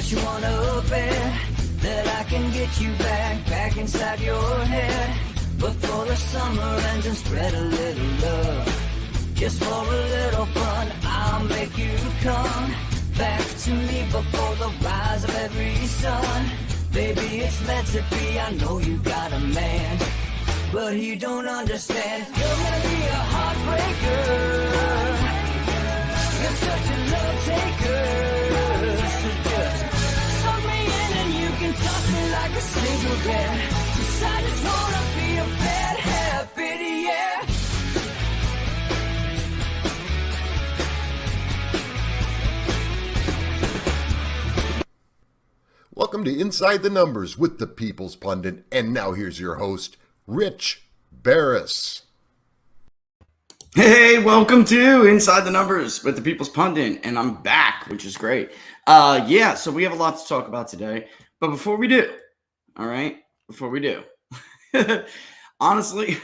Don't you wanna bet that I can get you back inside your head before the summer ends and spread a little love? Just for a little fun, I'll make you come back to me before the rise of every sun. Baby, it's meant to be, I know you got a man, but you don't understand. You're gonna be a heartbreaker. You're such a love taker. So just suck me in and you can toss me like a cigarette. 'Cause I just wanna be a bad habit, yeah. Welcome to Inside the Numbers with the People's Pundit, and now here's your host, Rich Barris. Hey, welcome to Inside the Numbers with the People's Pundit, and I'm back, which is great. So we have a lot to talk about today, but before we do, honestly,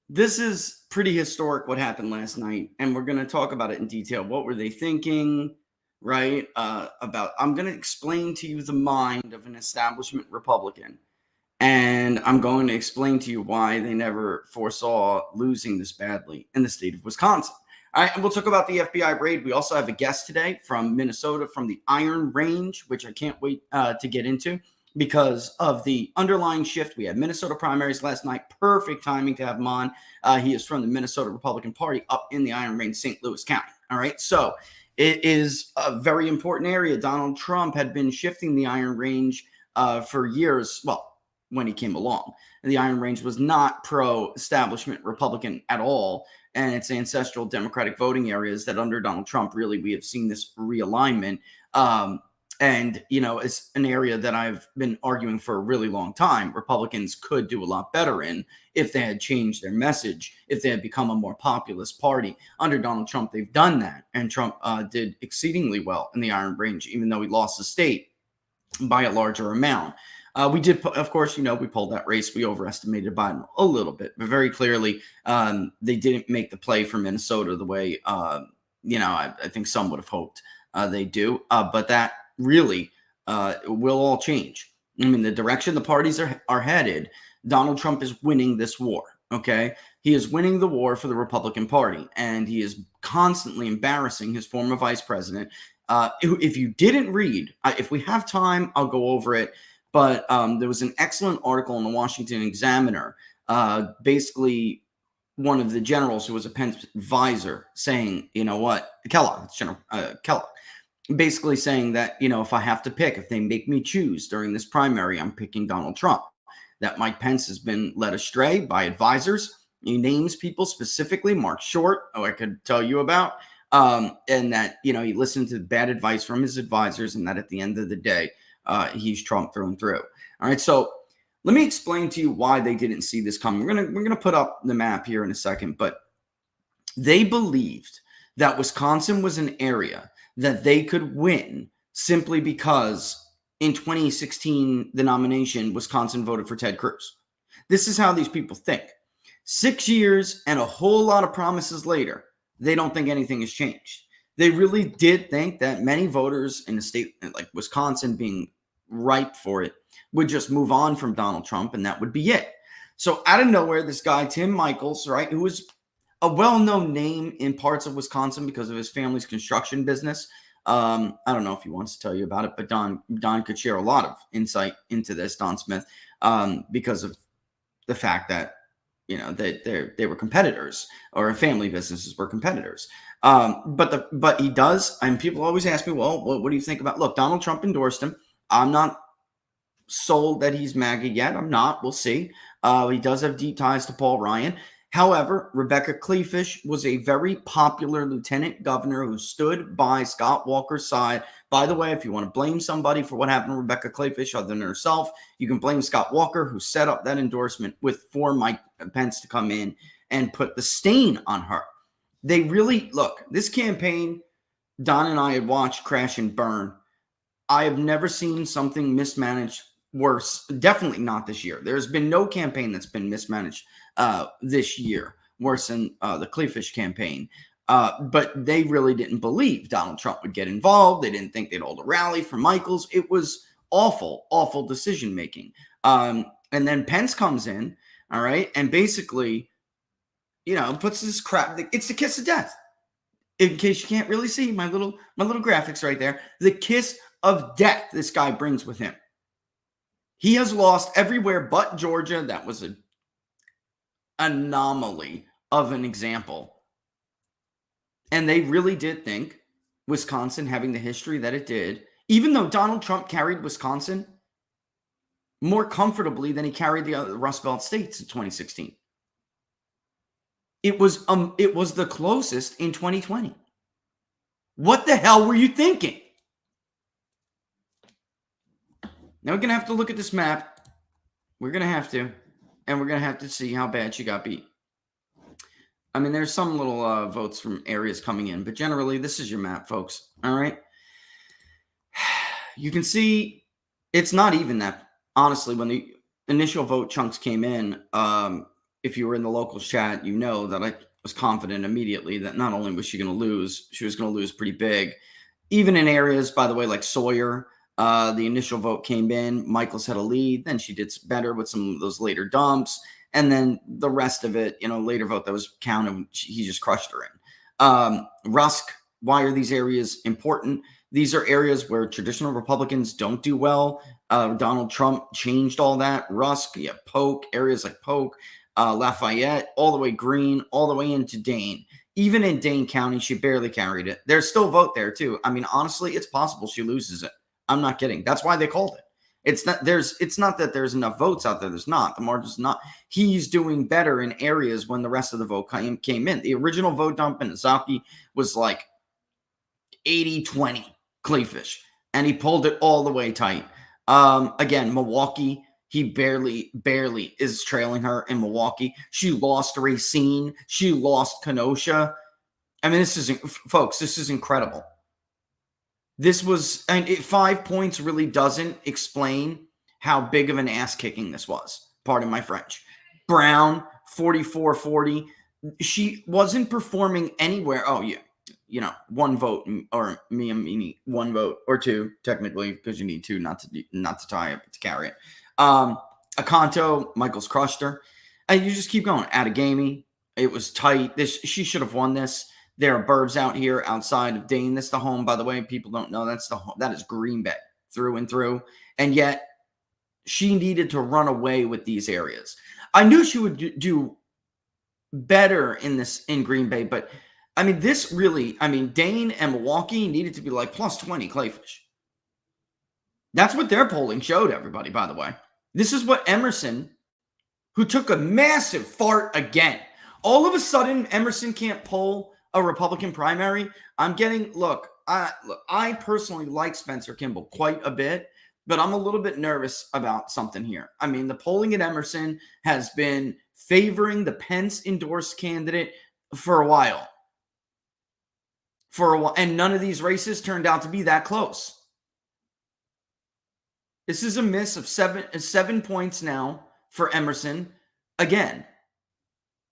this is pretty historic what happened last night, and we're going to talk about it in detail. What were they thinking? Right? I'm going to explain to you the mind of an establishment Republican, and I'm going to explain to you why they never foresaw losing this badly in the state of Wisconsin. All right, and we'll talk about the FBI raid. We also have a guest today from Minnesota, from the Iron Range, which I can't wait to get into because of the underlying shift. We had Minnesota primaries last night. Perfect timing to have him on. He is from the Minnesota Republican Party up in the Iron Range, St. Louis County. All right, so it is a very important area. Donald Trump had been shifting the Iron Range for years. Well, when he came along, the Iron Range was not pro-establishment Republican at all. And it's ancestral Democratic voting areas that under Donald Trump, really, we have seen this realignment. And, you know, it's an area that I've been arguing for a really long time. Republicans could do a lot better in if they had changed their message, if they had become a more populist party. Under Donald Trump, they've done that. And Trump did exceedingly well in the Iron Range, even though he lost the state by a larger amount. We did, of course, you know, we pulled that race. We overestimated Biden a little bit, but very clearly they didn't make the play for Minnesota the way, I think some would have hoped they do. But that really will all change. I mean, the direction the parties are headed, Donald Trump is winning this war, okay? He is winning the war for the Republican Party, and he is constantly embarrassing his former vice president. If you didn't read, if we have time, I'll go over it. But there was an excellent article in the Washington Examiner, basically one of the generals who was a Pence advisor saying, you know what, Kellogg, General Kellogg, basically saying that, you know, if I have to pick, if they make me choose during this primary, I'm picking Donald Trump. That Mike Pence has been led astray by advisors. He names people specifically, Mark Short, who I could tell you about, and that, you know, he listened to bad advice from his advisors, and that at the end of the day, he's Trump through and through. All right, so let me explain to you why they didn't see this coming. We're gonna put up the map here in a second, but they believed that Wisconsin was an area that they could win simply because in 2016, the nomination, Wisconsin voted for Ted Cruz. This is how these people think. 6 years and a whole lot of promises later, they don't think anything has changed. They really did think that many voters in a state like Wisconsin, being ripe for it, would just move on from Donald Trump and that would be it. So out of nowhere, this guy, Tim Michels, right, who was a well-known name in parts of Wisconsin because of his family's construction business. I don't know if he wants to tell you about it, but Don could share a lot of insight into this, Don Smith, because of the fact that, you know, they were competitors, or family businesses were competitors. But he does, and people always ask me, well, what do you think about? Look, Donald Trump endorsed him. I'm not sold that he's MAGA yet. I'm not. We'll see. He does have deep ties to Paul Ryan. However, Rebecca Kleefisch was a very popular lieutenant governor who stood by Scott Walker's side. By the way, if you want to blame somebody for what happened to Rebecca Kleefisch other than herself, you can blame Scott Walker, who set up that endorsement for Mike Pence to come in and put the stain on her. They really, look, this campaign, Don and I had watched crash and burn. I have never seen something mismanaged worse. Definitely not this year. There's been no campaign that's been mismanaged this year worse than the Kleefisch campaign. But they really didn't believe Donald Trump would get involved. They didn't think they'd hold a rally for Michaels. It was awful, awful decision making. And then Pence comes in, all right, and basically, puts this crap. It's the kiss of death. In case you can't really see my little graphics right there, the kiss of death this guy brings with him. He has lost everywhere but Georgia. That was an anomaly of an example. And they really did think Wisconsin, having the history that it did, even though Donald Trump carried Wisconsin more comfortably than he carried the other Rust Belt states in 2016. It was the closest in 2020. What the hell were you thinking? Now we're going to have to look at this map. We're going to have to. And we're going to have to see how bad she got beat. I mean, there's some little votes from areas coming in. But generally, this is your map, folks. All right? You can see it's not even that. Honestly, when the initial vote chunks came in, if you were in the local chat, you know that I was confident immediately that not only was she going to lose, she was going to lose pretty big. Even in areas, by the way, like Sawyer, the initial vote came in. Michaels had a lead. Then she did better with some of those later dumps. And then the rest of it, later vote that was counted, he just crushed her in. Rusk, why are these areas important? These are areas where traditional Republicans don't do well. Donald Trump changed all that. Rusk, Polk, areas like Polk, Lafayette, all the way green, all the way into Dane. Even in Dane County, she barely carried it. There's still a vote there, too. I mean, honestly, it's possible she loses it. I'm not kidding. That's why they called it. It's not that there's enough votes out there. There's not. The margin's not. He's doing better in areas when the rest of the vote came in. The original vote dump in Azaki was like 80-20 Clayfish, and he pulled it all the way tight. Again, Milwaukee, he barely is trailing her in Milwaukee. She lost Racine. She lost Kenosha. I mean, this is incredible. This was, and 5 points really doesn't explain how big of an ass kicking this was. Pardon my French. Brown, 44-40. She wasn't performing anywhere. Oh, yeah. One vote, or me, one vote, or two, technically, because you need two not to tie it, but to carry it. Akanto, Michaels crushed her. And you just keep going. Atagamey, it was tight. She should have won this. There are burbs out here outside of Dane. That's the home, by the way. People don't know that's the home. That is Green Bay through and through. And yet, she needed to run away with these areas. I knew she would do better in Green Bay, but I mean, Dane and Milwaukee needed to be like plus 20 Clayfish. That's what their polling showed everybody, by the way. This is what Emerson, who took a massive fart again. All of a sudden, Emerson can't poll a Republican primary. I personally like Spencer Kimball quite a bit, but I'm a little bit nervous about something here. I mean, the polling at Emerson has been favoring the Pence endorsed candidate for a while. And none of these races turned out to be that close. This is a miss of 7 points now for Emerson. Again,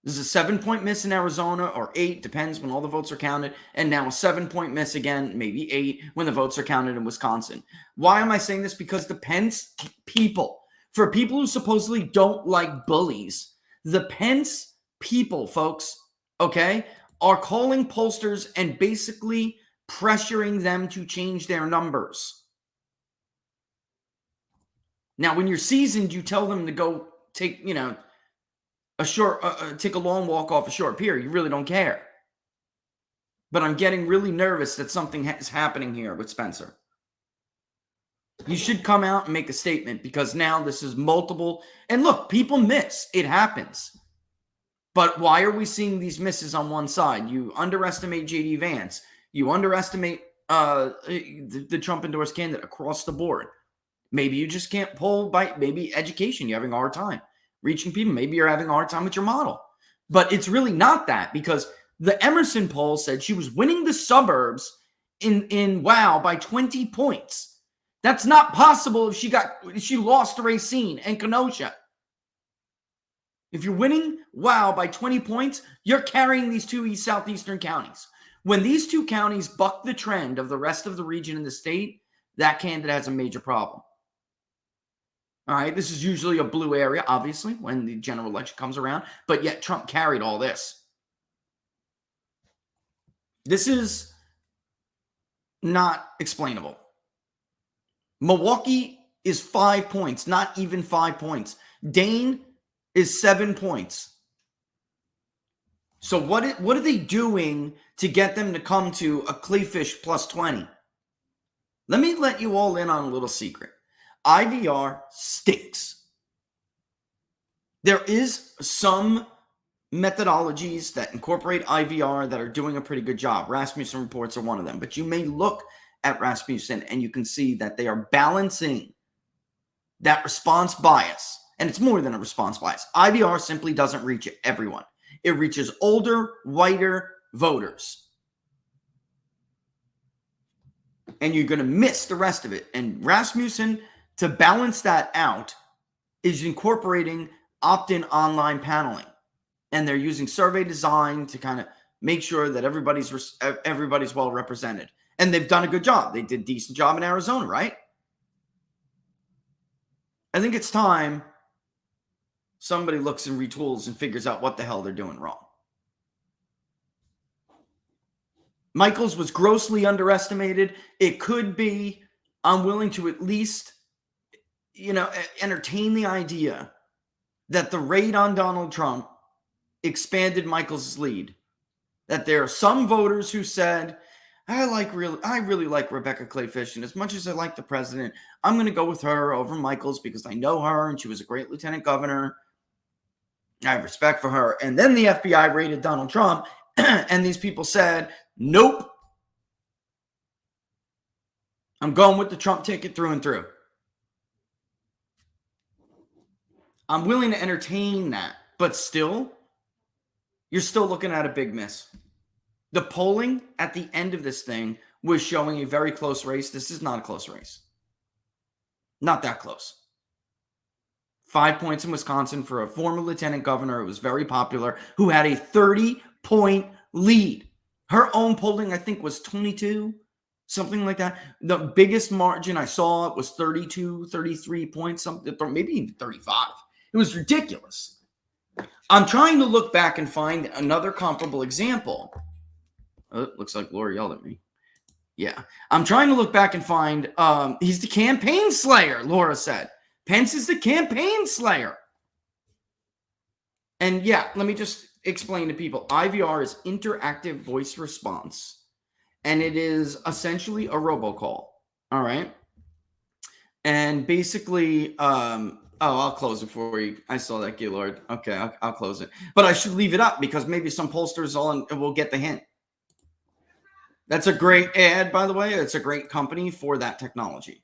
this is a 7-point miss in Arizona, or 8, depends when all the votes are counted. And now a 7-point miss again, maybe 8, when the votes are counted in Wisconsin. Why am I saying this? Because the Pence people, for people who supposedly don't like bullies, the Pence people, folks, okay, are calling pollsters and basically pressuring them to change their numbers. Now, when you're seasoned, you tell them to go take, take a long walk off a short pier. You really don't care. But I'm getting really nervous that something is happening here with Spencer. You should come out and make a statement, because now this is multiple. And look, people miss. It happens. But why are we seeing these misses on one side? You underestimate J.D. Vance. You underestimate the Trump-endorsed candidate across the board. Maybe you just can't poll by maybe education. You're having a hard time reaching people. Maybe you're having a hard time with your model. But it's really not that, because the Emerson poll said she was winning the suburbs in Wow by 20 points. That's not possible if she lost to Racine and Kenosha. If you're winning, wow, by 20 points, you're carrying these two southeastern counties. When these two counties buck the trend of the rest of the region in the state, that candidate has a major problem. All right, this is usually a blue area, obviously, when the general election comes around, but yet Trump carried all this. This is not explainable. Milwaukee is 5 points, not even 5 points. Dane is 7 points. So what are they doing to get them to come to a Clayfish plus 20? Let me let you all in on a little secret. IVR stinks. There is some methodologies that incorporate IVR that are doing a pretty good job. Rasmussen reports are one of them. But you may look at Rasmussen and you can see that they are balancing that response bias. And it's more than a response bias. IVR simply doesn't reach everyone. It reaches older, whiter voters. And you're going to miss the rest of it. And Rasmussen, to balance that out, is incorporating opt-in online paneling. And they're using survey design to kind of make sure that everybody's well represented. And they've done a good job. They did a decent job in Arizona, right? I think it's time somebody looks and retools and figures out what the hell they're doing wrong. Michaels was grossly underestimated. It could be. I'm willing to at least, entertain the idea that the raid on Donald Trump expanded Michaels' lead. That there are some voters who said, I really like Rebecca Clayfish, and as much as I like the president, I'm going to go with her over Michaels because I know her and she was a great lieutenant governor. I have respect for her. And then the FBI raided Donald Trump, and these people said, nope. I'm going with the Trump ticket through and through. I'm willing to entertain that, but still, you're still looking at a big miss. The polling at the end of this thing was showing a very close race. This is not a close race. Not that close. 5 points in Wisconsin for a former lieutenant governor. It was very popular, who had a 30-point lead. Her own polling, I think, was 22, something like that. The biggest margin I saw was 32, 33 points, something, maybe even 35. It was ridiculous. I'm trying to look back and find another comparable example. Oh, it looks like Laura yelled at me. Yeah. I'm trying to look back and find, he's the campaign slayer, Laura said. Pence is the campaign slayer. And yeah, let me just explain to people. IVR is interactive voice response. And it is essentially a robocall. All right. And basically, I'll close it for you. I saw that, Gaylord. Okay, I'll close it. But I should leave it up because maybe some pollsters will get the hint. That's a great ad, by the way. It's a great company for that technology.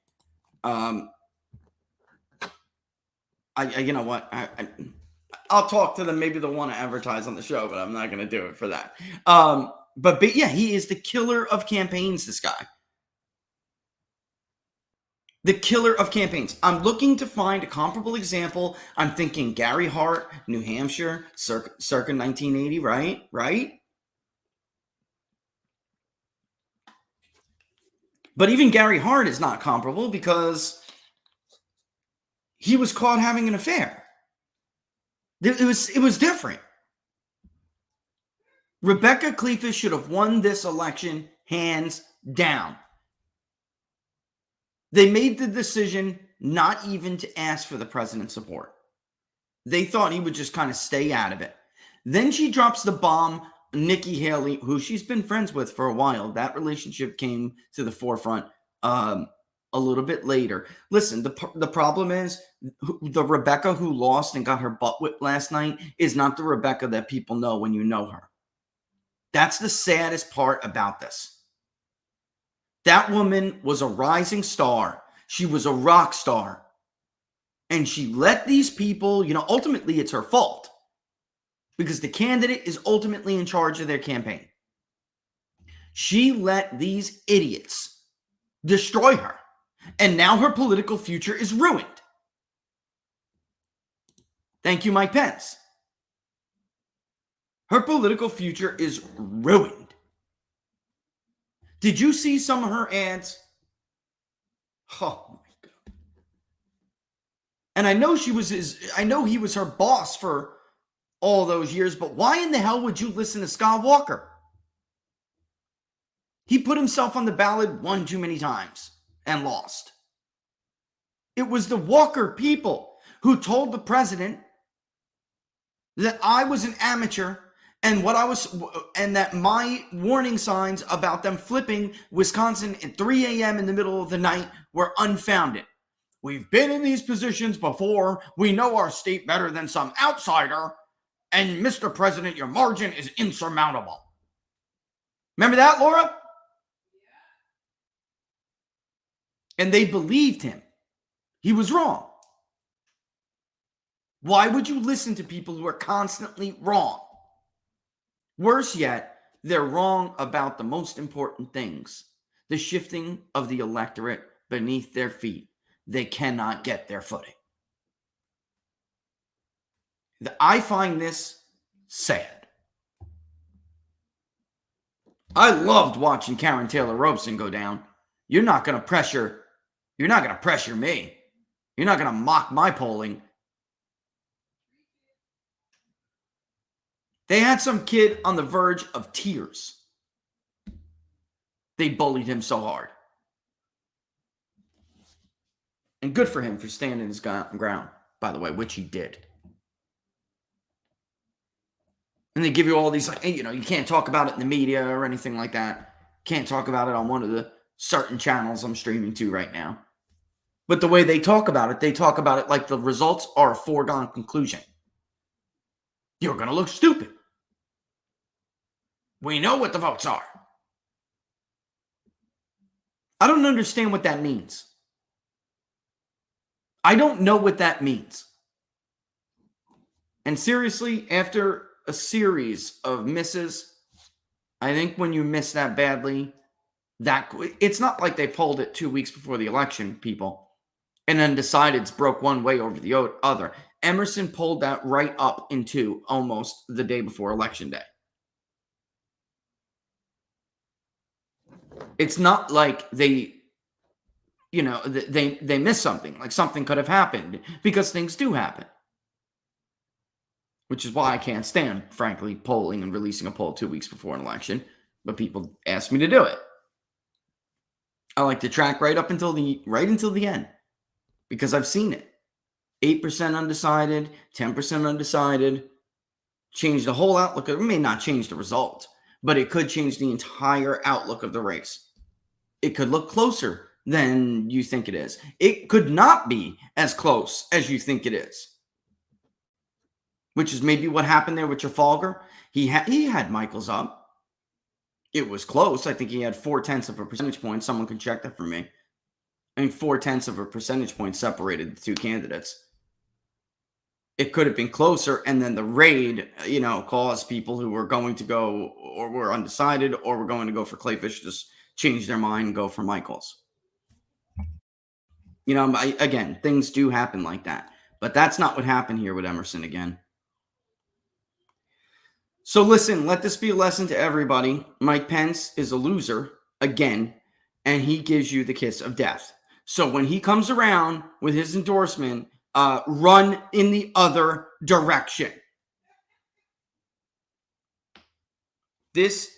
You know what? I'll talk to them. Maybe they'll want to advertise on the show, but I'm not going to do it for that. But yeah, he is the killer of campaigns, this guy. The killer of campaigns. I'm looking to find a comparable example. I'm thinking Gary Hart, New Hampshire, circa 1980, right? But even Gary Hart is not comparable because he was caught having an affair. It was different. Rebecca Clayfish should have won this election hands down. They made the decision not even to ask for the president's support. They thought he would just kind of stay out of it. Then she drops the bomb. Nikki Haley, who she's been friends with for a while, that relationship came to the forefront a little bit later. Listen, the problem is the Rebecca who lost and got her butt whipped last night is not the Rebecca that people know when you know her. That's the saddest part about this. That woman was a rising star. She was a rock star. And she let these people, ultimately it's her fault. Because the candidate is ultimately in charge of their campaign. She let these idiots destroy her. And now her political future is ruined. Thank you, Mike Pence. Her political future is ruined. Did you see some of her ads? Oh my God. And I know he was her boss for all those years, but why in the hell would you listen to Scott Walker? He put himself on the ballot one too many times and lost. It was the Walker people who told the president that I was an amateur and that my warning signs about them flipping Wisconsin at 3 a.m. in the middle of the night were unfounded. We've been in these positions before. We know our state better than some outsider. And Mr. President, your margin is insurmountable. Remember that, Laura? And they believed him. He was wrong. Why would you listen to people who are constantly wrong? Worse yet, they're wrong about the most important things. The shifting of the electorate beneath their feet. They cannot get their footing. I find this sad. I loved watching Karen Taylor Robson go down. You're not going to pressure me. You're not going to mock my polling. They had some kid on the verge of tears. They bullied him so hard. And good for him for standing his ground, by the way, which he did. And they give you all these, you can't talk about it in the media or anything like that. Can't talk about it on one of the certain channels I'm streaming to right now. But the way they talk about it like the results are a foregone conclusion. You're going to look stupid. We know what the votes are. I don't understand what that means. I don't know what that means. And seriously, after a series of misses, I think when you miss that badly, it's not like they polled it 2 weeks before the election, people, and then decided broke one way over the other. Emerson pulled that right up into almost the day before Election Day. It's not like they missed something, like something could have happened, because things do happen. Which is why I can't stand, frankly, polling and releasing a poll 2 weeks before an election. But people ask me to do it. I like to track right until the end, because I've seen it. 8% undecided, 10% undecided. Change the whole outlook. It may not change the result, but it could change the entire outlook of the race. It could look closer than you think it is. It could not be as close as you think it is. Which is maybe what happened there with Trafalgar. He had Michaels up. It was close. I think he had 0.4 of a percentage point. Someone can check that for me. I think 0.4 of a percentage point separated the two candidates. It could have been closer, and then the raid, caused people who were going to go or were undecided or were going to go for Clayfish to just change their mind and go for Michaels. Again, things do happen like that. But that's not what happened here with Emerson again. So listen, let this be a lesson to everybody. Mike Pence is a loser again, and he gives you the kiss of death. So when he comes around with his endorsement, run in the other direction. This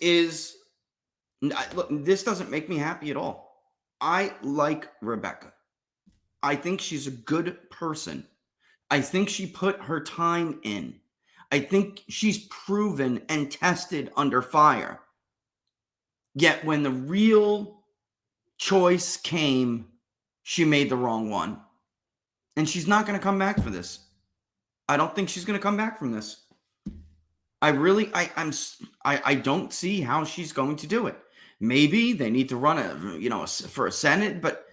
doesn't make me happy at all. I like Rebecca. I think she's a good person. I think she put her time in. I think she's proven and tested under fire. Yet when the real choice came, she made the wrong one. And she's not going to come back for this. I don't think she's going to come back from this. I don't see how she's going to do it. Maybe they need to run for a Senate, but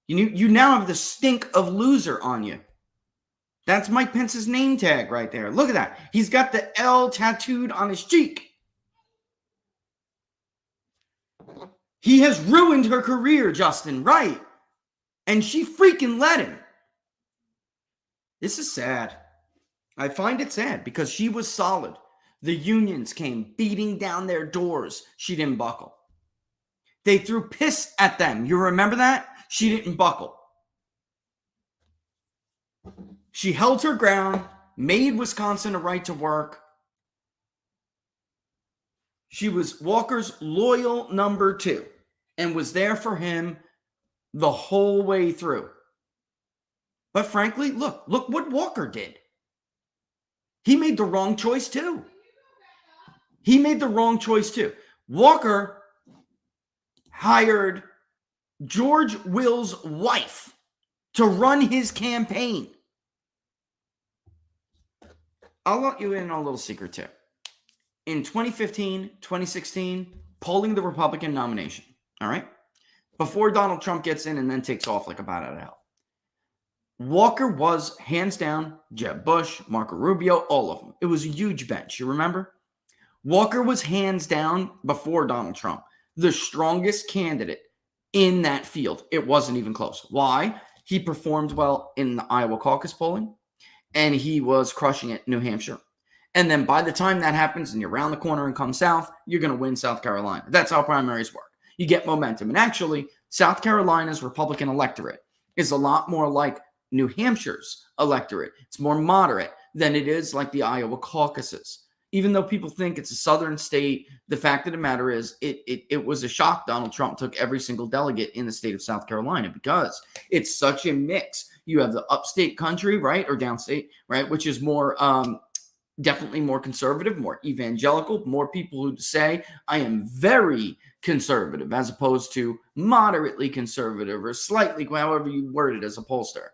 you now have the stink of loser on you. That's Mike Pence's name tag right there. Look at that. He's got the L tattooed on his cheek. He has ruined her career, Justin, right? And she freaking let him. This is sad. I find it sad because she was solid. The unions came beating down their doors. She didn't buckle. They threw piss at them. You remember that? She didn't buckle. She held her ground, made Wisconsin a right to work. She was Walker's loyal number 2 and was there for him the whole way through. But frankly, look what Walker did. He made the wrong choice too. Walker hired George Will's wife to run his campaign. I'll let you in on a little secret too. In 2015, 2016, polling the Republican nomination, all right? Before Donald Trump gets in and then takes off like a bat out of hell. Walker was, hands down, Jeb Bush, Marco Rubio, all of them. It was a huge bench, you remember? Walker was hands down, before Donald Trump, the strongest candidate in that field. It wasn't even close. Why? He performed well in the Iowa caucus polling, and he was crushing it in New Hampshire. And then by the time that happens and you're around the corner and come south, you're going to win South Carolina. That's how primaries work. You get momentum. And actually, South Carolina's Republican electorate is a lot more like New Hampshire's electorate. It's more moderate than it is like the Iowa caucuses. Even though people think it's a southern state, the fact of the matter is it was a shock Donald Trump took every single delegate in the state of South Carolina because it's such a mix. You have the upstate country, right, or downstate, right, which is more definitely more conservative, more evangelical, more people who say, I am very conservative, as opposed to moderately conservative or slightly, however you word it as a pollster.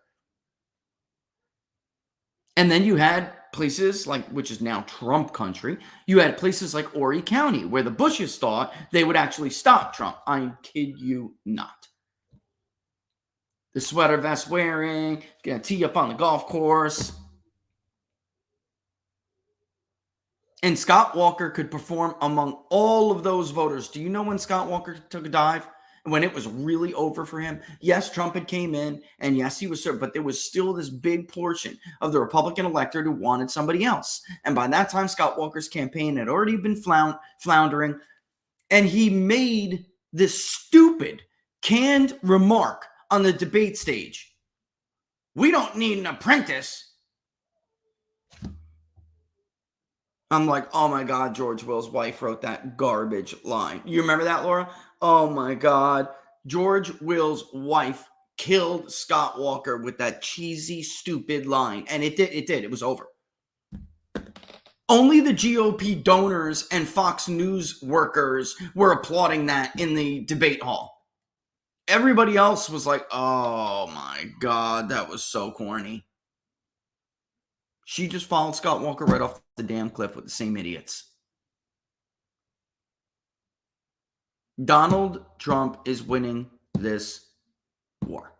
And then you had places like, which is now Trump country, you had places like Horry County, where the Bushes thought they would actually stop Trump. I kid you not. The sweater vest wearing, gonna tee up on the golf course. And Scott Walker could perform among all of those voters. Do you know when Scott Walker took a dive? When it was really over for him? Yes, Trump had came in, and yes, he was served, but there was still this big portion of the Republican electorate who wanted somebody else. And by that time, Scott Walker's campaign had already been floundering, and he made this stupid, canned remark on the debate stage. We don't need an apprentice. I'm like, oh my God, George Will's wife wrote that garbage line. You remember that, Laura? Oh my God. George Will's wife killed Scott Walker with that cheesy, stupid line. And it did. It was over. Only the GOP donors and Fox News workers were applauding that in the debate hall. Everybody else was like, oh my God, that was so corny. She just followed Scott Walker right off the damn cliff with the same idiots. Donald Trump is winning this war.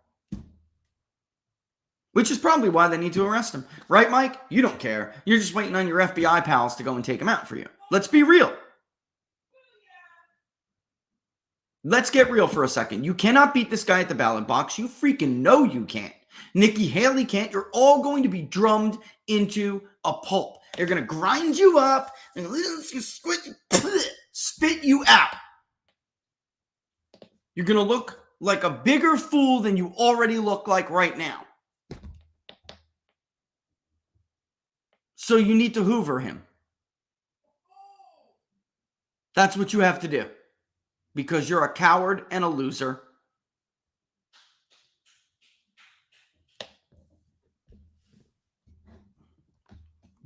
Which is probably why they need to arrest him. Right, Mike? You don't care. You're just waiting on your FBI pals to go and take him out for you. Let's be real. Let's get real for a second. You cannot beat this guy at the ballot box. You freaking know you can't. Nikki Haley can't. You're all going to be drummed into a pulp. They're going to grind you up and spit you out. You're going to look like a bigger fool than you already look like right now. So you need to Hoover him. That's what you have to do. Because you're a coward and a loser.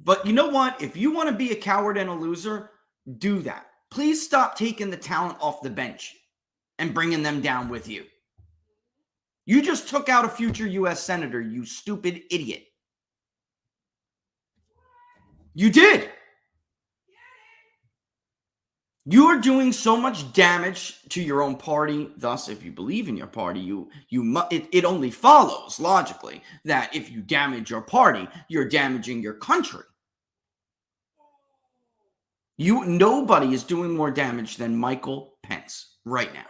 But you know what? If you want to be a coward and a loser, do that. Please stop taking the talent off the bench and bringing them down with you. You just took out a future U.S. Senator, you stupid idiot. You did. You are doing so much damage to your own party. Thus, if you believe in your party, it only follows logically that if you damage your party, you're damaging your country. Nobody is doing more damage than Michael Pence right now.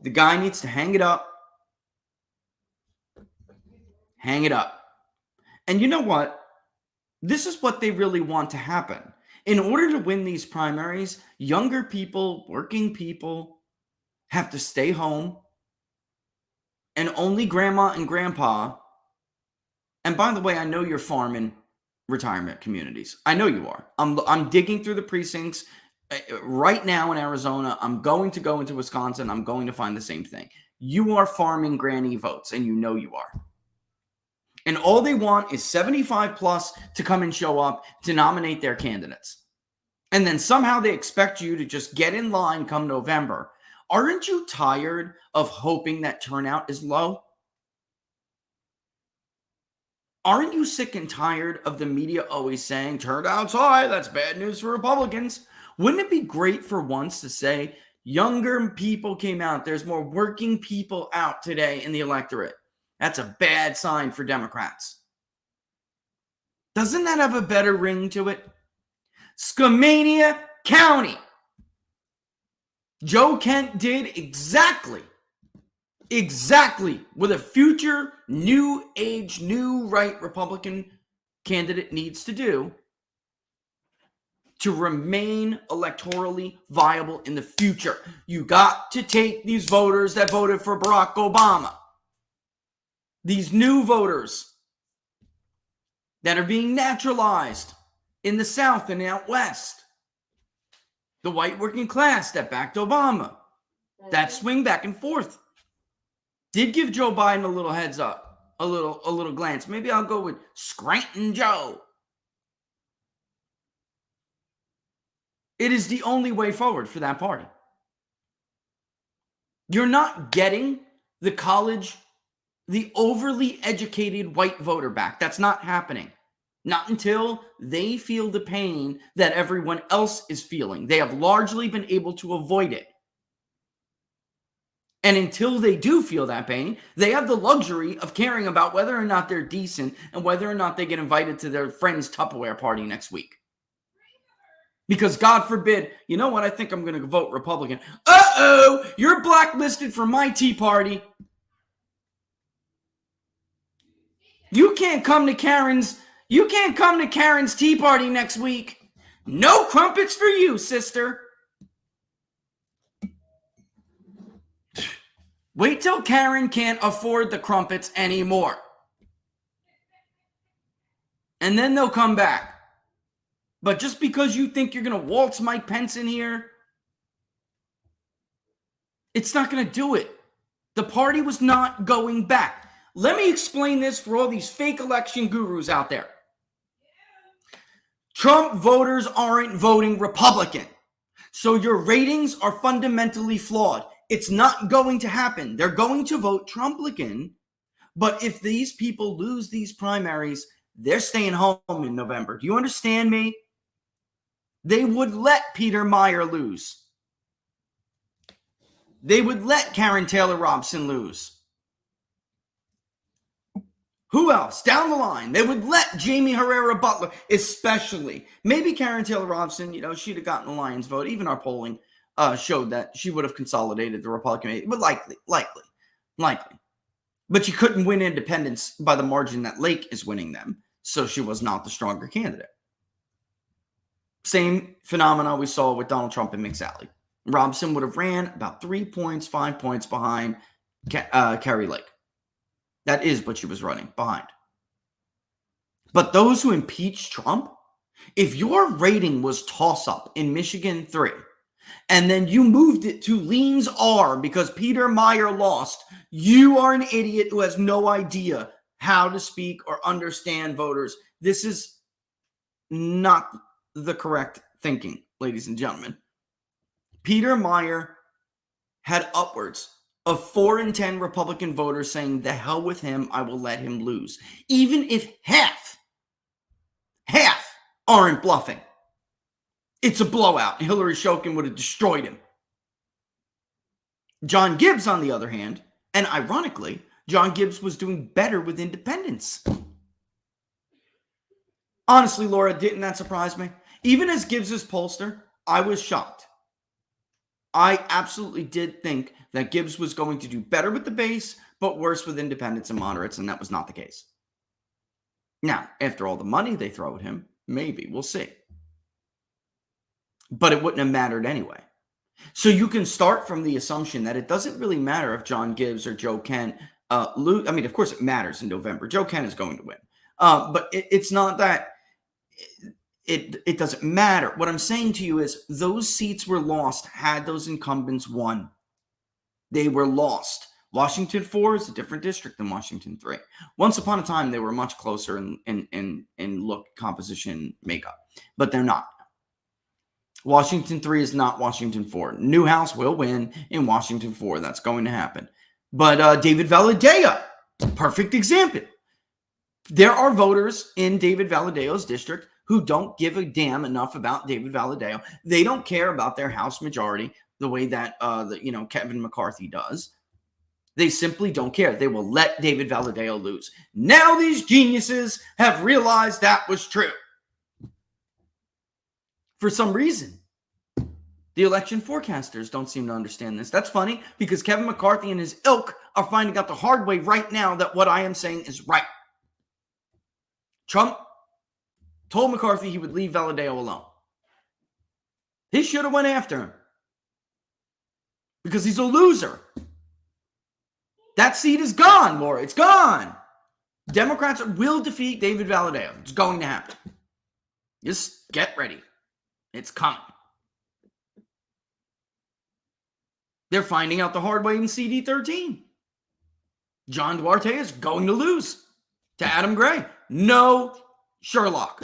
The guy needs to hang it up. Hang it up. And you know what? this is what they really want to happen. In order to win these primaries, younger people, working people have to stay home, and only grandma and grandpa. And by the way, I know you're farming retirement communities. I know you are. I'm digging through the precincts right now in Arizona. I'm going to go into Wisconsin. I'm going to find the same thing. You are farming granny votes, and you know you are. And all they want is 75 plus to come and show up to nominate their candidates. And then somehow they expect you to just get in line come November. Aren't you tired of hoping that turnout is low? Aren't you sick and tired of the media always saying turnout's high, that's bad news for Republicans? Wouldn't it be great for once to say younger people came out, there's more working people out today in the electorate? That's a bad sign for Democrats. Doesn't that have a better ring to it? Skamania County. Joe Kent did exactly what a future new age, new right Republican candidate needs to do to remain electorally viable in the future. You got to take these voters that voted for Barack Obama, these new voters that are being naturalized in the South and out West, the white working class that backed Obama, that swing back and forth, did give Joe Biden a little heads up, a little glance. Maybe I'll go with Scranton Joe. It is the only way forward for that party. You're not getting the overly educated white voter back. That's not happening. Not until they feel the pain that everyone else is feeling. They have largely been able to avoid it. And until they do feel that pain, they have the luxury of caring about whether or not they're decent and whether or not they get invited to their friend's Tupperware party next week. Because God forbid, you know what, I think I'm going to vote Republican. Uh-oh, you're blacklisted from my Tea Party. You can't come to Karen's Tea Party next week. No crumpets for you, sister. Wait till Karen can't afford the crumpets anymore. And then they'll come back. But just because you think you're going to waltz Mike Pence in here, it's not going to do it. The party was not going back. Let me explain this for all these fake election gurus out there. Trump voters aren't voting Republican. So your ratings are fundamentally flawed. It's not going to happen. They're going to vote Trumplican. But if these people lose these primaries, they're staying home in November. Do you understand me? They would let Peter Meyer lose. They would let Karen Taylor Robson lose. Who else? Down the line, they would let Jamie Herrera Butler, especially. Maybe Karen Taylor Robson, she'd have gotten the Lions vote. Even our polling showed that she would have consolidated the Republican, but likely. But she couldn't win independents by the margin that Lake is winning them, so she was not the stronger candidate. Same phenomena we saw with Donald Trump and McSally. Robson would have ran about 5 points behind Carrie Lake. That is what she was running behind. But those who impeached Trump, if your rating was toss-up in Michigan 3, and then you moved it to leans R because Peter Meyer lost, you are an idiot who has no idea how to speak or understand voters. This is not the correct thinking, ladies and gentlemen. Peter Meyer had upwards of 4 in 10 Republican voters saying, the hell with him, I will let him lose. Even if half aren't bluffing. It's a blowout. Hillary Shokin would have destroyed him. John Gibbs, on the other hand, and ironically, John Gibbs was doing better with independents. Honestly, Laura, didn't that surprise me? Even as Gibbs's pollster, I was shocked. I absolutely did think that Gibbs was going to do better with the base, but worse with independents and moderates, and that was not the case. Now, after all the money they throw at him, maybe. We'll see. But it wouldn't have mattered anyway. So you can start from the assumption that it doesn't really matter if John Gibbs or Joe Kent lose. I mean, of course it matters in November. Joe Kent is going to win. But it's not that it doesn't matter. What I'm saying to you is those seats were lost had those incumbents won. They were lost. Washington 4 is a different district than Washington 3. Once upon a time, they were much closer in look, composition, makeup. But they're not. Washington 3 is not Washington 4. Newhouse will win in Washington 4. That's going to happen. But David Valadao, perfect example. There are voters in David Valadao's district who don't give a damn enough about David Valadao. They don't care about their House majority the way that Kevin McCarthy does. They simply don't care. They will let David Valadao lose. Now these geniuses have realized that was true. For some reason, the election forecasters don't seem to understand this. That's funny because Kevin McCarthy and his ilk are finding out the hard way right now that what I am saying is right. Trump told McCarthy he would leave Valadao alone. He should have went after him because he's a loser. That seat is gone, Laura. It's gone. Democrats will defeat David Valadao. It's going to happen. Just get ready. It's coming. They're finding out the hard way in CD 13. John Duarte is going to lose to Adam Gray. No Sherlock.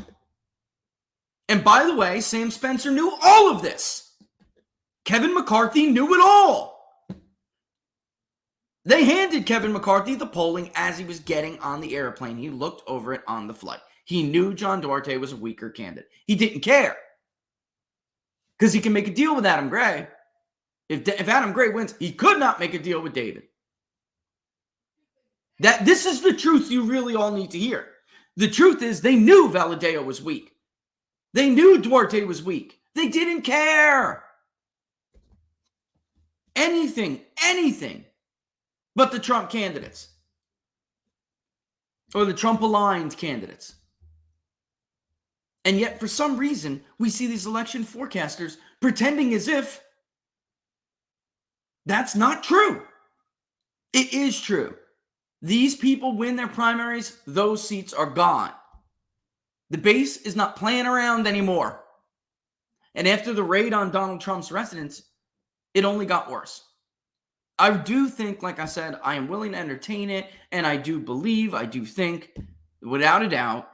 And by the way, Sam Spencer knew all of this. Kevin McCarthy knew it all. They handed Kevin McCarthy the polling as he was getting on the airplane. He looked over it on the flight. He knew John Duarte was a weaker candidate. He didn't care. Because he can make a deal with Adam Gray. If Adam Gray wins, he could not make a deal with David. This is the truth you really all need to hear. The truth is they knew Valadao was weak. They knew Duarte was weak. They didn't care. Anything but the Trump candidates. Or the Trump-aligned candidates. And yet, for some reason, we see these election forecasters pretending as if that's not true. It is true. These people win their primaries, those seats are gone. The base is not playing around anymore. And after the raid on Donald Trump's residence, it only got worse. I do think, like I said, I am willing to entertain it, and I do think, without a doubt,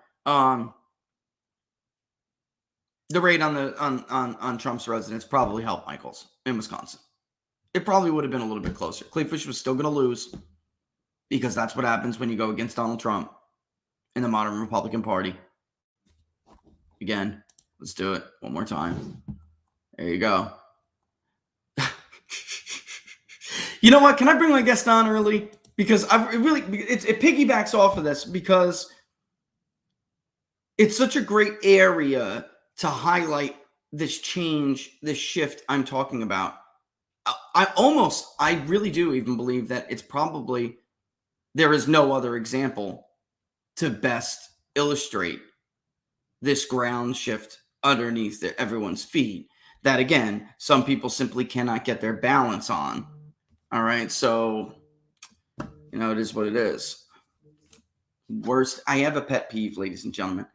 the raid on Trump's residence probably helped Michaels in Wisconsin. It probably would have been a little bit closer. Clayfish was still going to lose because that's what happens when you go against Donald Trump in the modern Republican Party. Again, let's do it one more time. There you go. You know what? Can I bring my guest on early? Because it piggybacks off of this because it's such a great area to highlight this change, this shift I'm talking about. I really do even believe that it's probably, there is no other example to best illustrate this ground shift underneath everyone's feet that, again, some people simply cannot get their balance on. All right. So, it is what it is. Worst. I have a pet peeve, ladies and gentlemen.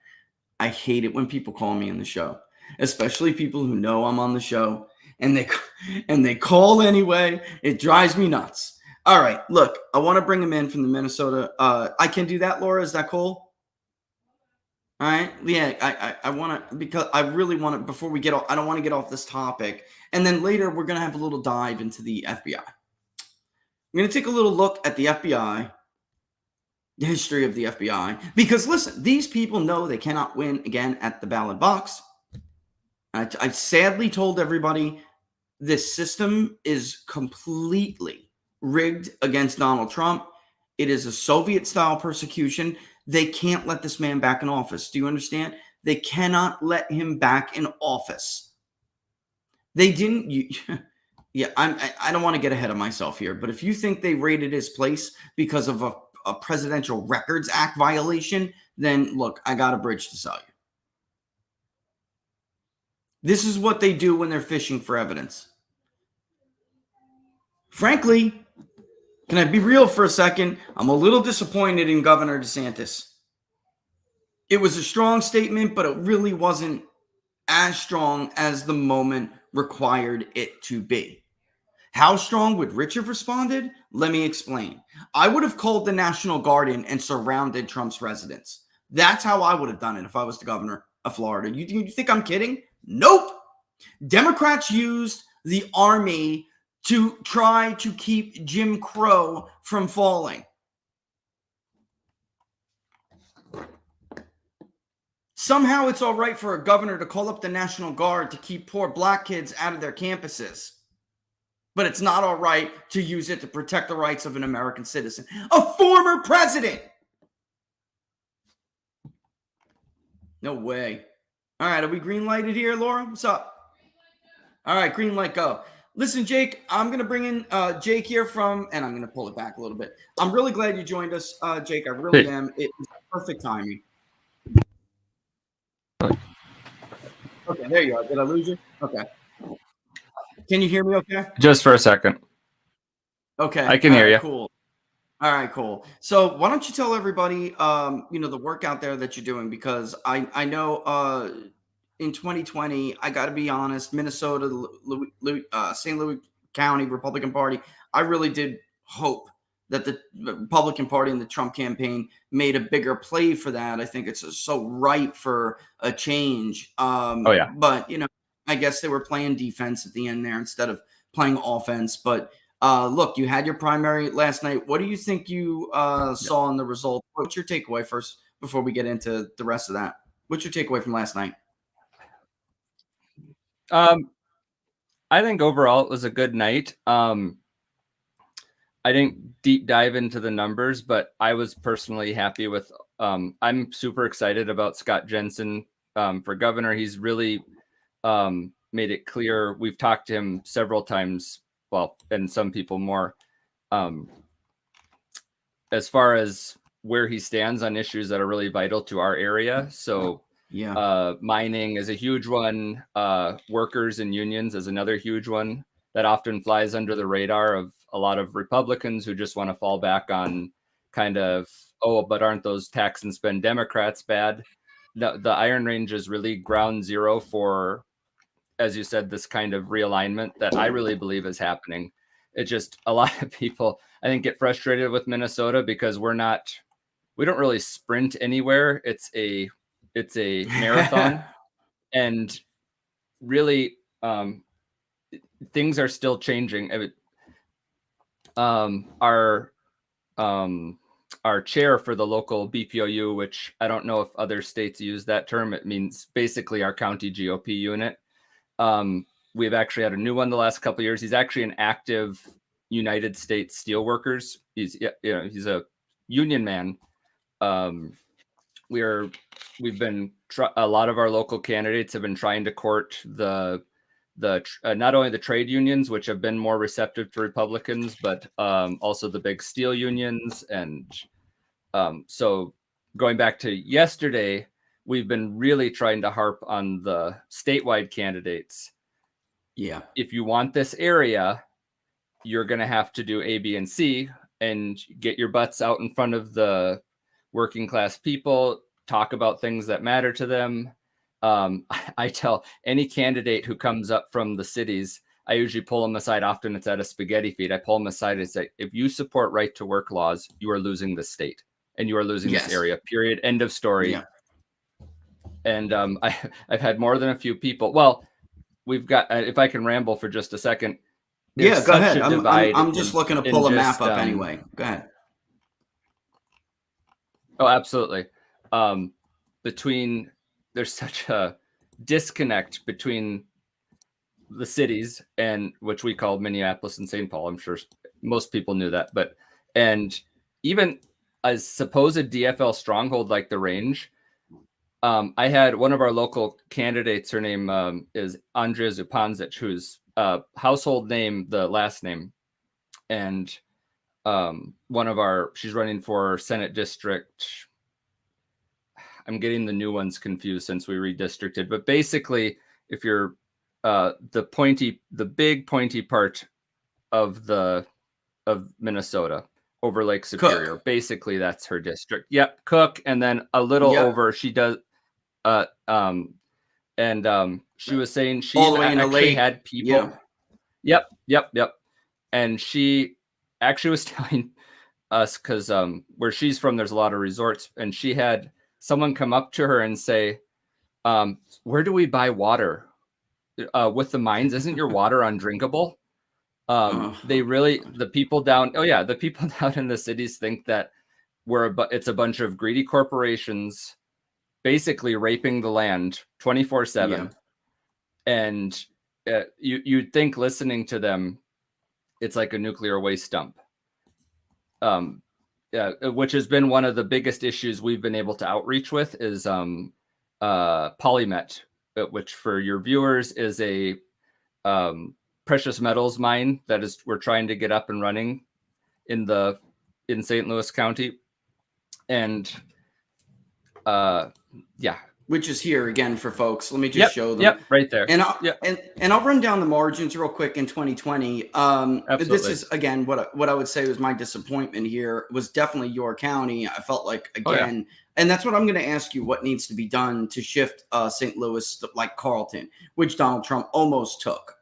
I hate it when people call me on the show, especially people who know I'm on the show and they call anyway. It drives me nuts. All right. Look, I want to bring him in from the Minnesota. I can do that, Laura. Is that cool? All right. Yeah, I want to, because I really want to, before we get off, I don't want to get off this topic. And then later we're going to have a little dive into the FBI. I'm going to take a little look at the FBI, the history of the FBI, because listen, these people know they cannot win again at the ballot box. I sadly told everybody this system is completely rigged against Donald Trump. It is a Soviet-style persecution. They can't let this man back in office. Do you understand? They cannot let him back in office. They didn't. Yeah, I don't want to get ahead of myself here, but if you think they raided his place because of a Presidential Records Act violation, then look, I got a bridge to sell you. This is what they do when they're fishing for evidence. Frankly, can I be real for a second? I'm a little disappointed in Governor DeSantis. It was a strong statement, but it really wasn't as strong as the moment required it to be. How strong would Rich have responded? Let me explain. I would have called the National Guard in and surrounded Trump's residence. That's how I would have done it if I was the governor of Florida. You think I'm kidding? Nope. Democrats used the army to try to keep Jim Crow from falling. Somehow it's all right for a governor to call up the National Guard to keep poor black kids out of their campuses. But it's not all right to use it to protect the rights of an American citizen. A former president! No way. All right, are we green lighted here, Laura? What's up? All right, green light, go. Listen, Jake, I'm going to bring in Jake here and I'm going to pull it back a little bit. I'm really glad you joined us, Jake. I really am. It was perfect timing. Okay, there you are. Did I lose you? Okay. Can you hear me okay? Just for a second. Okay. I can hear you. Cool. All right, cool. So why don't you tell everybody, the work out there that you're doing? Because I know in 2020, I got to be honest, Minnesota, St. Louis County Republican Party, I really did hope that the Republican Party and the Trump campaign made a bigger play for that. I think it's so ripe for a change. Yeah. But, I guess they were playing defense at the end there instead of playing offense. But look, you had your primary last night. What do you think you saw in the result? What's your takeaway first before we get into the rest of that? What's your takeaway from last night? I think overall it was a good night. I didn't deep dive into the numbers, but I was personally happy with. I'm super excited about Scott Jensen for governor. He's really made it clear. We've talked to him several times. Well, and some people more, as far as where he stands on issues that are really vital to our area. So mining is a huge one. Workers and unions is another huge one that often flies under the radar of a lot of Republicans who just want to fall back on kind of, but aren't those tax and spend Democrats bad? The Iron Range is really ground zero for, as you said, this kind of realignment that I really believe is happening. It just, a lot of people, I think, get frustrated with Minnesota because we don't really sprint anywhere. It's a marathon. And really, things are still changing. Our chair for the local BPOU, which I don't know if other states use that term, it means basically our county GOP unit. We've actually had a new one the last couple of years. He's actually an active United States Steelworkers. He's a union man. A lot of our local candidates have been trying to court the not only the trade unions, which have been more receptive to Republicans, but also the big steel unions. And so going back to yesterday, we've been really trying to harp on the statewide candidates. Yeah. If you want this area, you're going to have to do A, B, and C and get your butts out in front of the working class people, talk about things that matter to them. I tell any candidate who comes up from the cities, I usually pull them aside. Often it's at a spaghetti feed. I pull them aside and say, if you support right to work laws, you are losing the state and you are losing this area, period. End of story. Yeah. And I've had more than a few people. Well, we've got, if I can ramble for just a second. Yeah, go ahead. I'm just looking to pull a map up anyway. Go ahead. Oh, absolutely. There's such a disconnect between the cities, and which we call Minneapolis and St. Paul. I'm sure most people knew that, and even a supposed DFL stronghold like the Range. I had one of our local candidates. Her name is Andrea Zupanzic, whose household name, the last name, and she's running for Senate District. I'm getting the new ones confused since we redistricted. But basically, if you're the big pointy part of Minnesota over Lake Superior, Cook. basically that's her district. Yep, Cook, and then a little over she does. She was saying she all the way in actually had people. Yeah. Yep. And she actually was telling us, because where she's from, there's a lot of resorts, and she had someone come up to her and say, where do we buy water? With the mines, isn't your water undrinkable? The people down in the cities think that it's a bunch of greedy corporations basically raping the land 24/7. And you'd think, listening to them, it's like a nuclear waste dump. Which has been one of the biggest issues we've been able to outreach with is Polymet, which for your viewers is a precious metals mine that we're trying to get up and running in St. Louis County. And which is here again for folks. Let me just show them. Yep, right there. And I'll run down the margins real quick in 2020. This is again what I would say was my disappointment here was definitely your county. I felt like again, and that's what I'm going to ask you: what needs to be done to shift St. Louis to, like Carlton, which Donald Trump almost took,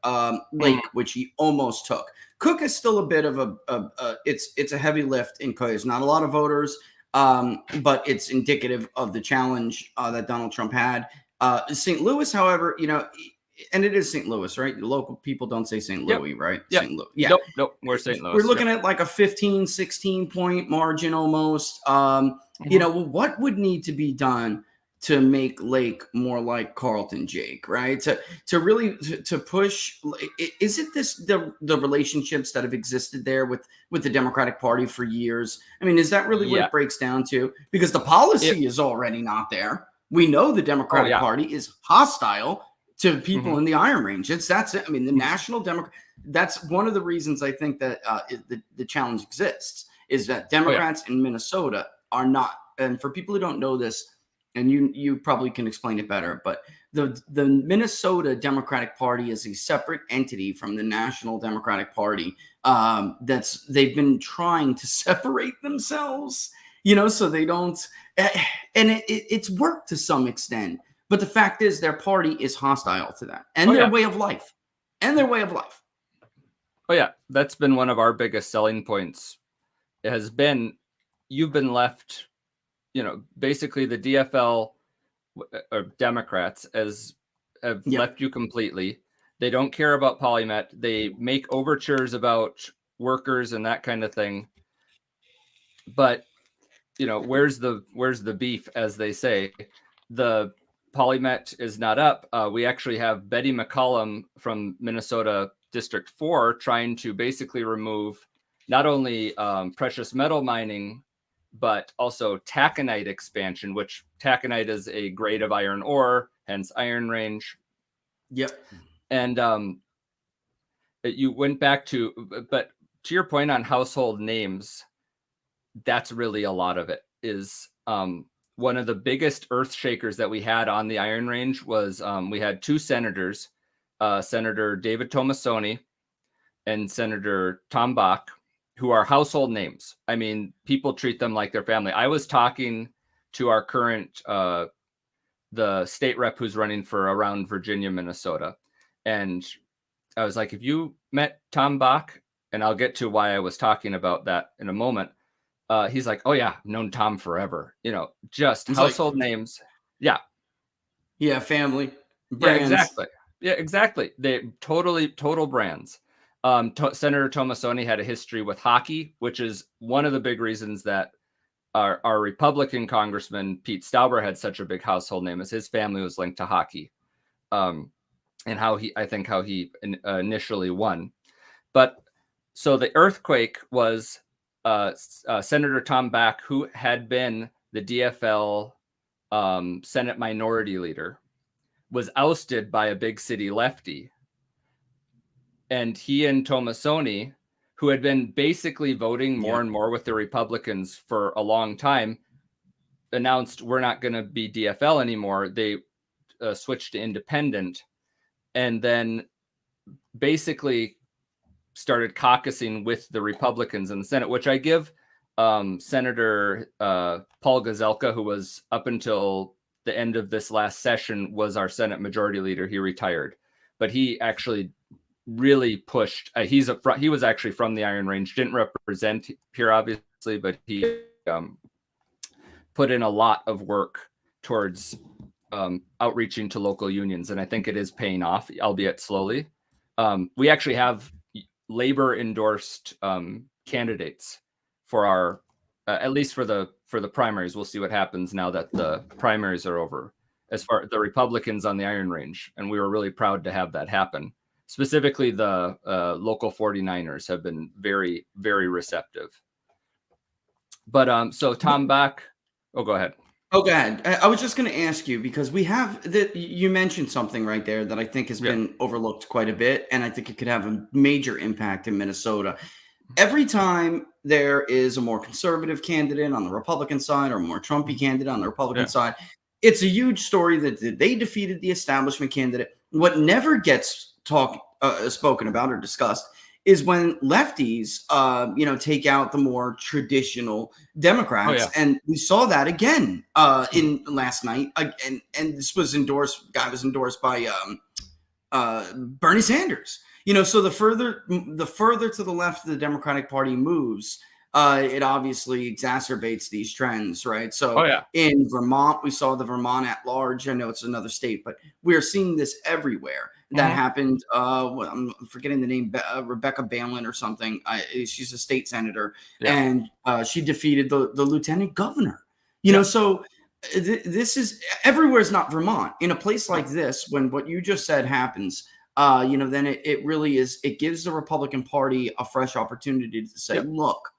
Lake, which he almost took. Cook is still a bit of it's a heavy lift in because not a lot of voters. But it's indicative of the challenge that Donald Trump had. St. Louis, however, and it is St. Louis, right? The local people don't say St. Louis, right? Yep. St. Louis. Yeah. Nope. We're St. Louis. We're looking at like a 15, 16 point margin almost. What would need to be done to make Lake more like Carlton, Jake, right? To really push, is it the relationships that have existed there with the Democratic Party for years? I mean, is that really what it breaks down to? Because the policy is already not there. We know the Democratic Party is hostile to people in the Iron Range. That's it. I mean, the National Democrat. That's one of the reasons I think that the challenge exists is that Democrats in Minnesota are not. And for people who don't know this, and you probably can explain it better, but the Minnesota Democratic Party is a separate entity from the National Democratic Party. They've been trying to separate themselves, so they don't, and it's worked to some extent. But the fact is, their party is hostile to that and their way of life. Oh yeah, that's been one of our biggest selling points. It has been you've been left. Basically the DFL or Democrats have left you completely. They don't care about Polymet. They make overtures about workers and that kind of thing. But where's the beef, as they say? The Polymet is not up. We actually have Betty McCollum from Minnesota District 4 trying to basically remove not only precious metal mining, but also taconite expansion, which taconite is a grade of iron ore, hence Iron Range. Yep. And you went back but to your point on household names, that's really a lot of it. Is one of the biggest earth shakers that we had on the Iron Range was we had two senators, Senator David Tomasoni and Senator Tom Bach, who are household names. I mean, people treat them like their family. I was talking to our current, the state rep who's running for around Virginia, Minnesota. And I was like, have you met Tom Bach? And I'll get to why I was talking about that in a moment. He's like, oh yeah, I've known Tom forever. Just it's household names. Yeah. Yeah. Family. Brands. Yeah, exactly. They total brands. Senator Tomasoni had a history with hockey, which is one of the big reasons that our Republican Congressman Pete Stauber had such a big household name, as his family was linked to hockey, and how he initially won. But so the earthquake was Senator Tom Bach, who had been the DFL Senate Minority Leader, was ousted by a big city lefty. And he and Tomasoni, who had been basically voting more and more with the Republicans for a long time, announced we're not going to be DFL anymore, they switched to independent, and then basically started caucusing with the Republicans in the Senate, which I give Senator Paul Gazelka, who was up until the end of this last session was our Senate Majority Leader. He retired, but he actually really pushed. He was actually from the Iron Range, didn't represent here obviously, but he put in a lot of work towards outreaching to local unions, and I think it is paying off, albeit slowly. We actually have labor endorsed candidates for our at least for the primaries. We'll see what happens now that the primaries are over, as far as the Republicans on the Iron Range, and we were really proud to have that happen. Specifically, the local 49ers have been very, very receptive. But so Tom Bach, go ahead. Oh, go ahead. I was just going to ask you, because we have you mentioned something right there that I think has been overlooked quite a bit, and I think it could have a major impact in Minnesota. Every time there is a more conservative candidate on the Republican side or a more Trumpy candidate on the Republican side, it's a huge story that they defeated the establishment candidate. What never gets spoken about or discussed is when lefties, take out the more traditional Democrats, and we saw that again in last night. And this was endorsed by Bernie Sanders. So the further to the left the Democratic Party moves, it obviously exacerbates these trends, right? So in Vermont, we saw the Vermont at large. I know it's another state, but we are seeing this everywhere. That happened. I'm forgetting the name, Rebecca Balin or something. She's a state senator, and she defeated the lieutenant governor. So this is everywhere. Is not Vermont. In a place like this, when what you just said happens, then it really is. It gives the Republican Party a fresh opportunity to say, look,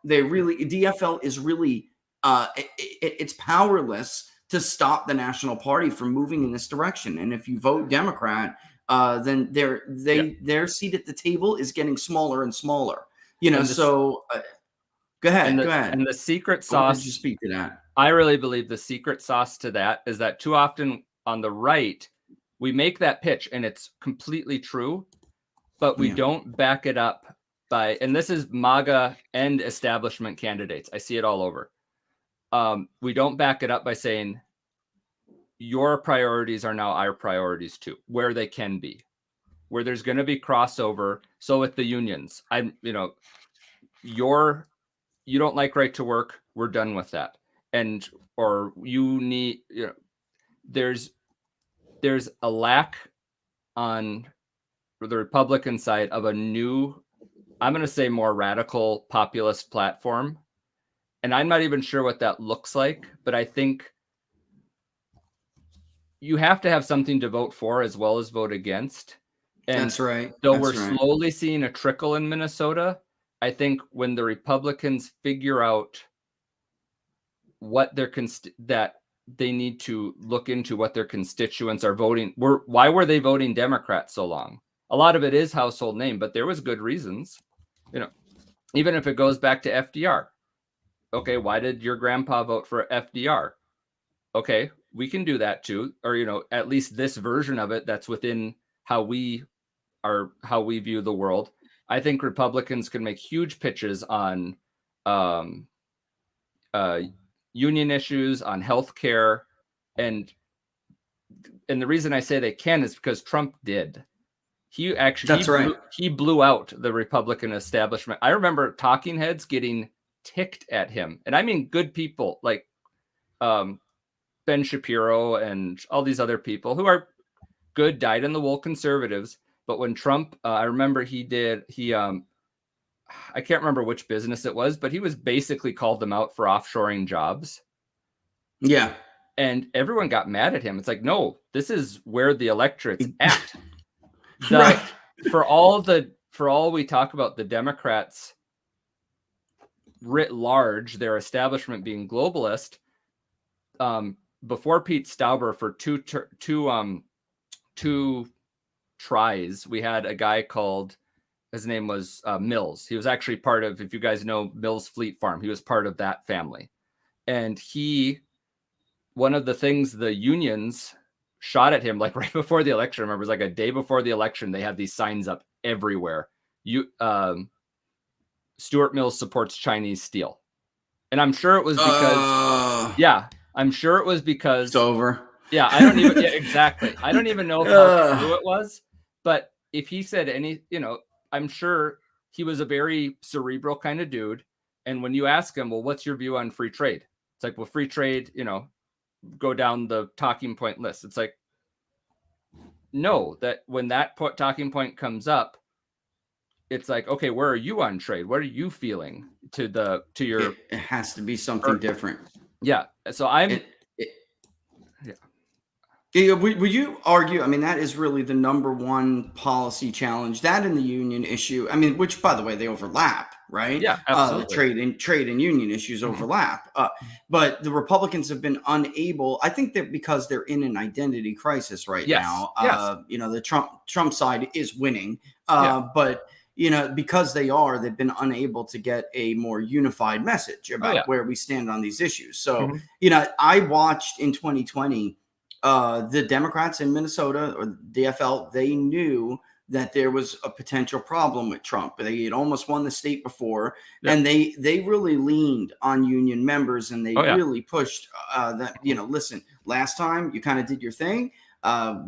they really DFL is really it's powerless to stop the National Party from moving in this direction. And if you vote Democrat, then their seat at the table is getting smaller and smaller. Go ahead. Go ahead. And the secret sauce. Did you speak to that? I really believe the secret sauce to that is that too often on the right, we make that pitch and it's completely true, but we don't back it up by, and this is MAGA and establishment candidates. I see it all over. We don't back it up by saying your priorities are now our priorities too, where they can be, where there's going to be crossover. So with the unions, you don't like right to work. We're done with that. Or you need, there's a lack on the Republican side of a new, I'm going to say more radical populist platform. And I'm not even sure what that looks like, but I think you have to have something to vote for as well as vote against. And that's right. So we're slowly seeing a trickle in Minnesota. I think when the Republicans figure out what that they need to look into what their constituents are voting. Why were they voting Democrat so long? A lot of it is household name, but there was good reasons. Even if it goes back to FDR. Okay, why did your grandpa vote for FDR? Okay, we can do that too. Or, at least this version of it that's within how we view the world. I think Republicans can make huge pitches on union issues, on healthcare, and the reason I say they can is because Trump did. He actually he blew out the Republican establishment. I remember talking heads getting ticked at him, and I mean good people like Ben Shapiro and all these other people who are good, dyed-in-the-wool conservatives. But when Trump, I remember I can't remember which business it was, but he was basically called them out for offshoring jobs. Yeah. And everyone got mad at him. It's like, no, this is where the electorate's at. Right. For all we talk about the Democrats writ large, their establishment being globalist, before Pete Stauber for two tries, we had a guy called, his name was Mills. He was actually part of, if you guys know Mills Fleet Farm, he was part of that family. And one of the things the unions shot at him, like right before the election, I remember it was like a day before the election, they had these signs up everywhere. Stuart Mills supports Chinese steel. And I'm sure it was because, I'm sure it was because it's over. Yeah, I don't even, exactly. I don't even know how true it was, but if he said I'm sure he was a very cerebral kind of dude. And when you ask him, well, what's your view on free trade? It's like, well, free trade, go down the talking point list. It's like, no, that when that talking point comes up, it's like, okay, where are you on trade? What are you feeling to your? It has to be something different. Yeah. So would you argue? I mean, that is really the number one policy challenge. That and the union issue. I mean, which, by the way, they overlap, right? Yeah, absolutely. Trade and union issues overlap. But the Republicans have been unable. I think that because they're in an identity crisis right now. The Trump side is winning, but because they've been unable to get a more unified message about where we stand on these issues. So, I watched in 2020. The Democrats in Minnesota or DFL, they knew that there was a potential problem with Trump. They had almost won the state before, and they really leaned on union members, and they really pushed that. Listen, last time you kind of did your thing.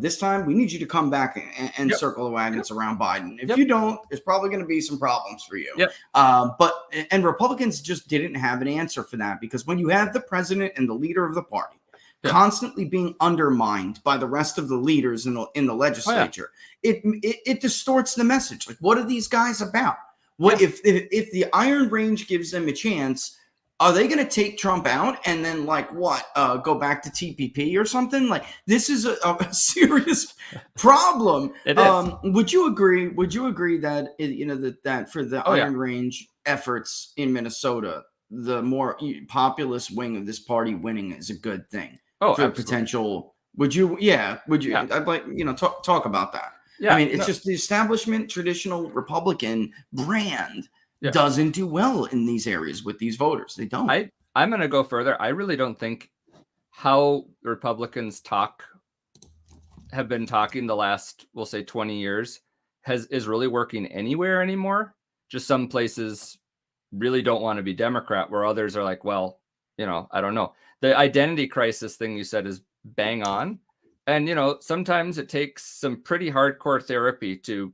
This time we need you to come back and circle the wagons around Biden. If you don't, there's probably going to be some problems for you. But Republicans just didn't have an answer for that, because when you have the president and the leader of the party constantly being undermined by the rest of the leaders in the legislature, it distorts the message. Like, what are these guys about? What if the Iron Range gives them a chance? Are they going to take Trump out and then go back to TPP or something? Like, this is a serious problem. It is. Would you agree? Would you agree that that for the Iron Range efforts in Minnesota, the more populist wing of this party winning is a good thing? For absolutely. Potential. Would you? Yeah. Would you? Yeah. I'd like talk about that. Yeah. I mean, it's just the establishment traditional Republican brand doesn't do well in these areas with these voters. They don't. I'm going to go further. I really don't think how Republicans have been talking the last, we'll say 20 years is really working anywhere anymore. Just some places really don't want to be Democrat, where others are like, well, I don't know. The identity crisis thing you said is bang on. And, sometimes it takes some pretty hardcore therapy to,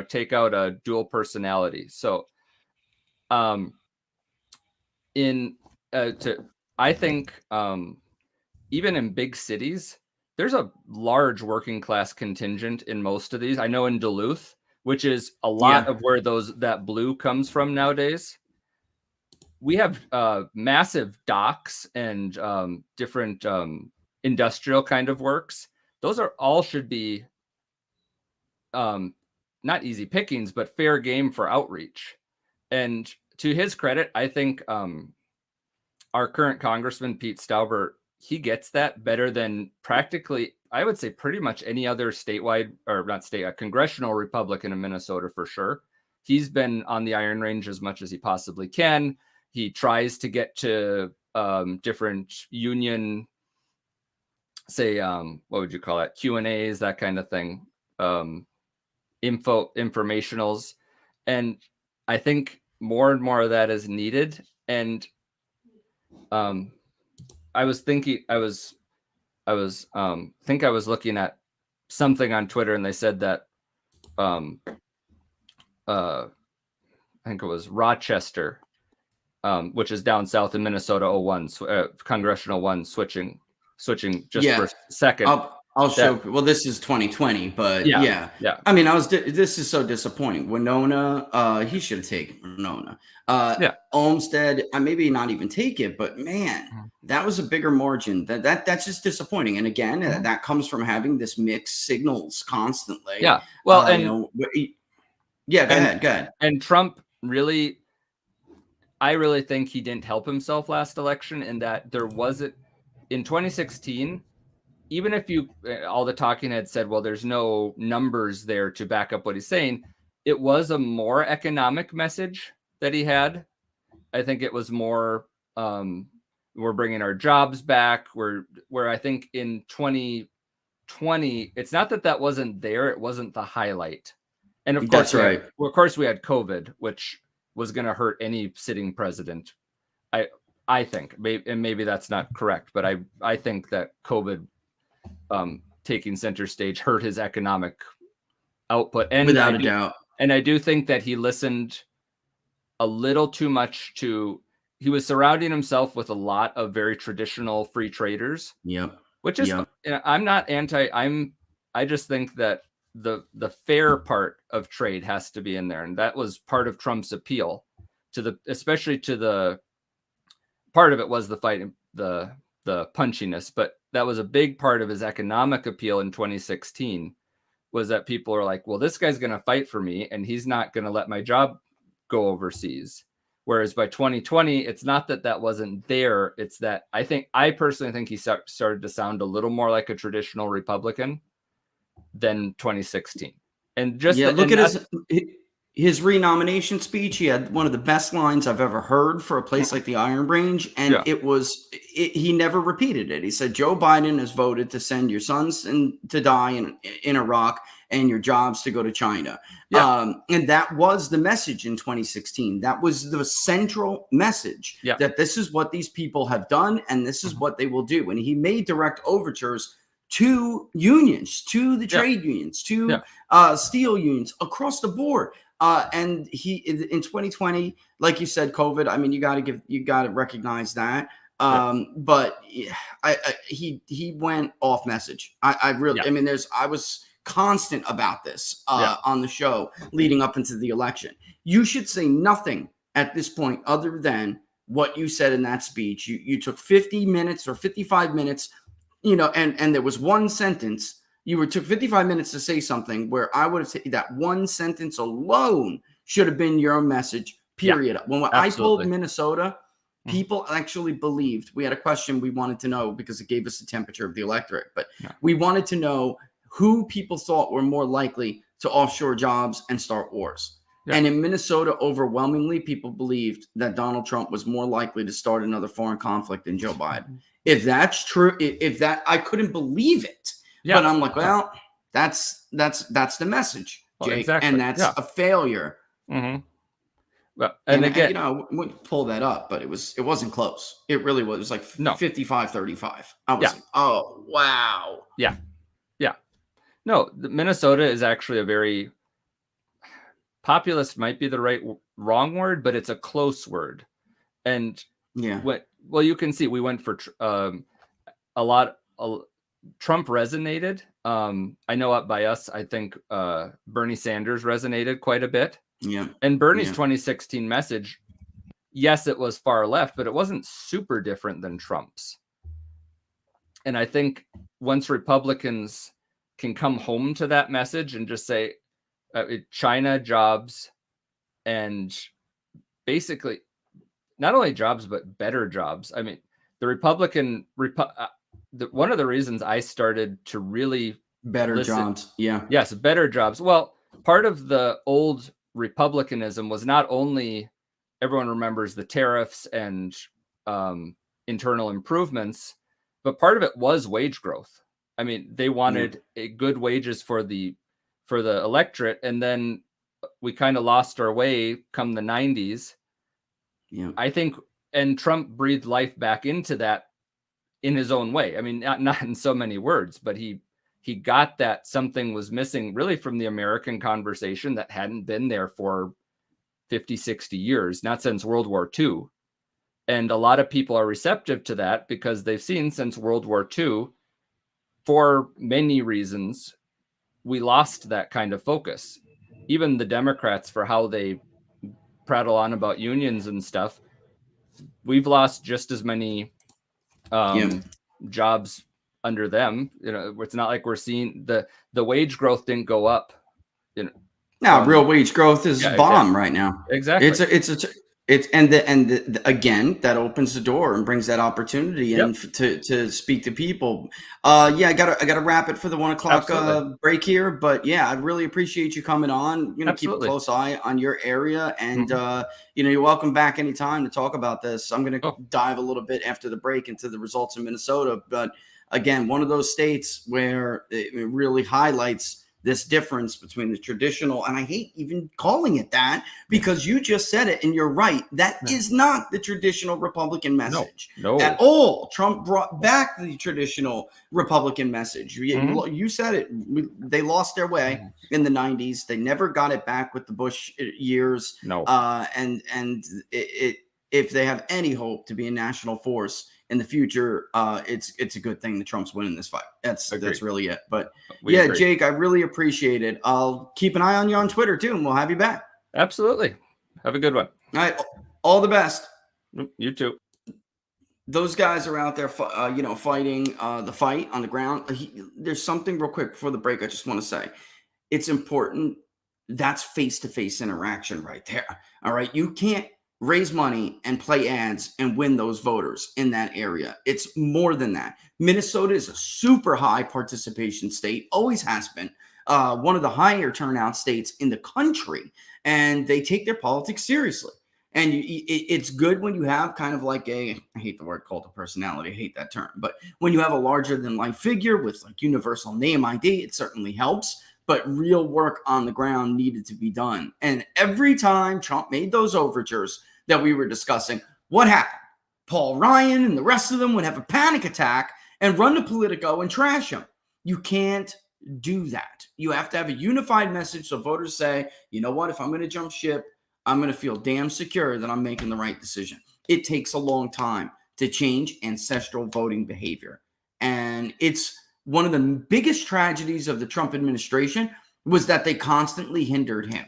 take out a dual personality. So, I think, even in big cities, there's a large working class contingent in most of these. I know in Duluth, which is a lot of where that blue comes from nowadays. We have massive docks and different industrial kind of works. Those should be not easy pickings, but fair game for outreach. And to his credit, I think our current Congressman, Pete Stauber, he gets that better than practically, I would say, pretty much any other congressional Republican in Minnesota for sure. He's been on the Iron Range as much as he possibly can. He tries to get to different union, say, what would you call it? Q&As, that kind of thing, informationals. And I think more and more of that is needed. And I was looking at something on Twitter, and they said that I think it was Rochester, which is down south in Minnesota, 01, Congressional 1, switching just for a second. I'll show. Well, this is 2020, but yeah. I mean, this is so disappointing. Winona, he should have taken Winona. Olmsted, maybe not even take it, but man, that was a bigger margin. That's just disappointing. And again, that comes from having this mixed signals constantly. Yeah. Well, go ahead. And Trump really, I really think he didn't help himself last election, in that there wasn't, in 2016, even if all the talking heads said, well, there's no numbers there to back up what he's saying, it was a more economic message that he had. I think it was more we're bringing our jobs back. Where I think in 2020, it's not that wasn't there. It wasn't the highlight. And of course, of course, we had COVID, which was going to hurt any sitting president. I think, and maybe that's not correct, but I think that COVID taking center stage hurt his economic output, and without a doubt. And I do think that he listened a little too much to. He was surrounding himself with a lot of very traditional free traders. Yep. Which is, I'm not anti. I just think that the fair part of trade has to be in there, and that was part of Trump's appeal especially to the. Part of it was the fight, the punchiness, but that was a big part of his economic appeal in 2016, was that people are like, well, this guy's going to fight for me and he's not going to let my job go overseas. Whereas by 2020, it's not that wasn't there. It's that I personally think he started to sound a little more like a traditional Republican than 2016. And just look at his renomination speech. He had one of the best lines I've ever heard for a place like the Iron Range. And he never repeated it. He said, Joe Biden has voted to send your sons to die in Iraq and your jobs to go to China. And that was the message in 2016. That was the central message, that this is what these people have done and this is what they will do. And he made direct overtures to unions, to the trade unions, to steel unions across the board. And he in 2020, like you said, COVID. I mean, you got to recognize that. But he went off message. I really, I mean, I was constant about this on the show leading up into the election. You should say nothing at this point other than what you said in that speech. You took 50 minutes or 55 minutes, and there was one sentence. You took 55 minutes to say something where I would have said that one sentence alone should have been your message, period. When I told Minnesota, people actually believed. We had a question we wanted to know because it gave us the temperature of the electorate. But we wanted to know who people thought were more likely to offshore jobs and start wars. And in Minnesota, overwhelmingly, people believed that Donald Trump was more likely to start another foreign conflict than Joe Biden. If that's true, I couldn't believe it. But I'm like, well, that's the message, Jake, and that's a failure. Mm-hmm. Well, and again, I wouldn't pull that up, but it wasn't close. It really was. It was like 55-35. I was like, oh wow, yeah. No, Minnesota is actually a very populist. Might be the wrong word, but it's a close word. And you can see we went for a lot. Trump resonated. I know up by us, I think Bernie Sanders resonated quite a bit. Yeah. And Bernie's 2016 message, yes, it was far left, but it wasn't super different than Trump's. And I think once Republicans can come home to that message and just say China, jobs, and basically not only jobs, but better jobs. I mean, the one of the reasons I started to really better jobs. Yes, better jobs. Well, part of the old Republicanism was not only everyone remembers the tariffs and internal improvements, but part of it was wage growth. I mean, they wanted good wages for the electorate, and then we kind of lost our way come the 90s. Yeah, I think, and Trump breathed life back into that in his own way. I mean, not in so many words, but he got that something was missing really from the American conversation that hadn't been there for 50, 60 years, not since World War II. And a lot of people are receptive to that because they've seen since World War II, for many reasons, we lost that kind of focus. Even the Democrats, for how they prattle on about unions and stuff, we've lost just as many jobs under them. It's not like we're seeing the wage growth didn't go up. Real wage growth is bomb right now. Exactly. It's It's again, that opens the door and brings that opportunity in to speak to people. I gotta wrap it for the 1 o'clock break here, but yeah, I really appreciate you coming on. Keep a close eye on your area, and you're welcome back anytime to talk about this. I'm gonna dive a little bit after the break into the results in Minnesota, but again, one of those states where it really highlights this difference between the traditional, and I hate even calling it that because you just said it and you're right. That is not the traditional Republican message at all. Trump brought back the traditional Republican message. You said it. They lost their way in the 90s. They never got it back with the Bush years. If they have any hope to be a national force in the future, it's a good thing that Trump's winning this fight. That's really it. But agree. Jake, I really appreciate it. I'll keep an eye on you on Twitter too, and we'll have you back. Absolutely. Have a good one. All right. All the best. You too. Those guys are out there, fighting the fight on the ground. There's something real quick before the break I just want to say. It's important. That's face-to-face interaction right there. All right. You can't raise money and play ads and win those voters in that area. It's more than that. Minnesota is a super high participation state, always has been, one of the higher turnout states in the country, and they take their politics seriously. And it's good when you have kind of like I hate the word cult of personality, I hate that term, but when you have a larger than life figure with like universal name ID, it certainly helps. But real work on the ground needed to be done. And every time Trump made those overtures that we were discussing, what happened? Paul Ryan and the rest of them would have a panic attack and run to Politico and trash him. You can't do that. You have to have a unified message so voters say, you know what, if I'm going to jump ship, I'm going to feel damn secure that I'm making the right decision. It takes a long time to change ancestral voting behavior. And it's one of the biggest tragedies of the Trump administration was that they constantly hindered him.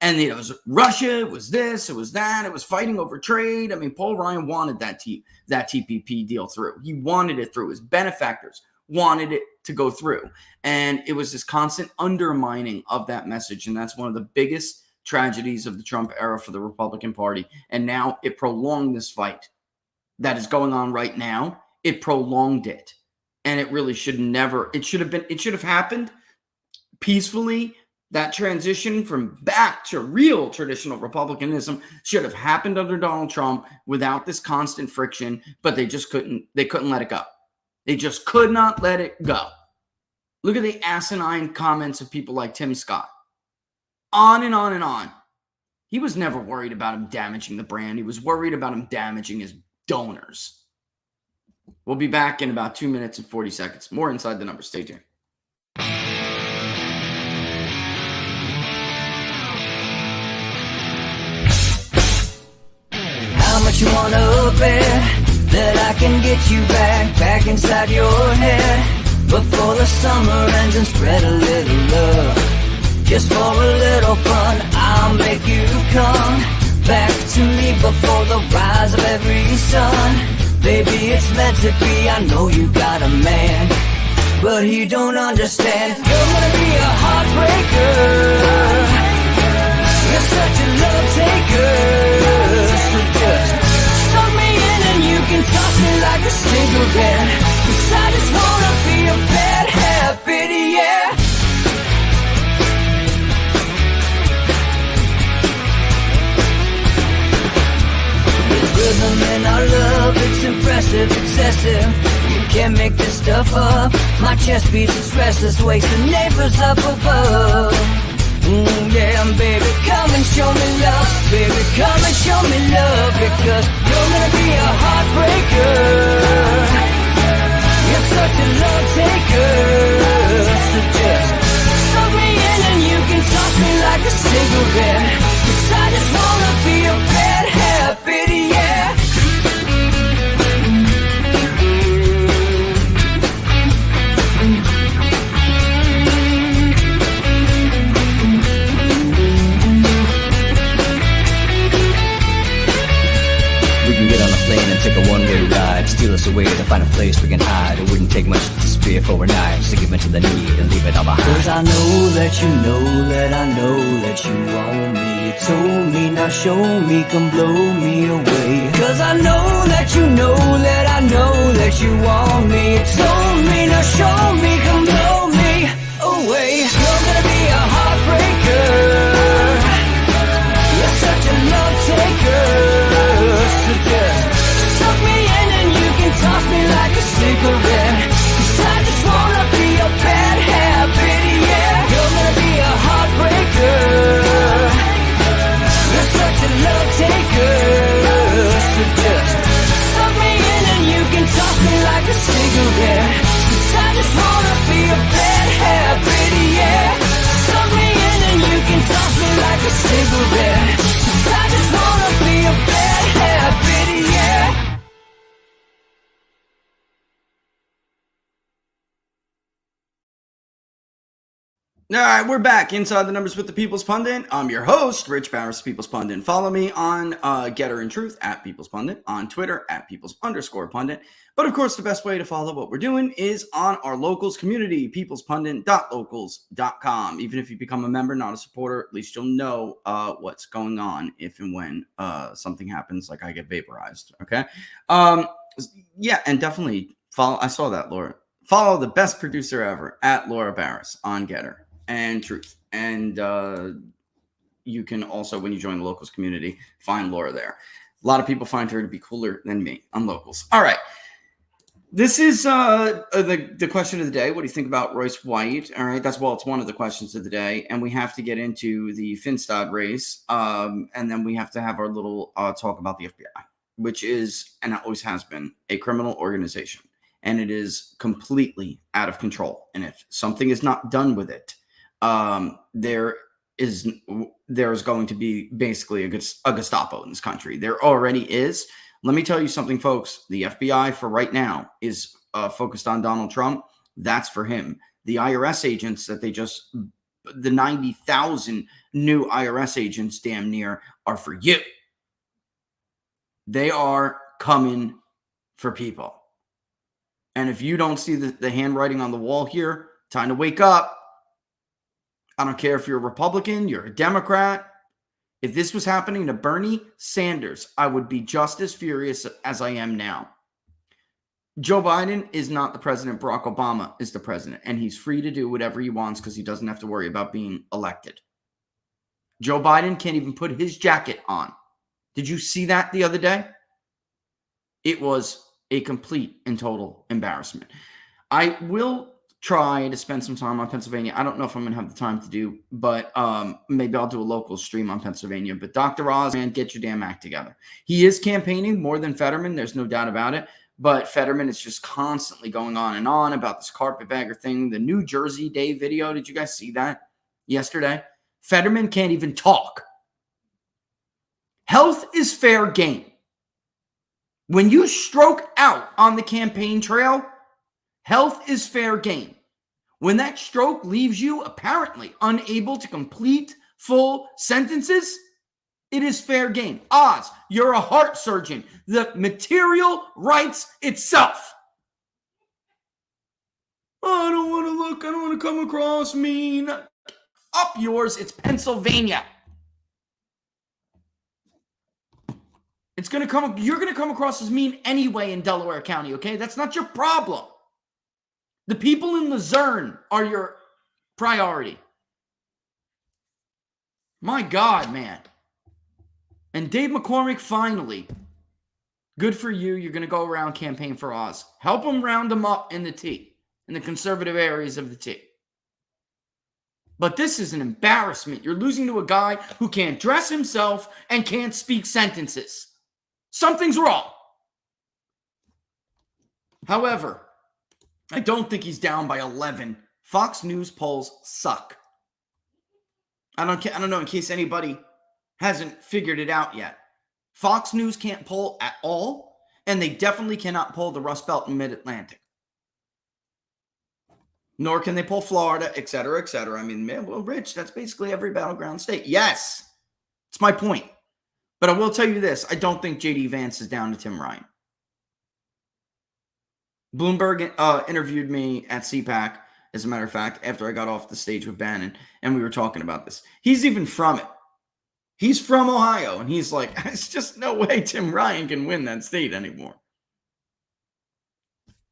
And it was Russia, it was this, it was that, it was fighting over trade. I mean, Paul Ryan wanted that TPP deal through. He wanted it through. His benefactors wanted it to go through. And it was this constant undermining of that message. And that's one of the biggest tragedies of the Trump era for the Republican Party. And now it prolonged this fight that is going on right now. It prolonged it. And it really should have happened peacefully. That transition from back to real traditional Republicanism should have happened under Donald Trump without this constant friction, but they couldn't let it go. They just could not let it go. Look at the asinine comments of people like Tim Scott. On and on and on. He was never worried about him damaging the brand. He was worried about him damaging his donors. We'll be back in about 2 minutes and 40 seconds. More Inside the Numbers. Stay tuned. How much you wanna bet that I can get you back inside your head before the summer ends and spread a little love. Just for a little fun, I'll make you come back to me before the rise of every sun. Baby, it's meant to be, I know you got a man, but he don't understand. You're gonna be a heartbreaker. You're such a love taker. So just suck me in and you can toss me like a cigarette. 'Cause I just wanna be a bad habit, yeah. Rhythm in our love, it's impressive, excessive. You can't make this stuff up. My chest beats, it's restless, wakes the neighbors up above. Yeah, baby, come and show me love. Baby, come and show me love. Because you're gonna be a heartbreaker. You're such a love taker. So just suck me in and you can toss me like a cigarette. 'Cause I just wanna be a bad habit, yeah. We can get on a plane and take a one-way ride. Steal us away to find a place we can hide. It wouldn't take much to spear for a knife to give into the need and leave it all behind. Cause I know that you know that I know that you want me. You told me, now show me, come blow me away. Cause I know that you know that I know that you want me. You told me, now show me, come blow me away. You're gonna be a heartbreaker. You're such a love taker. So just suck me in and you can toss me like a cigarette. Cause I just wanna be a bad habit, yeah. You're gonna be a heartbreaker. You're such a love taker. So just suck me in and you can toss me like a cigarette. Cause I just wanna be a bad habit, yeah. Suck me in and you can toss me like a cigarette. Cause I just wanna be a bad habit, yeah. All right, we're back inside the numbers with the People's Pundit. I'm your host, Rich Barris, People's Pundit. Follow me on Getter and Truth at People's Pundit, on Twitter at People's_Pundit. But of course, the best way to follow what we're doing is on our locals community, peoplespundit.locals.com. Even if you become a member, not a supporter, at least you'll know what's going on if and when something happens, like I get vaporized. Okay. Yeah, and definitely follow. I saw that, Laura. Follow the best producer ever at Laura Barris on Getter and Truth. And you can also, when you join the locals community, find Laura there. A lot of people find her to be cooler than me on locals. All right. This is the question of the day. What do you think about Royce White? All right. It's one of the questions of the day. And we have to get into the Finstad race. And then we have to have our little talk about the FBI, which is, and always has been, a criminal organization. And it is completely out of control. And if something is not done with it, there is going to be basically a Gestapo in this country. There already is. Let me tell you something, folks. The FBI for right now is focused on Donald Trump. That's for him. The IRS agents that the 90,000 new IRS agents damn near are for you. They are coming for people. And if you don't see the handwriting on the wall here, time to wake up. I don't care if you're a Republican, you're a Democrat. If this was happening to Bernie Sanders, I would be just as furious as I am now. Joe Biden is not the president. Barack Obama is the president. And he's free to do whatever he wants because he doesn't have to worry about being elected. Joe Biden can't even put his jacket on. Did you see that the other day? It was a complete and total embarrassment. I will try to spend some time on Pennsylvania. I don't know if I'm going to have the time to do, but maybe I'll do a local stream on Pennsylvania. But Dr. Oz, man, get your damn act together. He is campaigning more than Fetterman. There's no doubt about it. But Fetterman is just constantly going on and on about this carpetbagger thing. The New Jersey Day video, did you guys see that yesterday? Fetterman can't even talk. Health is fair game. When you stroke out on the campaign trail, health is fair game. When that stroke leaves you apparently unable to complete full sentences, it is fair game. Oz, you're a heart surgeon. The material writes itself. I don't want to come across mean. Up yours, it's Pennsylvania. You're going to come across as mean anyway in Delaware County, okay? That's not your problem. The people in Luzerne are your priority. My God, man. And Dave McCormick, finally. Good for you. You're going to go around campaign for Oz. Help him round them up in the T, in the conservative areas of the T. But this is an embarrassment. You're losing to a guy who can't dress himself and can't speak sentences. Something's wrong. However, I don't think he's down by 11. Fox News polls suck. I don't know in case anybody hasn't figured it out yet. Fox News can't poll at all, and they definitely cannot poll the Rust Belt and Mid-Atlantic. Nor can they poll Florida, et cetera, et cetera. I mean, man, well, Rich, that's basically every battleground state. Yes, it's my point. But I will tell you this. I don't think J.D. Vance is down to Tim Ryan. Bloomberg interviewed me at CPAC, as a matter of fact, after I got off the stage with Bannon, and we were talking about this. He's even from it. He's from Ohio, and he's like, it's just no way Tim Ryan can win that state anymore.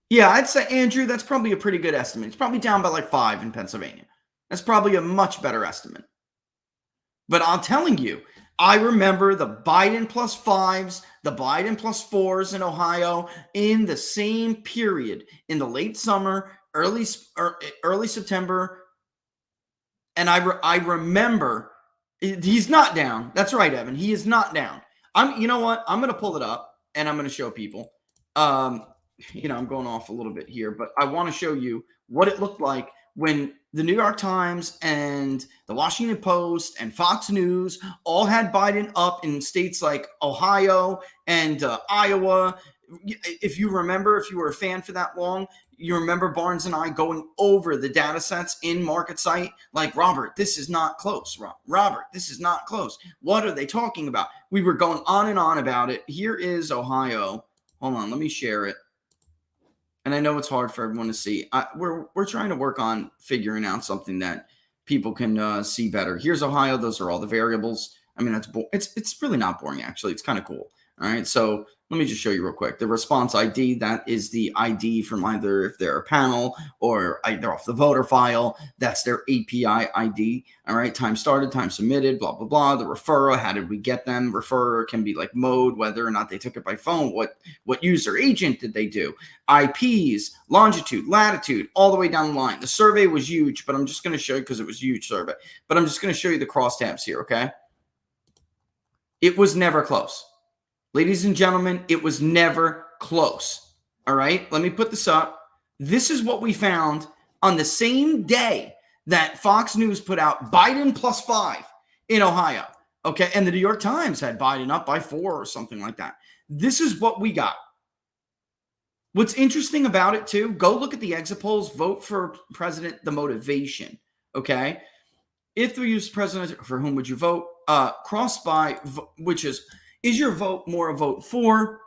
Yeah, I'd say, Andrew, that's probably a pretty good estimate. It's probably down by like 5 in Pennsylvania. That's probably a much better estimate. But I'm telling you, I remember the Biden plus 5s, the Biden plus 4s in Ohio in the same period, in the late summer, early September. And I remember, he's not down. That's right, Evan. He is not down. You know what? I'm going to pull it up and I'm going to show people. I'm going off a little bit here, but I want to show you what it looked like when the New York Times and the Washington Post and Fox News all had Biden up in states like Ohio and Iowa. If you remember, if you were a fan for that long, you remember Barnes and I going over the data sets in MarketSite, like, Robert, this is not close. Robert, this is not close. What are they talking about? We were going on and on about it. Here is Ohio. Hold on, let me share it. And I know it's hard for everyone to see. We're trying to work on figuring out something that people can see better. Here's Ohio. Those are all the variables. I mean, it's really not boring, actually. It's kind of cool. All right, so let me just show you real quick. The response ID, that is the ID from either if they're a panel or they're off the voter file. That's their API ID. All right, time started, time submitted, blah, blah, blah. The referrer, how did we get them? Referrer can be like mode, whether or not they took it by phone. What user agent did they do? IPs, longitude, latitude, all the way down the line. The survey was huge, but I'm just going to show you because it was a huge survey. But I'm just going to show you the crosstabs here, okay? It was never close. Ladies and gentlemen, it was never close. All right, let me put this up. This is what we found on the same day that Fox News put out Biden plus 5 in Ohio. Okay, and the New York Times had Biden up by 4 or something like that. This is what we got. What's interesting about it, too, go look at the exit polls, vote for president, the motivation. Okay, if we use president, for whom would you vote? Cross by, which is your vote more a vote for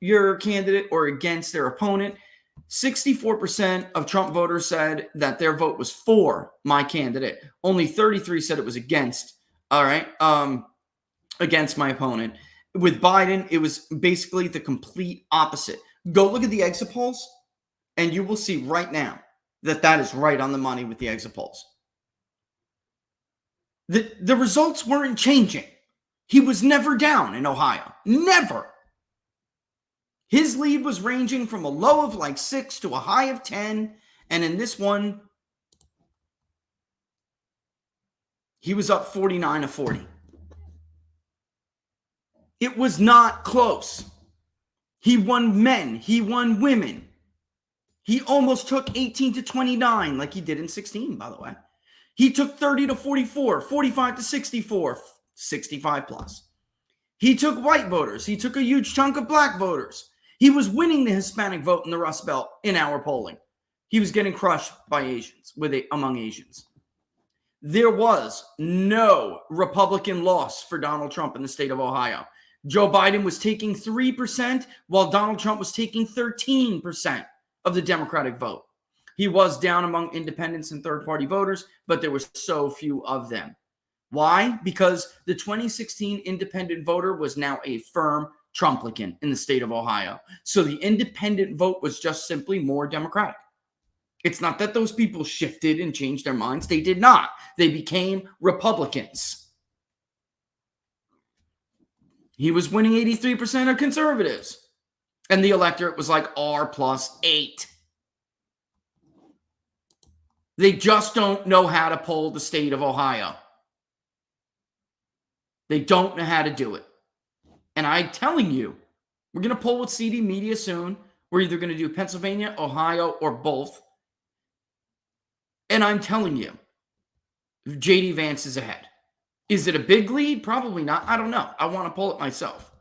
your candidate or against their opponent? 64% of Trump voters said that their vote was for my candidate. Only 33 said it was against. All right. Against my opponent. With Biden, it was basically the complete opposite. Go look at the exit polls and you will see right now that is right on the money with the exit polls. The results weren't changing. He was never down in Ohio. Never. His lead was ranging from a low of like 6 to a high of 10. And in this one, he was up 49 to 40. It was not close. He won men. He won women. He almost took 18 to 29 like he did in 16, by the way. He took 30 to 44, 45 to 64. 65 plus. He took white voters. He took a huge chunk of black voters. He was winning the Hispanic vote in the Rust Belt in our polling. He was getting crushed by Asians, among Asians. There was no Republican loss for Donald Trump in the state of Ohio. Joe Biden was taking 3%, while Donald Trump was taking 13% of the Democratic vote. He was down among independents and third-party voters, but there were so few of them. Why? Because the 2016 independent voter was now a firm Trumplican in the state of Ohio. So the independent vote was just simply more Democratic. It's not that those people shifted and changed their minds. They did not. They became Republicans. He was winning 83% of conservatives. And the electorate was like R plus 8. They just don't know how to poll the state of Ohio. They don't know how to do it. And I'm telling you, we're going to poll with CD Media soon. We're either going to do Pennsylvania, Ohio, or both. And I'm telling you, J.D. Vance is ahead. Is it a big lead? Probably not. I don't know. I want to poll it myself.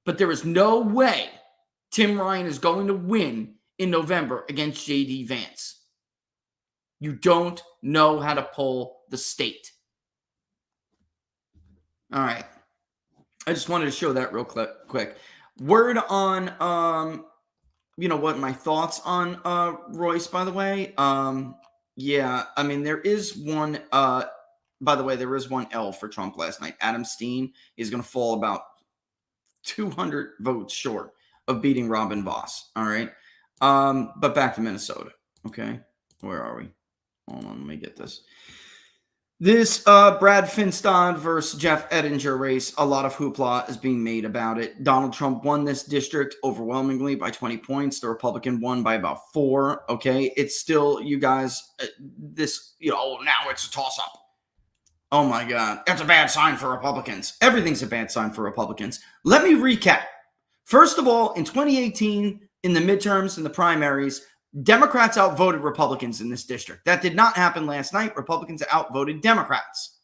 But there is no way Tim Ryan is going to win in November against J.D. Vance. You don't know how to poll the state. All right. I just wanted to show that real quick. Word on, you know what, my thoughts on Royce, by the way. Yeah, I mean, there is one, by the way, there is one L for Trump last night. Adam Steen is going to fall about 200 votes short of beating Robin Voss. All right. But back to Minnesota. Okay. Where are we? Hold on. Let me get this. This Brad Finstad versus Jeff Ettinger race, a lot of hoopla is being made about it. Donald Trump won this district overwhelmingly by 20 points. The Republican won by about 4. Okay. It's still, you guys, this, you know, now it's a toss up. Oh my God. That's a bad sign for Republicans. Everything's a bad sign for Republicans. Let me recap. First of all, in 2018, in the midterms and the primaries, Democrats outvoted Republicans in this district. That did not happen last night. Republicans outvoted Democrats.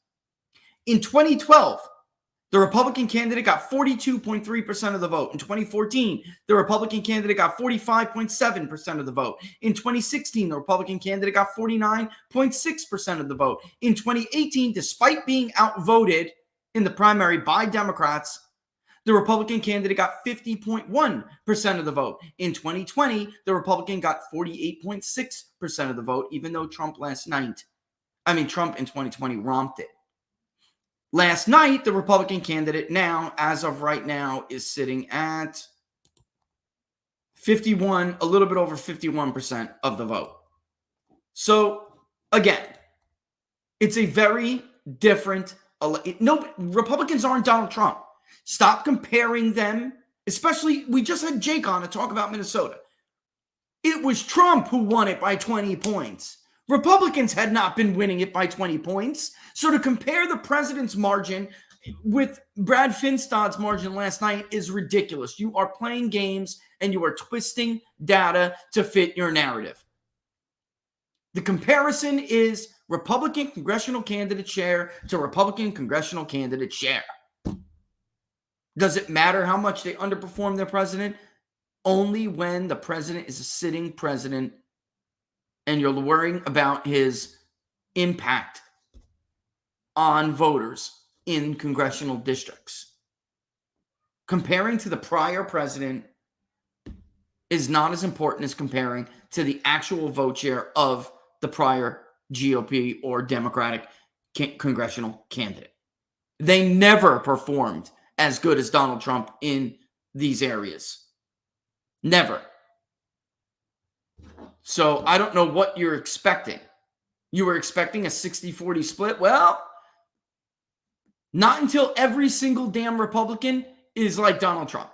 In 2012, the Republican candidate got 42.3% of the vote. In 2014, the Republican candidate got 45.7% of the vote. In 2016, the Republican candidate got 49.6% of the vote. In 2018, despite being outvoted in the primary by Democrats, the Republican candidate got 50.1% of the vote. In 2020, the Republican got 48.6% of the vote, even though Trump in 2020 romped it. Last night, the Republican candidate now, as of right now, is sitting at 51, a little bit over 51% of the vote. So, again, it's a very different, no, Republicans aren't Donald Trump. Stop comparing them, especially, we just had Jake on to talk about Minnesota. It was Trump who won it by 20 points. Republicans had not been winning it by 20 points. So to compare the president's margin with Brad Finstad's margin last night is ridiculous. You are playing games and you are twisting data to fit your narrative. The comparison is Republican congressional candidate share to Republican congressional candidate share. Does it matter how much they underperform their president? Only when the president is a sitting president and you're worrying about his impact on voters in congressional districts. Comparing to the prior president is not as important as comparing to the actual vote share of the prior GOP or Democratic congressional candidate. They never performed as good as Donald Trump in these areas. Never. So I don't know what you're expecting. You were expecting a 60-40 split? Well, not until every single damn Republican is like Donald Trump.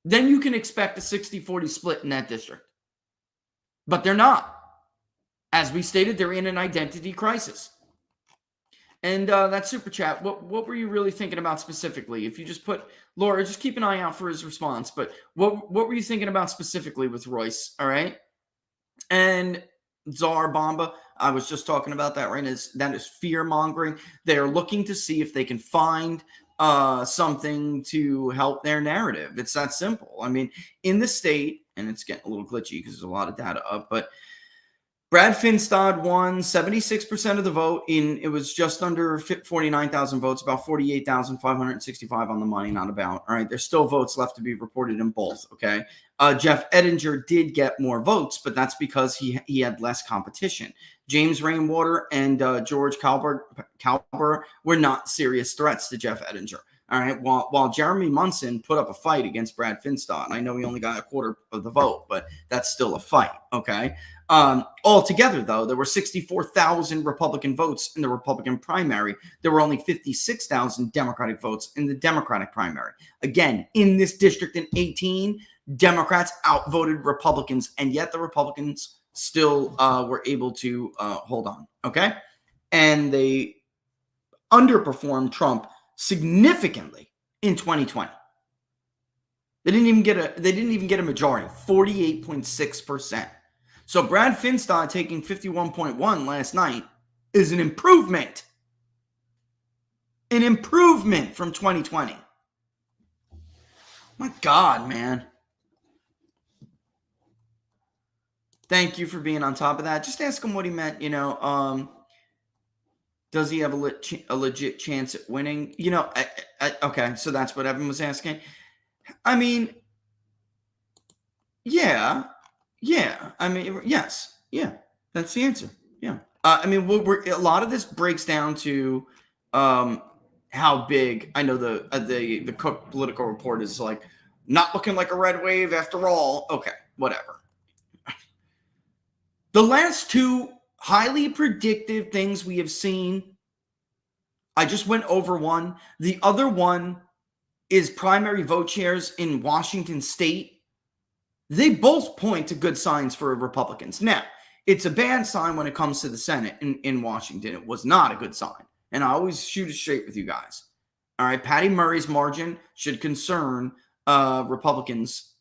Then you can expect a 60-40 split in that district. But they're not. As we stated, they're in an identity crisis. And that super chat, what were you really thinking about specifically? If you just put, Laura, just keep an eye out for his response. But what were you thinking about specifically with Royce? All right. And Czar Bomba, I was just talking about that, right? That is fear mongering. They're looking to see if they can find something to help their narrative. It's that simple. I mean, in the state, and it's getting a little glitchy because there's a lot of data up, but Brad Finstad won 76% of the vote. It was just under 49,000 votes, about 48,565 on the money, not about. All right, there's still votes left to be reported in both, okay? Jeff Ettinger did get more votes, but that's because he had less competition. James Rainwater and George Calber were not serious threats to Jeff Ettinger. All right, while Jeremy Munson put up a fight against Brad Finstad. I know he only got a quarter of the vote, but that's still a fight, okay? Altogether, though, there were 64,000 Republican votes in the Republican primary. There were only 56,000 Democratic votes in the Democratic primary. Again, in this district in 18, Democrats outvoted Republicans, and yet the Republicans still were able to hold on, okay? And they underperformed Trump significantly in 2020. They didn't even get a majority, 48.6%. So Brad Finstad taking 51.1 last night is an improvement. An improvement from 2020. My God, man. Thank you for being on top of that. Just ask him what he meant, Does he have a legit chance at winning? You know, okay, so that's what Evan was asking. I mean, yeah. I mean, yes. Yeah, that's the answer. Yeah. I mean, a lot of this breaks down to how big. I know the Cook political report is like not looking like a red wave after all. Okay, whatever. The last two highly predictive things we have seen, I just went over one. The other one is primary vote shares in Washington state. They both point to good signs for Republicans. Now, it's a bad sign when it comes to the Senate in Washington. It was not a good sign. And I always shoot it straight with you guys. All right, Patty Murray's margin should concern Republicans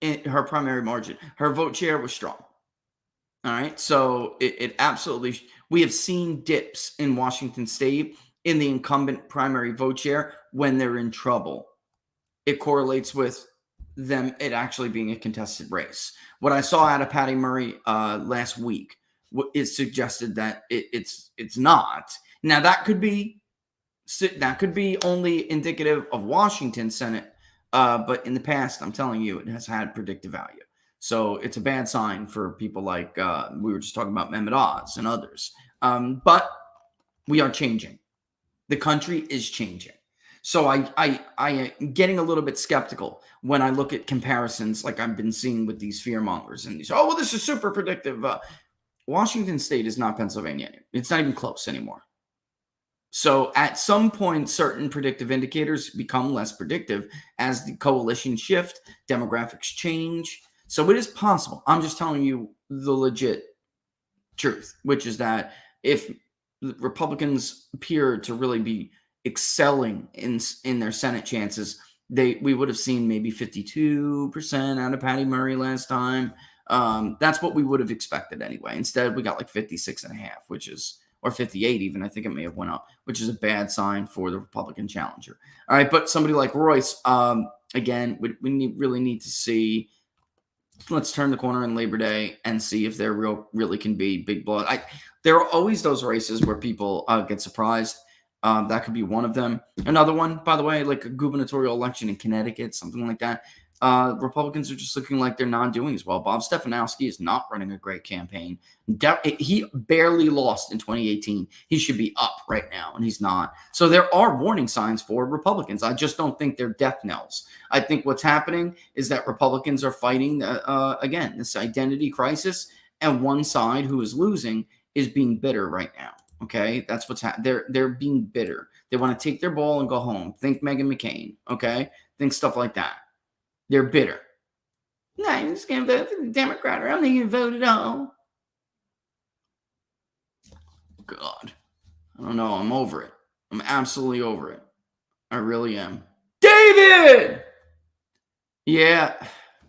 in her primary margin. Her vote share was strong. All right, so it absolutely, we have seen dips in Washington state in the incumbent primary vote share when they're in trouble. It correlates with them it actually being a contested race. What I saw out of Patty Murray last week, it suggested that it's not. Now that could be only indicative of Washington Senate, but in the past, I'm telling you, it has had predictive value. So it's a bad sign for people like we were just talking about Mehmet Oz and others. But we are changing. The country is changing. So I am getting a little bit skeptical when I look at comparisons like I've been seeing with these fearmongers and these, oh, well, this is super predictive. Washington state is not Pennsylvania. It's not even close anymore. So at some point, certain predictive indicators become less predictive as the coalition shift, demographics change. So it is possible. I'm just telling you the legit truth, which is that if Republicans appear to really be excelling in their Senate chances, we would have seen maybe 52% out of Patty Murray last time. That's what we would have expected anyway. Instead, we got like 56.5, which is, or 58 even. I think it may have went up, which is a bad sign for the Republican challenger. All right, but somebody like Royce, again, we really need to see. Let's turn the corner on Labor Day and see if there really can be big blood. There are always those races where people get surprised. That could be one of them. Another one, by the way, like a gubernatorial election in Connecticut, something like that. Republicans are just looking like they're not doing as well. Bob Stefanowski is not running a great campaign. He barely lost in 2018. He should be up right now, and he's not. So there are warning signs for Republicans. I just don't think they're death knells. I think what's happening is that Republicans are fighting, again, this identity crisis, and one side who is losing is being bitter right now. Okay, that's what's happening. They're being bitter. They want to take their ball and go home. Think Meghan McCain. Okay, think stuff like that. They're bitter. No, I'm just going to vote for the Democrat, or I'm not going to vote at all. God, I don't know. I'm over it. I'm absolutely over it. I really am. David! Yeah.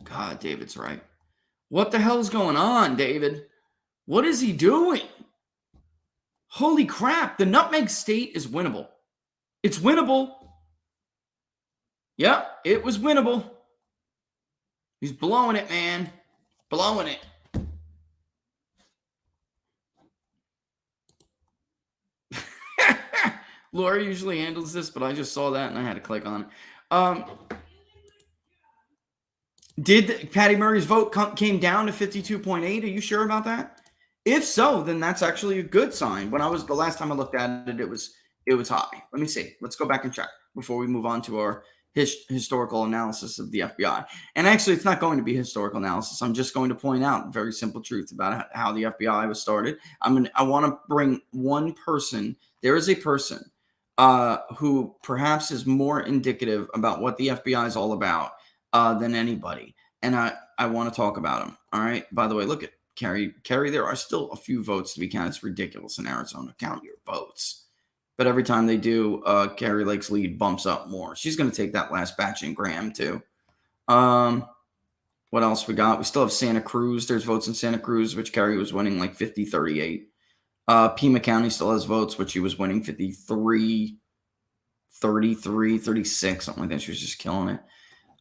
God, David's right. What the hell is going on, David? What is he doing? Holy crap. The nutmeg state is winnable. It's winnable. Yeah, it was winnable. He's blowing it, man. Blowing it. Laura usually handles this, but I just saw that and I had to click on it. Did Patty Murray's vote came down to 52.8? Are you sure about that? If so, then that's actually a good sign. When the last time I looked at it, it was high. Let me see. Let's go back and check before we move on to our historical analysis of the FBI. And actually, it's not going to be historical analysis. I'm just going to point out a very simple truth about how the FBI was started. I want to bring one person. There is a person who perhaps is more indicative about what the FBI is all about than anybody. And I want to talk about him. All right. By the way, look at Kerry. Kerry, there are still a few votes to be counted. It's ridiculous in Arizona. Count your votes. But every time they do, Carrie Lake's lead bumps up more. She's going to take that last batch in Graham, too. What else we got? We still have Santa Cruz. There's votes in Santa Cruz, which Carrie was winning like 50-38. Pima County still has votes, which she was winning 53, 33, 36, something like that. She was just killing it.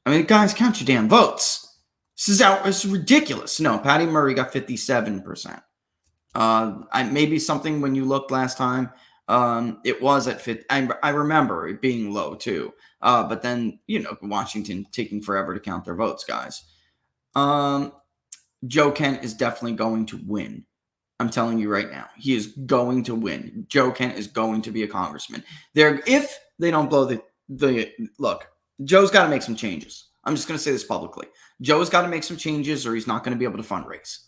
I mean, guys, count your damn votes. It's ridiculous. No, Patty Murray got 57%. Maybe something when you looked last time. It was at 50. I remember it being low too. But then, Washington taking forever to count their votes, guys. Joe Kent is definitely going to win. I'm telling you right now, he is going to win. Joe Kent is going to be a congressman. If they don't blow the look, Joe's got to make some changes. I'm just going to say this publicly. Joe's got to make some changes or he's not going to be able to fundraise.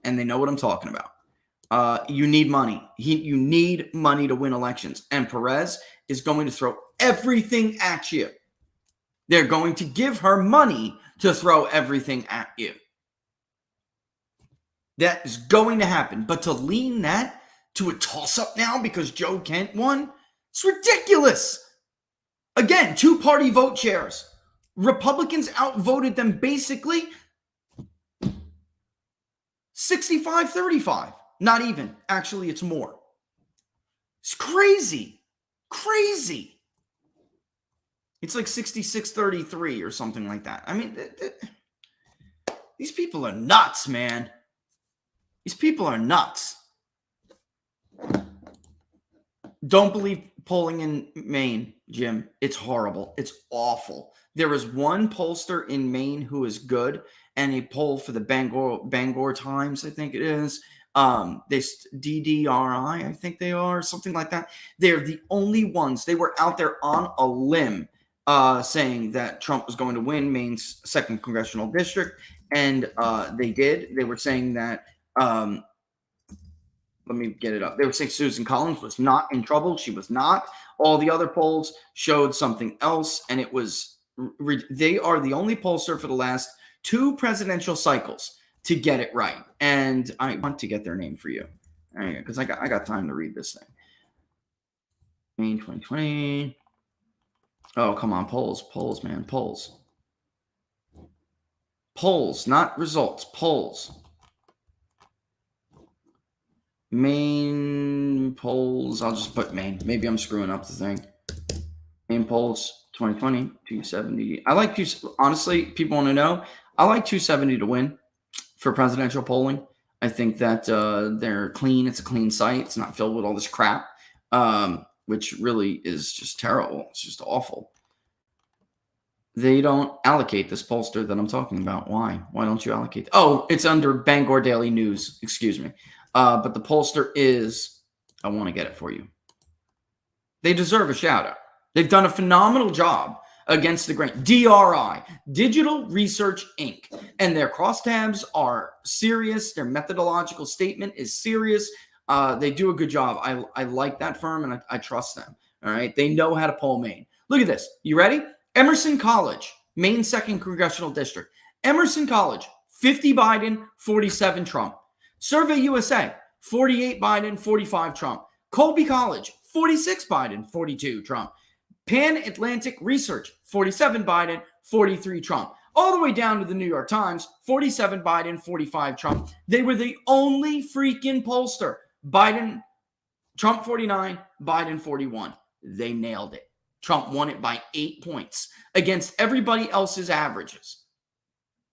And they know what I'm talking about. You need money. You need money to win elections. And Perez is going to throw everything at you. They're going to give her money to throw everything at you. That is going to happen. But to lean that to a toss-up now because Joe Kent won, it's ridiculous. Again, two-party vote shares. Republicans outvoted them basically 65-35. Not even. Actually, it's more. It's crazy. Crazy. It's like 66-33 or something like that. I mean, these people are nuts, man. These people are nuts. Don't believe polling in Maine, Jim. It's horrible. It's awful. There is one pollster in Maine who is good, and he polled for the Bangor Times, I think it is. They DDRI, I think they are, something like that. They're the only ones. They were out there on a limb saying that Trump was going to win Maine's 2nd congressional district, and they did. They were saying that let me get it up. They were saying Susan Collins was not in trouble. She was not. All the other polls showed something else, and it was they are the only pollster for the last 2 presidential cycles to get it right. And I want to get their name for you because I got time to read this thing. Maine 2020. Oh, come on, polls, man, polls, not results, polls. Maine polls. I'll just put Maine. Maybe I'm screwing up the thing. Maine polls 2020, 270. I like honestly, people want to know. I like 270 to win for presidential polling. I think that they're clean. It's a clean site. It's not filled with all this crap, which really is just terrible. It's just awful. They don't allocate this pollster that I'm talking about. Why? Why don't you allocate? Oh, it's under Bangor Daily News. Excuse me. But the pollster is, I want to get it for you. They deserve a shout out. They've done a phenomenal job against the grain. DRI, Digital Research Inc. And their crosstabs are serious. Their methodological statement is serious. They do a good job. I like that firm and I trust them. All right. They know how to poll Maine. Look at this. You ready? Emerson College, Maine 2nd Congressional District. Emerson College, 50 Biden, 47 Trump. Survey USA, 48 Biden, 45 Trump. Colby College, 46 Biden, 42 Trump. Pan Atlantic Research, 47 Biden, 43 Trump. All the way down to the New York Times, 47 Biden, 45 Trump. They were the only freaking pollster. Biden, Trump 49, Biden 41. They nailed it. Trump won it by 8 points against everybody else's averages.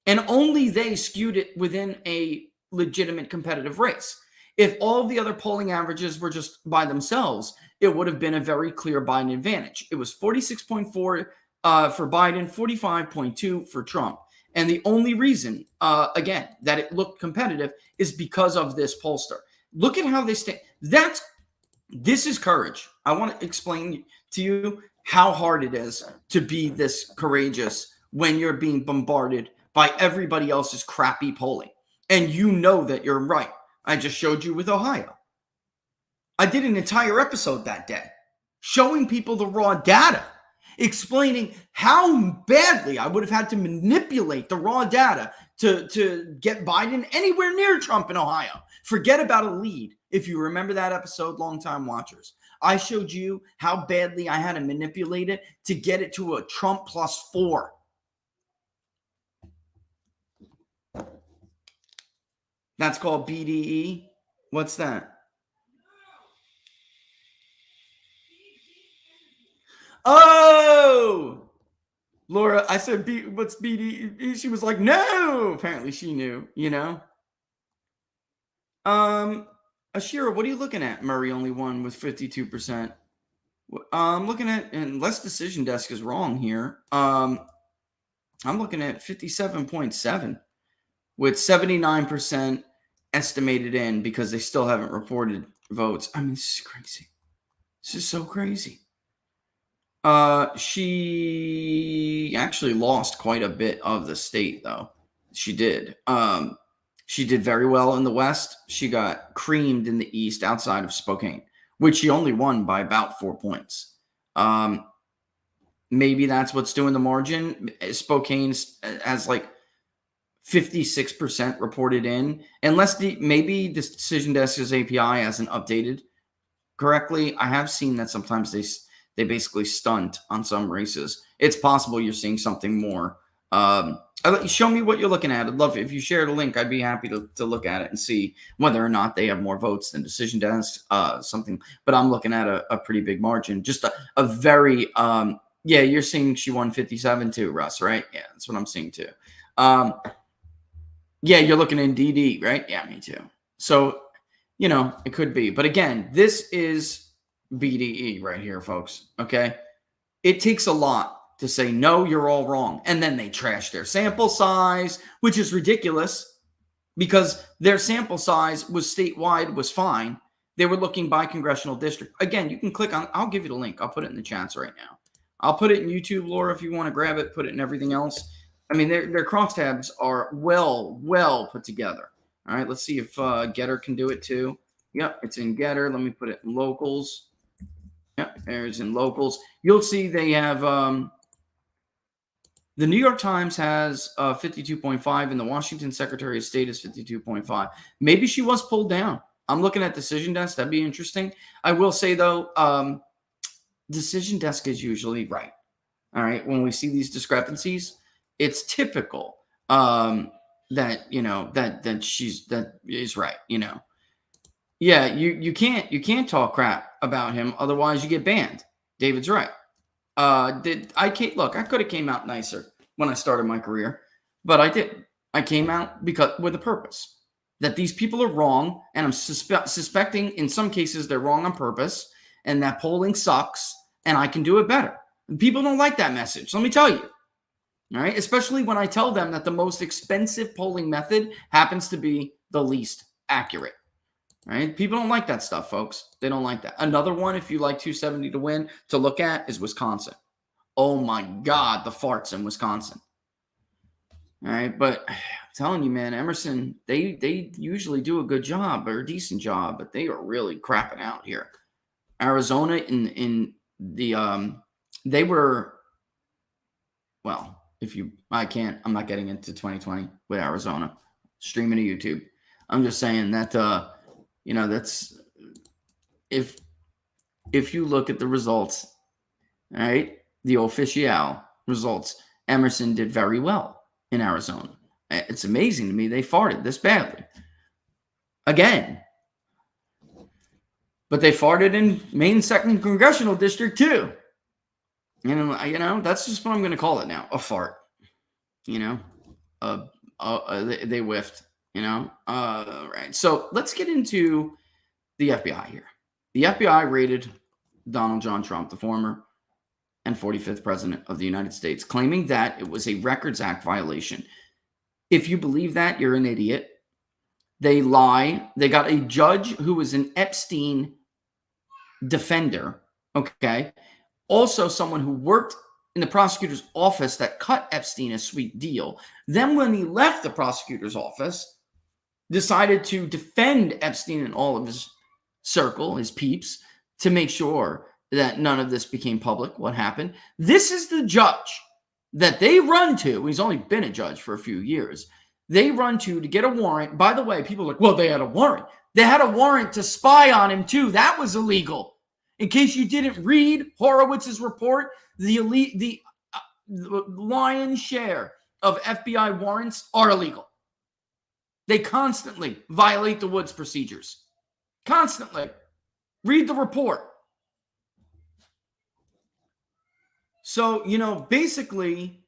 And only they skewed it within a legitimate competitive race. If all of the other polling averages were just by themselves, it would have been a very clear Biden advantage. It was 46.4 for Biden, 45.2 for Trump. And the only reason, again, that it looked competitive is because of this pollster. Look at how they stand. This is courage. I want to explain to you how hard it is to be this courageous when you're being bombarded by everybody else's crappy polling. And you know that you're right. I just showed you with Ohio. I did an entire episode that day showing people the raw data, explaining how badly I would have had to manipulate the raw data to get Biden anywhere near Trump in Ohio. Forget about a lead. If you remember that episode, longtime watchers, I showed you how badly I had to manipulate it to get it to a Trump +4. That's called BDE. What's that? Oh, Laura, I said, what's BDE? She was like, no. Apparently she knew, you know. Ashira, what are you looking at? Murray only won with 52%. I'm looking at, unless Decision Desk is wrong here, I'm looking at 57.7 with 79% estimated in because they still haven't reported votes. I mean, this is crazy. This is so crazy. She actually lost quite a bit of the state, though. She did. She did very well in the West. She got creamed in the East outside of Spokane, which she only won by about 4 points. Maybe that's what's doing the margin. Spokane has like 56% reported in, unless maybe this Decision Desk's API hasn't updated correctly. I have seen that sometimes they basically stunt on some races. It's possible you're seeing something more. Show me what you're looking at. I'd love it. If you share the link, I'd be happy to look at it and see whether or not they have more votes than Decision Desk, something. But I'm looking at a pretty big margin. Just a very, yeah, you're seeing she won 57 too, Russ, right? Yeah, that's what I'm seeing too. Yeah, you're looking in DD, right? Yeah, me too. So, you know, it could be. But again, this is BDE right here, folks, okay? It takes a lot to say, no, you're all wrong. And then they trash their sample size, which is ridiculous because their sample size was statewide, was fine. They were looking by congressional district. Again, you can click on, I'll give you the link. I'll put it in the chats right now. I'll put it in YouTube, Laura, if you want to grab it, put it in everything else. I mean, their crosstabs are well put together. All right, let's see if Getter can do it too. Yep, it's in Getter. Let me put it in locals. Yep, there's in locals. You'll see they have the New York Times has 52.5 and the Washington Secretary of State is 52.5. Maybe she was pulled down. I'm looking at Decision Desk. That'd be interesting. I will say, though, Decision Desk is usually right. All right, when we see these discrepancies, it's typical that, you know, that is right, you know. Yeah, you can't talk crap about him, otherwise you get banned. David's right. I could have came out nicer when I started my career, but I didn't. I came out with a purpose that these people are wrong, and I'm suspecting in some cases they're wrong on purpose, and that polling sucks, and I can do it better. And people don't like that message. Let me tell you. All right, especially when I tell them that the most expensive polling method happens to be the least accurate. Right? People don't like that stuff, folks. They don't like that. Another one, if you like 270 to win, to look at is Wisconsin. Oh my God, the farts in Wisconsin. All right, but I'm telling you, man, Emerson, they usually do a good job or a decent job, but they are really crapping out here. Arizona in the they were, well, I'm not getting into 2020 with Arizona streaming to YouTube. I'm just saying that you know, that's if you look at the results, all right, the official results, Emerson did very well in Arizona. It's amazing to me they farted this badly again, but they farted in Maine 2nd Congressional District too. And you know, that's just what I'm going to call it now, a fart. You know, they whiffed. You know, right. So let's get into the FBI here. The FBI raided Donald John Trump, the former and 45th president of the United States, claiming that it was a Records Act violation. If you believe that, you're an idiot. They lie. They got a judge who was an Epstein defender. Okay. Also someone who worked in the prosecutor's office that cut Epstein a sweet deal. Then when he left the prosecutor's office, decided to defend Epstein and all of his circle, his peeps, to make sure that none of this became public, what happened. This is the judge that they run to. He's only been a judge for a few years. They run to get a warrant. By the way, people are like, well, they had a warrant. They had a warrant to spy on him too. That was illegal. In case you didn't read Horowitz's report, the lion's share of FBI warrants are illegal. They constantly violate the Woods procedures. Constantly. Read the report. So, you know, basically,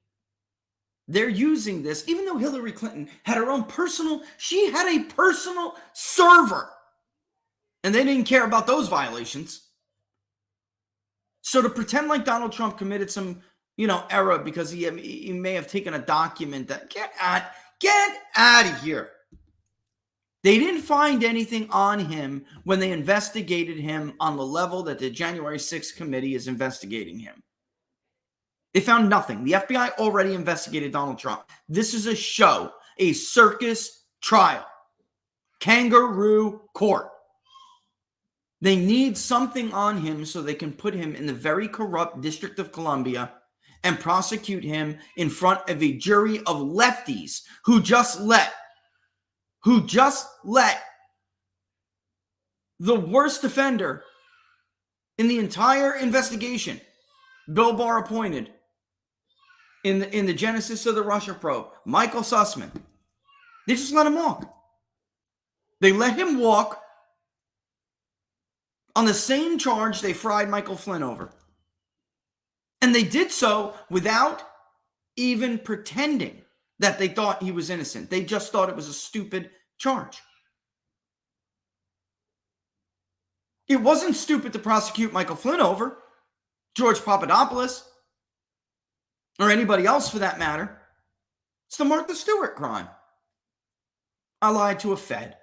they're using this, even though Hillary Clinton had her own personal, she had a personal server And they didn't care about those violations. So to pretend like Donald Trump committed some, error because he may have taken a document that get out of here. They didn't find anything on him when they investigated him on the level that the January 6th committee is investigating him. They found nothing. The FBI already investigated Donald Trump. This is a show, a circus trial, kangaroo court. They need something on him so they can put him in the very corrupt District of Columbia and prosecute him in front of a jury of lefties who just let the worst offender in the entire investigation, Bill Barr appointed in the genesis of the Russia probe, Michael Sussman. They just let him walk. They let him walk on the same charge they fried Michael Flynn over. And they did so without even pretending that they thought he was innocent. They just thought it was a stupid charge. It wasn't stupid to prosecute Michael Flynn over, George Papadopoulos, or anybody else for that matter. It's the Martha Stewart crime. I lied to a Fed.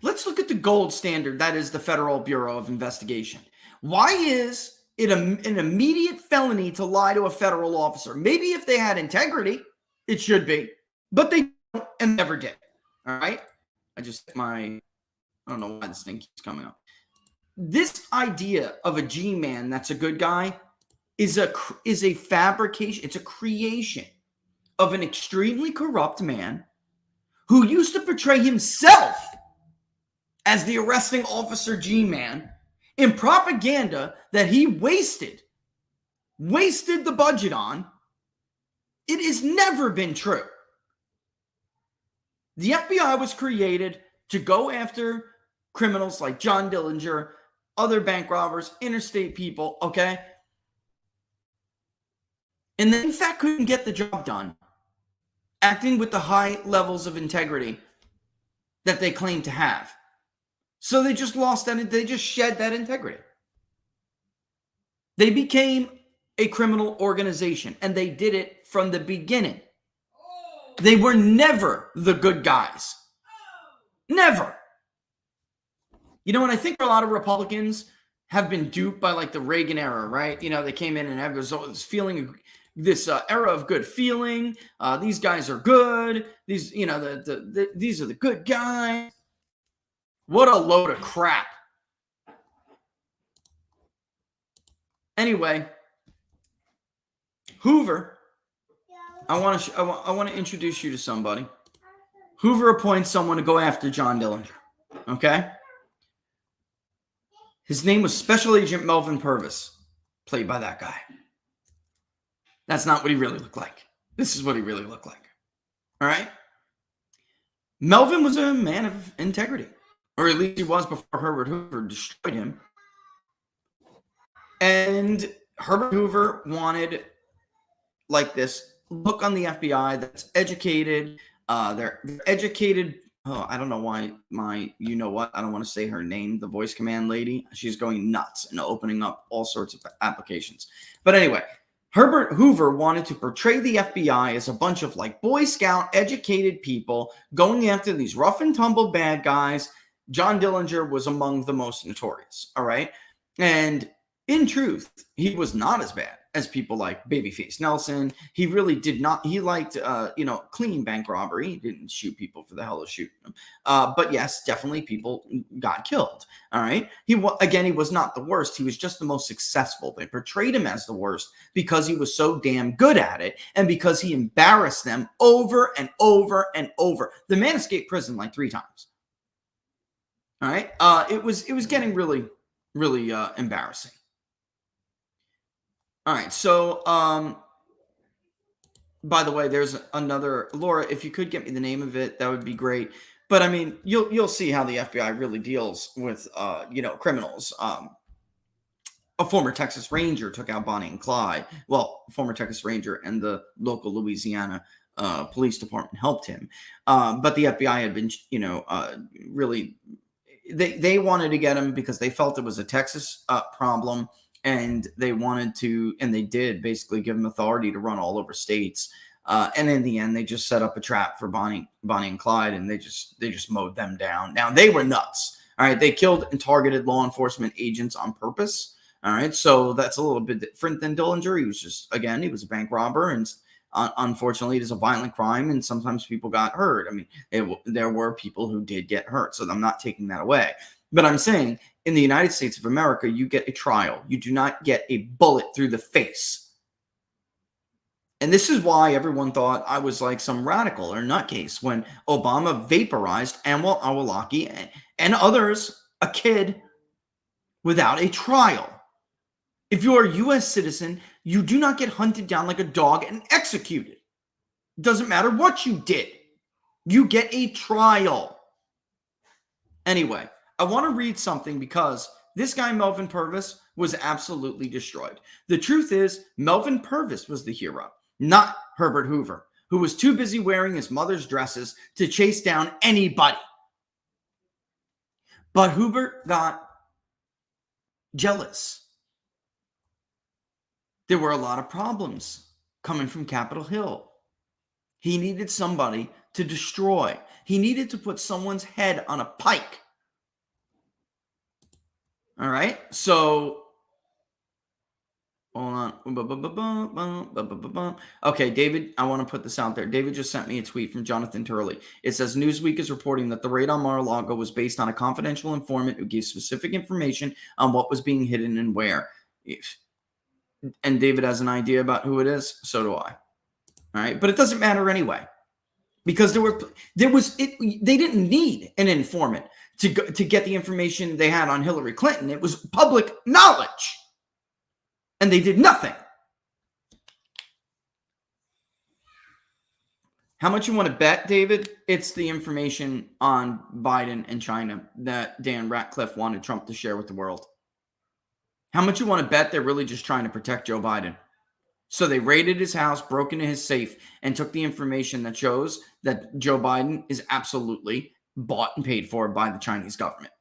Let's look at the gold standard, that is the Federal Bureau of Investigation. Why is it an immediate felony to lie to a federal officer? Maybe if they had integrity, it should be, but they don't and never did. All right? I don't know why this thing keeps coming up. This idea of a G-man that's a good guy is a fabrication. It's a creation of an extremely corrupt man who used to portray himself as the arresting officer G-man in propaganda that he wasted the budget on. It has never been true. The FBI was created to go after criminals like John Dillinger, other bank robbers, interstate people, okay? And they, in fact, couldn't get the job done, acting with the high levels of integrity that they claim to have. So they just lost that, they just shed that integrity. They became a criminal organization, and they did it from the beginning. They were never the good guys. Never. You know, and I think a lot of Republicans have been duped by like the Reagan era, right? You know, they came in and there was this feeling, this era of good feeling. These guys are good. These, you know, these are the good guys. What a load of crap. Anyway, Hoover, I want to introduce you to somebody. Hoover appoints someone to go after John Dillinger. Okay? His name was Special Agent Melvin Purvis, played by that guy. That's not what he really looked like. This is what he really looked like. All right? Melvin was a man of integrity, or at least he was before Herbert Hoover destroyed him. And Herbert Hoover wanted, like, this look on the FBI that's educated. They're educated. Oh, I don't know why you know what? I don't want to say her name, the voice command lady. She's going nuts and opening up all sorts of applications. But anyway, Herbert Hoover wanted to portray the FBI as a bunch of like Boy Scout educated people going after these rough and tumble bad guys. John Dillinger was among the most notorious. All right. And in truth, he was not as bad as people like Babyface Nelson. He really did not. He liked, clean bank robbery. He didn't shoot people for the hell of shooting them. But yes, definitely people got killed. All right. He was not the worst. He was just the most successful. They portrayed him as the worst because he was so damn good at it and because he embarrassed them over and over and over. The man escaped prison like 3 times. All right. It was getting really, really embarrassing. All right, so by the way, there's another, Laura, if you could get me the name of it, that would be great. But I mean, you'll see how the FBI really deals with criminals. A former Texas Ranger took out Bonnie and Clyde. Well, former Texas Ranger and the local Louisiana police department helped him. But the FBI had been, really they wanted to get him because they felt it was a Texas problem, and they wanted to, and they did basically give him authority to run all over states. And in the end, they just set up a trap for Bonnie and Clyde, and they just mowed them down. Now, they were nuts. All right, they killed and targeted law enforcement agents on purpose. All right, so that's a little bit different than Dillinger. He was just, again, he was a bank robber, and unfortunately, it is a violent crime, and sometimes people got hurt. I mean, there were people who did get hurt, so I'm not taking that away. But I'm saying, in the United States of America, you get a trial. You do not get a bullet through the face. And this is why everyone thought I was like some radical or nutcase when Obama vaporized Anwar al-Awlaki and others, a kid, without a trial. If you are a U.S. citizen, you do not get hunted down like a dog and executed. It doesn't matter what you did. You get a trial. Anyway, I want to read something because this guy, Melvin Purvis, was absolutely destroyed. The truth is, Melvin Purvis was the hero, not Herbert Hoover, who was too busy wearing his mother's dresses to chase down anybody. But Hoover got jealous. There were a lot of problems coming from Capitol Hill. He needed somebody to destroy. He needed to put someone's head on a pike. All right, so hold on. Okay, David, I want to put this out there. David just sent me a tweet from Jonathan Turley. It says Newsweek is reporting that the raid on Mar-a-Lago was based on a confidential informant who gave specific information on what was being hidden and where. And David has an idea about who it is. So do I. All right, but it doesn't matter anyway, because they didn't need an informant to get the information they had on Hillary Clinton. It was public knowledge. And they did nothing. How much you want to bet, David? It's the information on Biden and China that Dan Ratcliffe wanted Trump to share with the world. How much you want to bet they're really just trying to protect Joe Biden? So they raided his house, broke into his safe, and took the information that shows that Joe Biden is absolutely bought and paid for by the Chinese government.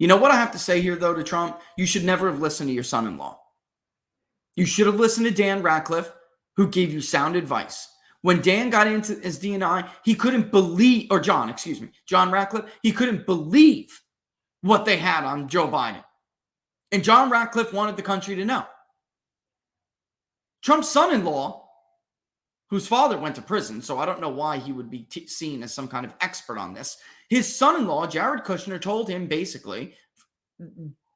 You know what I have to say here, though, to Trump? You should never have listened to your son-in-law. You should have listened to Dan Ratcliffe, who gave you sound advice. When Dan got into his DNI, he couldn't believe, or John Ratcliffe, he couldn't believe what they had on Joe Biden. And John Ratcliffe wanted the country to know. Trump's son-in-law, whose father went to prison, so I don't know why he would be seen as some kind of expert on this. His son-in-law, Jared Kushner, told him basically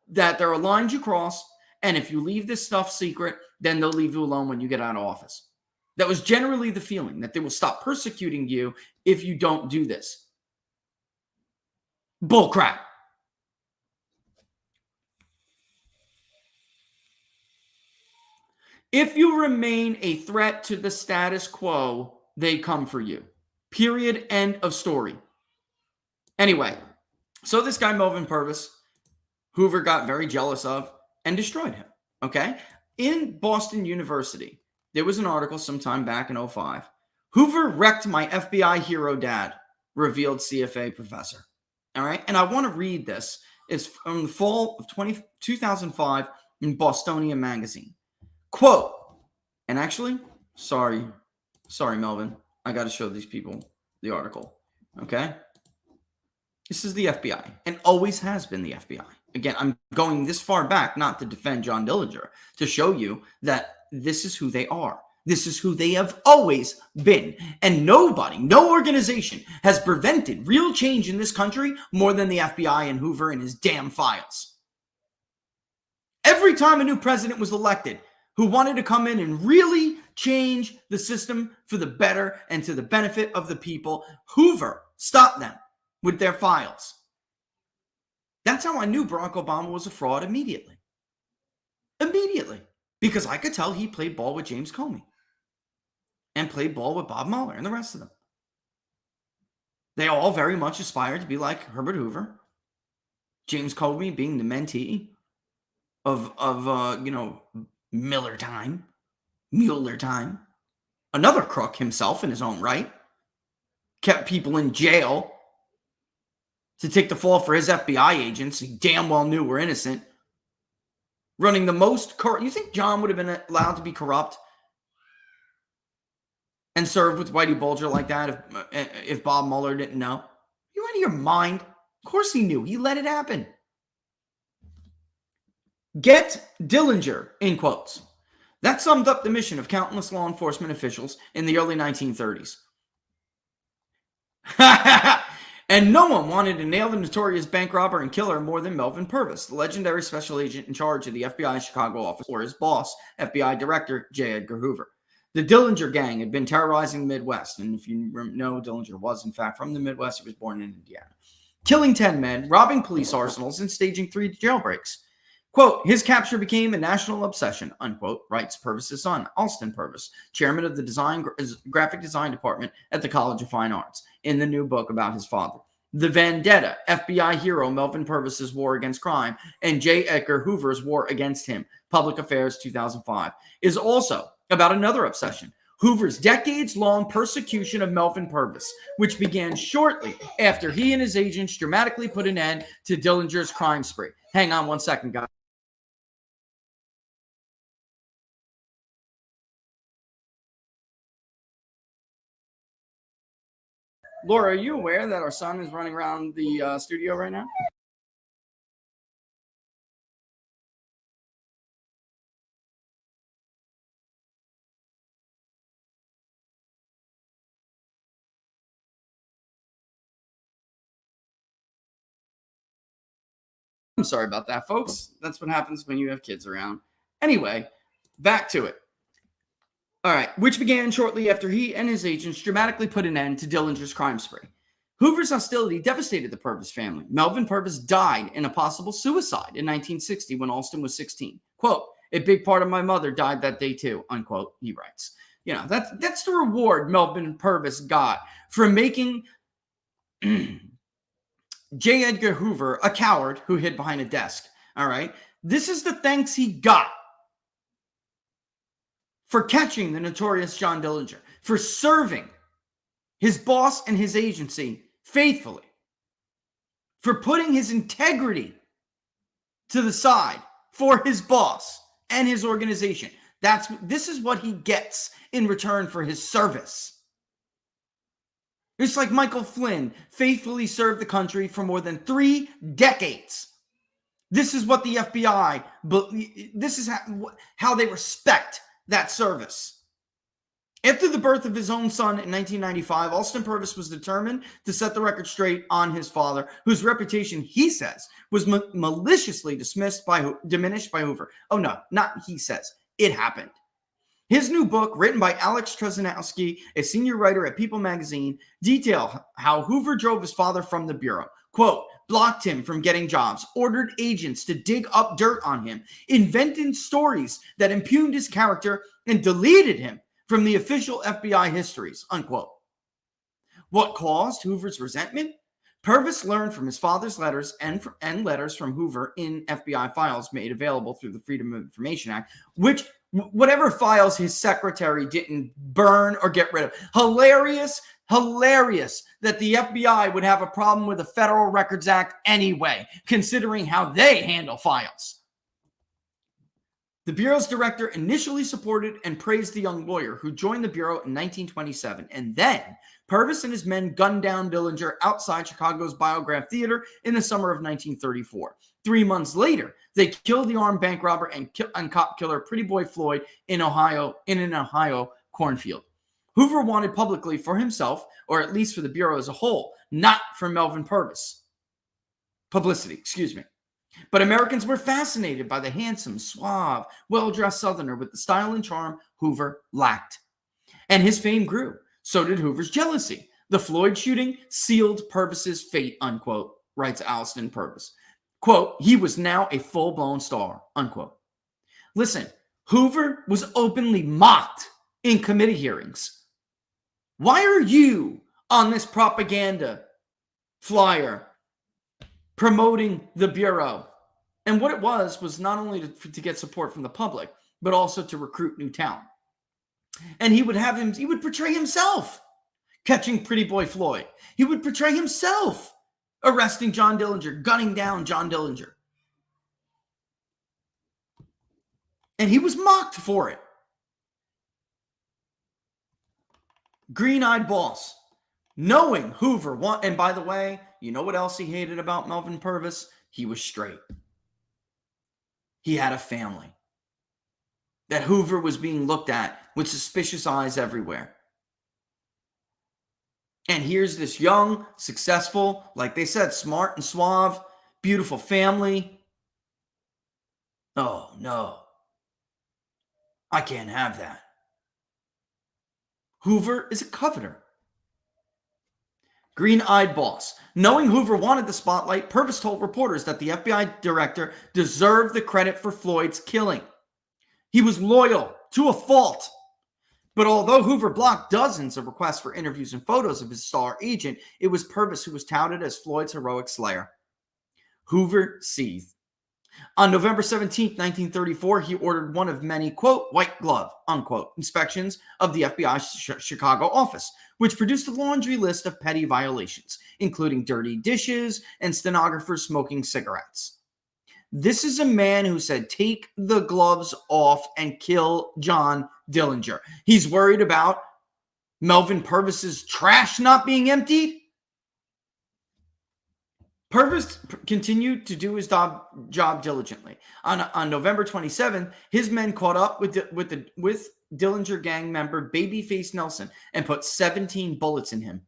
that there are lines you cross, and if you leave this stuff secret, then they'll leave you alone when you get out of office. That was generally the feeling, that they will stop persecuting you if you don't do this. Bullcrap. If you remain a threat to the status quo, they come for you. Period. End of story. Anyway, so this guy, Melvin Purvis, Hoover got very jealous of and destroyed him. Okay? In Boston University, there was an article sometime back in 2005. Hoover wrecked my FBI hero dad, revealed CFA professor. All right? And I want to read this. It's from the fall of 2005 in Bostonian magazine. Quote, and actually, sorry, Melvin. I got to show these people the article. Okay? This is the FBI and always has been the FBI. Again, I'm going this far back not to defend John Dillinger, to show you that this is who they are. This is who they have always been. And nobody, no organization has prevented real change in this country more than the FBI and Hoover and his damn files. Every time a new president was elected who wanted to come in and really change the system for the better and to the benefit of the people, Hoover stopped them with their files. That's how I knew Barack Obama was a fraud immediately. Immediately. Because I could tell he played ball with James Comey and played ball with Bob Mueller and the rest of them. They all very much aspired to be like Herbert Hoover. James Comey being the mentee of Mueller time. Another crook himself in his own right. Kept people in jail to take the fall for his FBI agents he damn well knew were innocent. Running the most corrupt. You think John would have been allowed to be corrupt and serve with Whitey Bulger like that if Bob Mueller didn't know? You out of your mind? Of course he knew. He let it happen. Get Dillinger, in quotes. That summed up the mission of countless law enforcement officials in the early 1930s. And no one wanted to nail the notorious bank robber and killer more than Melvin Purvis, the legendary special agent in charge of the FBI Chicago office, or his boss, FBI Director J. Edgar Hoover. The Dillinger gang had been terrorizing the Midwest, and if you know, Dillinger was, in fact, from the Midwest. He was born in Indiana. Killing 10 men, robbing police arsenals, and staging 3 jailbreaks. Quote, his capture became a national obsession, unquote, writes Purvis' son, Alston Purvis, chairman of the graphic design department at the College of Fine Arts, in the new book about his father. The Vendetta, FBI hero Melvin Purvis' war against crime, and J. Edgar Hoover's war against him, Public Affairs 2005, is also about another obsession, Hoover's decades-long persecution of Melvin Purvis, which began shortly after he and his agents dramatically put an end to Dillinger's crime spree. Hang on one second, guys. Laura, are you aware that our son is running around the studio right now? I'm sorry about that, folks. That's what happens when you have kids around. Anyway, back to it. All right, which began shortly after he and his agents dramatically put an end to Dillinger's crime spree. Hoover's hostility devastated the Purvis family. Melvin Purvis died in a possible suicide in 1960 when Alston was 16. Quote, a big part of my mother died that day too, unquote, he writes. You know, that's the reward Melvin Purvis got for making J. Edgar Hoover a coward who hid behind a desk. All right, this is the thanks he got for catching the notorious John Dillinger, for serving his boss and his agency faithfully, for putting his integrity to the side for his boss and his organization. This is what he gets in return for his service. It's like Michael Flynn faithfully served the country for more than 3 decades. This is what the FBI, this is how they respect that service. After the birth of his own son in 1995, Alston Purvis was determined to set the record straight on his father, whose reputation, he says, was maliciously diminished by Hoover. Oh no, not he says. It happened. His new book, written by Alex Trzynowski, a senior writer at People magazine, detail how Hoover drove his father from the bureau. Quote, blocked him from getting jobs, ordered agents to dig up dirt on him, invented stories that impugned his character, and deleted him from the official FBI histories, unquote. What caused Hoover's resentment? Purvis learned from his father's letters and letters from Hoover in FBI files made available through the Freedom of Information Act, which whatever files his secretary didn't burn or get rid of. Hilarious that the FBI would have a problem with the Federal Records Act anyway, considering how they handle files. The Bureau's director initially supported and praised the young lawyer who joined the Bureau in 1927, and then Purvis and his men gunned down Dillinger outside Chicago's Biograph Theater in the summer of 1934. 3 months later, they killed the armed bank robber and cop killer Pretty Boy Floyd in an Ohio cornfield. Hoover wanted publicly for himself, or at least for the Bureau as a whole, not for Melvin Purvis. Publicity. But Americans were fascinated by the handsome, suave, well-dressed Southerner with the style and charm Hoover lacked. And his fame grew. So did Hoover's jealousy. The Floyd shooting sealed Purvis's fate, unquote, writes Alston Purvis. Quote, he was now a full-blown star, unquote. Listen, Hoover was openly mocked in committee hearings. Why are you on this propaganda flyer promoting the Bureau? And what it was not only to get support from the public, but also to recruit new talent. And he would portray himself catching Pretty Boy Floyd. He would portray himself arresting John Dillinger, gunning down John Dillinger. And he was mocked for it. Green-eyed boss, knowing Hoover and by the way, you know what else he hated about Melvin Purvis? He was straight. He had a family. That Hoover was being looked at with suspicious eyes everywhere. And here's this young, successful, like they said, smart and suave, beautiful family. Oh, no. I can't have that. Hoover is a coveter. Green-eyed boss. Knowing Hoover wanted the spotlight, Purvis told reporters that the FBI director deserved the credit for Floyd's killing. He was loyal to a fault. But although Hoover blocked dozens of requests for interviews and photos of his star agent, it was Purvis who was touted as Floyd's heroic slayer. Hoover seethed. On November 17, 1934, he ordered one of many, quote, white glove, unquote, inspections of the FBI Chicago office, which produced a laundry list of petty violations, including dirty dishes and stenographers smoking cigarettes. This is a man who said, take the gloves off and kill John Dillinger. He's worried about Melvin Purvis's trash not being emptied. Purvis continued to do his job diligently. On November 27th, his men caught up with Dillinger gang member Babyface Nelson and put 17 bullets in him.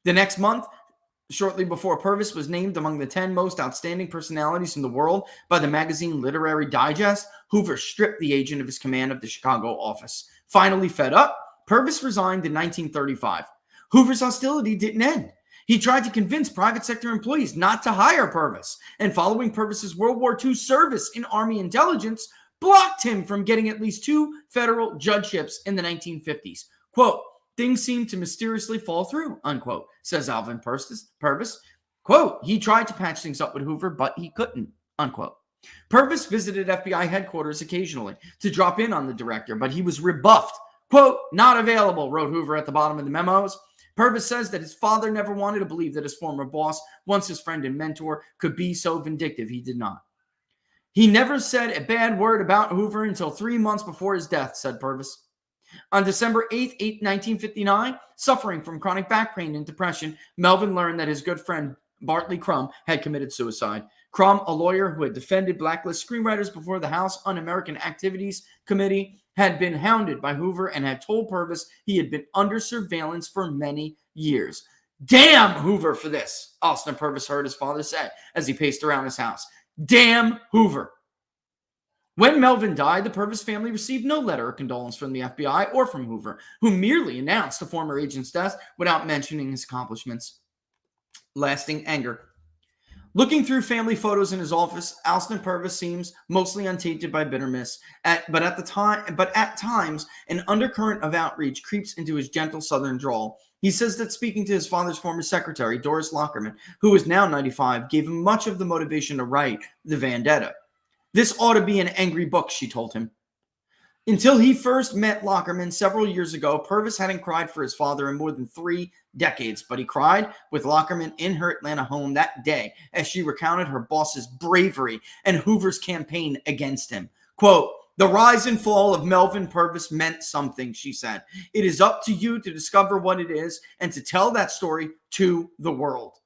The next month, shortly before Purvis was named among the 10 most outstanding personalities in the world by the magazine Literary Digest, Hoover stripped the agent of his command of the Chicago office. Finally fed up, Purvis resigned in 1935. Hoover's hostility didn't end. He tried to convince private sector employees not to hire Purvis, and following Purvis's World War II service in Army intelligence, blocked him from getting at least 2 federal judgeships in the 1950s. Quote, things seemed to mysteriously fall through, unquote, says Alvin Purvis. Quote, he tried to patch things up with Hoover, but he couldn't, unquote. Purvis visited FBI headquarters occasionally to drop in on the director, but he was rebuffed. Quote, not available, wrote Hoover at the bottom of the memos. Purvis says that his father never wanted to believe that his former boss, once his friend and mentor, could be so vindictive. He did not. He never said a bad word about Hoover until 3 months before his death, said Purvis. On December 8, 1959, suffering from chronic back pain and depression, Melvin learned that his good friend Bartley Crum had committed suicide. Crum, a lawyer who had defended blacklist screenwriters before the House Un-American Activities Committee, had been hounded by Hoover and had told Purvis he had been under surveillance for many years. Damn Hoover for this, Austin Purvis heard his father say as he paced around his house. Damn Hoover. When Melvin died, the Purvis family received no letter of condolence from the FBI or from Hoover, who merely announced the former agent's death without mentioning his accomplishments. Lasting anger. Looking through family photos in his office, Alston Purvis seems mostly untainted by bitterness. But at times, an undercurrent of outreach creeps into his gentle Southern drawl. He says that speaking to his father's former secretary, Doris Lockerman, who is now 95, gave him much of the motivation to write The Vendetta. This ought to be an angry book, she told him. Until he first met Lockerman several years ago, Purvis hadn't cried for his father in more than 3 decades, but he cried with Lockerman in her Atlanta home that day as she recounted her boss's bravery and Hoover's campaign against him. Quote, the rise and fall of Melvin Purvis meant something, she said. It is up to you to discover what it is and to tell that story to the world.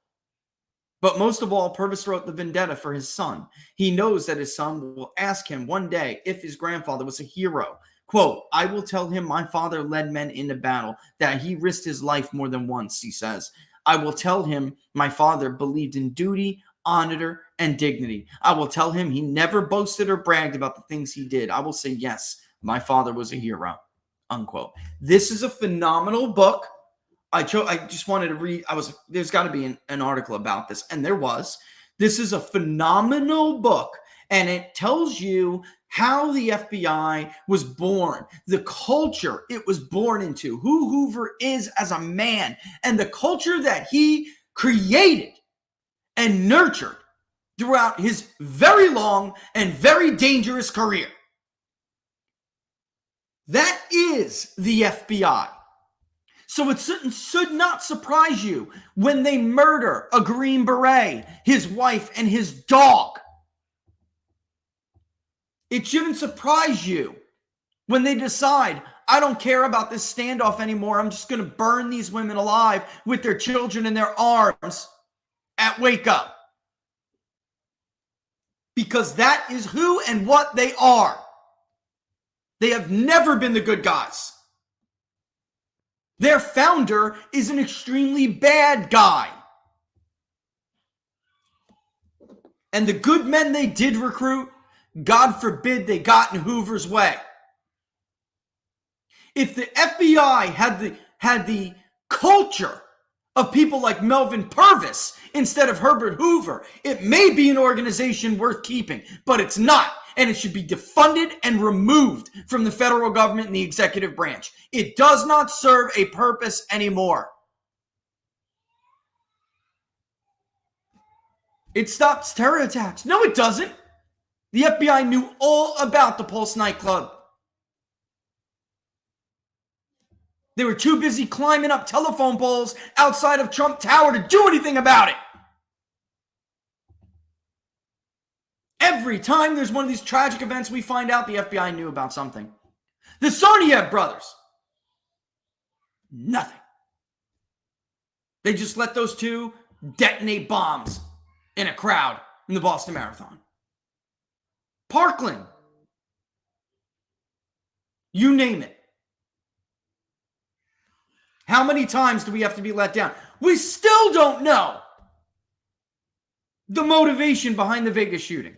But most of all, Purvis wrote The Vendetta for his son. He knows that his son will ask him one day if his grandfather was a hero. Quote, I will tell him my father led men into battle, that he risked his life more than once, he says. I will tell him my father believed in duty, honor, and dignity. I will tell him he never boasted or bragged about the things he did. I will say, yes, my father was a hero, unquote. This is a phenomenal book. I just wanted to read. There's got to be an article about this, and there was. This is a phenomenal book, and it tells you how the FBI was born, the culture it was born into, who Hoover is as a man, and the culture that he created and nurtured throughout his very long and very dangerous career. That is the FBI. So it should not surprise you when they murder a Green Beret, his wife, and his dog. It shouldn't surprise you when they decide, I don't care about this standoff anymore. I'm just going to burn these women alive with their children in their arms at Waco. Because that is who and what they are. They have never been the good guys. Their founder is an extremely bad guy. And the good men they did recruit, God forbid they got in Hoover's way. If the FBI had the culture of people like Melvin Purvis instead of Herbert Hoover, it may be an organization worth keeping, but it's not. And it should be defunded and removed from the federal government and the executive branch. It does not serve a purpose anymore. It stops terror attacks. No, it doesn't. The FBI knew all about the Pulse nightclub. They were too busy climbing up telephone poles outside of Trump Tower to do anything about it. Every time there's one of these tragic events, we find out the FBI knew about something. The Tsarnaev brothers. Nothing. They just let those two detonate bombs in a crowd in the Boston Marathon. Parkland. You name it. How many times do we have to be let down? We still don't know the motivation behind the Vegas shooting.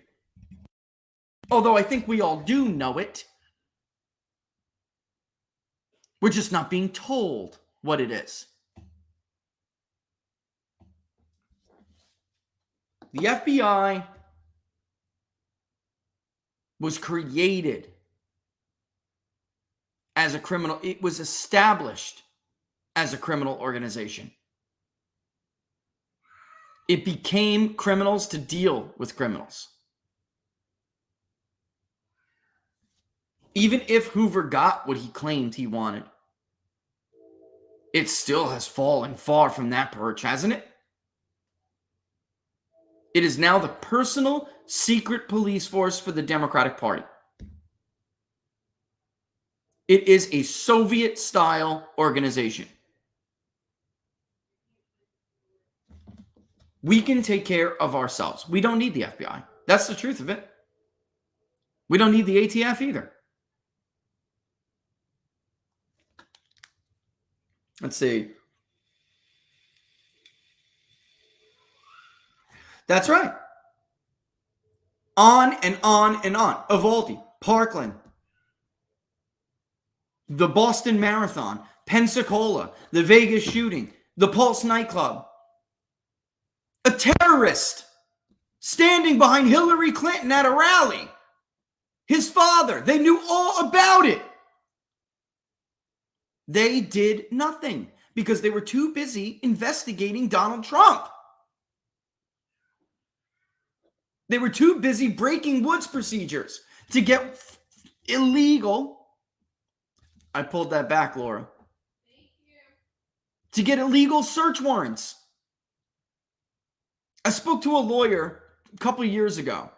Although I think we all do know it. We're just not being told what it is. The FBI was created as a criminal. It was established as a criminal organization. It became criminals to deal with criminals. Even if Hoover got what he claimed he wanted, it still has fallen far from that perch, hasn't it? It is now the personal secret police force for the Democratic Party. It is a Soviet-style organization. We can take care of ourselves. We don't need the FBI. That's the truth of it. We don't need the ATF either. Let's see. That's right. On and on and on. Uvalde, Parkland, the Boston Marathon, Pensacola, the Vegas shooting, the Pulse nightclub. A terrorist standing behind Hillary Clinton at a rally. His father. They knew all about it. They did nothing because they were too busy investigating Donald Trump. They were too busy breaking Woods procedures to get illegal. I pulled that back, Laura. Thank you. To get illegal search warrants. I spoke to a lawyer a couple of years ago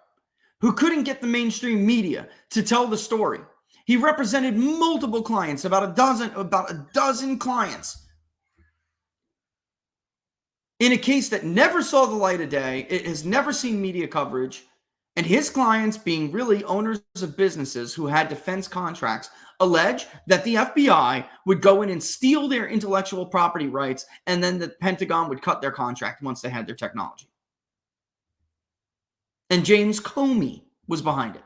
who couldn't get the mainstream media to tell the story. He represented multiple clients, about a dozen clients, in a case that never saw the light of day. It has never seen media coverage, and his clients, being really owners of businesses who had defense contracts, allege that the FBI would go in and steal their intellectual property rights, and then the Pentagon would cut their contract once they had their technology. And James Comey was behind it.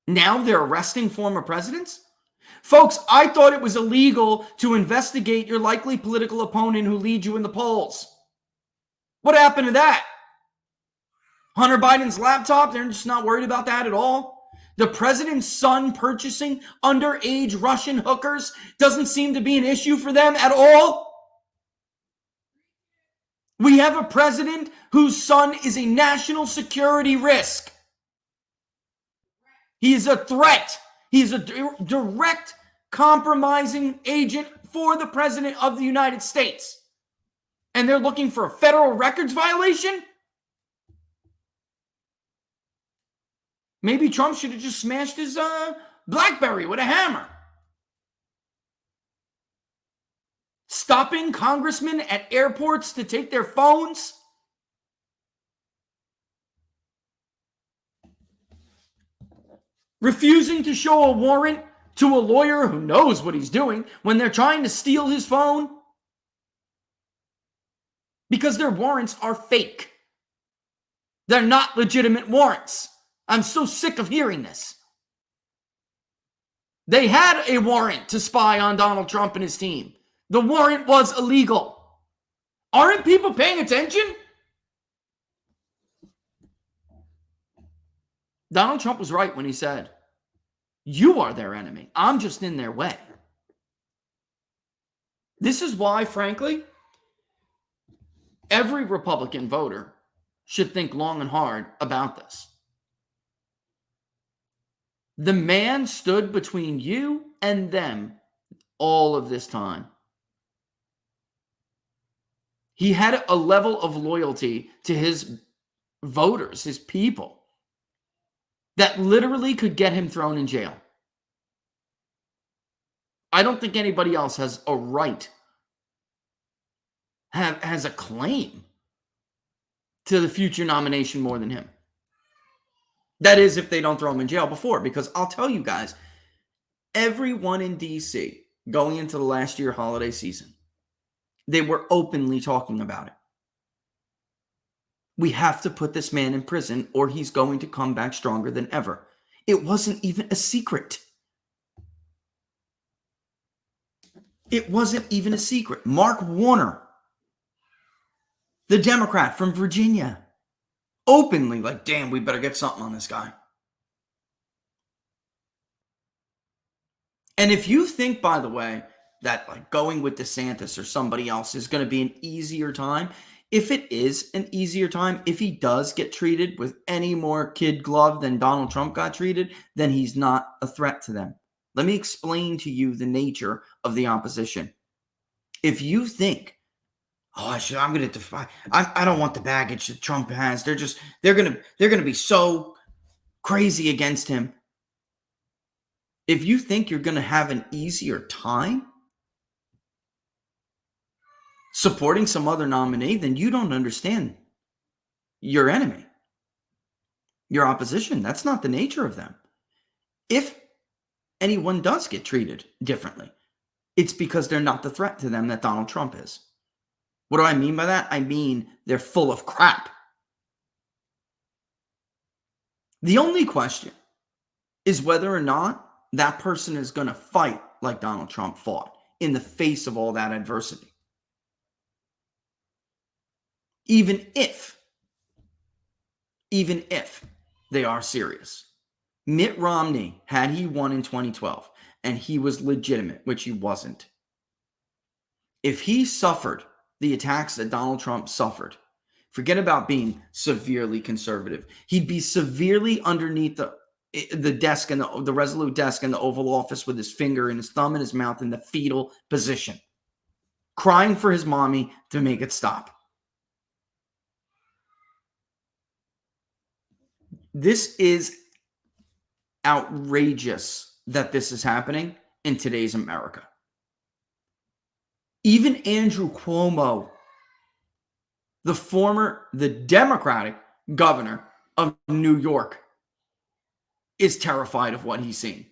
Now they're arresting former presidents? Folks, I thought it was illegal to investigate your likely political opponent who leads you in the polls. What happened to that? Hunter Biden's laptop, they're just not worried about that at all. The president's son purchasing underage Russian hookers doesn't seem to be an issue for them at all. We have a president whose son is a national security risk. He is a threat. He is a direct compromising agent for the president of the United States. And they're looking for a federal records violation? Maybe Trump should have just smashed his BlackBerry with a hammer. Stopping congressmen at airports to take their phones? Refusing to show a warrant to a lawyer who knows what he's doing when they're trying to steal his phone? Because their warrants are fake. They're not legitimate warrants. I'm so sick of hearing this. They had a warrant to spy on Donald Trump and his team. The warrant was illegal. Aren't people paying attention? Donald Trump was right when he said, "You are their enemy. I'm just in their way." This is why, frankly, every Republican voter should think long and hard about this. The man stood between you and them all of this time. He had a level of loyalty to his voters, his people, that literally could get him thrown in jail. I don't think anybody else has a right, has a claim to the future nomination more than him. That is, if they don't throw him in jail before. Because I'll tell you guys, everyone in D.C. going into the last year holiday season, they were openly talking about it. We have to put this man in prison or he's going to come back stronger than ever. It wasn't even a secret. It wasn't even a secret. Mark Warner, the Democrat from Virginia, openly like, damn, we better get something on this guy. And if you think, by the way, that like going with DeSantis or somebody else is going to be an easier time, if it is an easier time, if he does get treated with any more kid glove than Donald Trump got treated, then he's not a threat to them. Let me explain to you the nature of the opposition. If you think, I'm going to defy, I don't want the baggage that Trump has. They're going to be so crazy against him. If you think you're going to have an easier time supporting some other nominee, then you don't understand your enemy, your opposition. That's not the nature of them. If anyone does get treated differently, it's because they're not the threat to them that Donald Trump is. What do I mean by that? I mean they're full of crap. The only question is whether or not that person is going to fight like Donald Trump fought in the face of all that adversity. Even if they are serious. Mitt Romney, had he won in 2012 and he was legitimate, which he wasn't, if he suffered the attacks that Donald Trump suffered, forget about being severely conservative. He'd be severely underneath the desk and the Resolute desk in the Oval Office with his finger and his thumb in his mouth in the fetal position, crying for his mommy to make it stop. This is outrageous that this is happening in today's America. Even Andrew Cuomo, the Democratic governor of New York, is terrified of what he's seeing.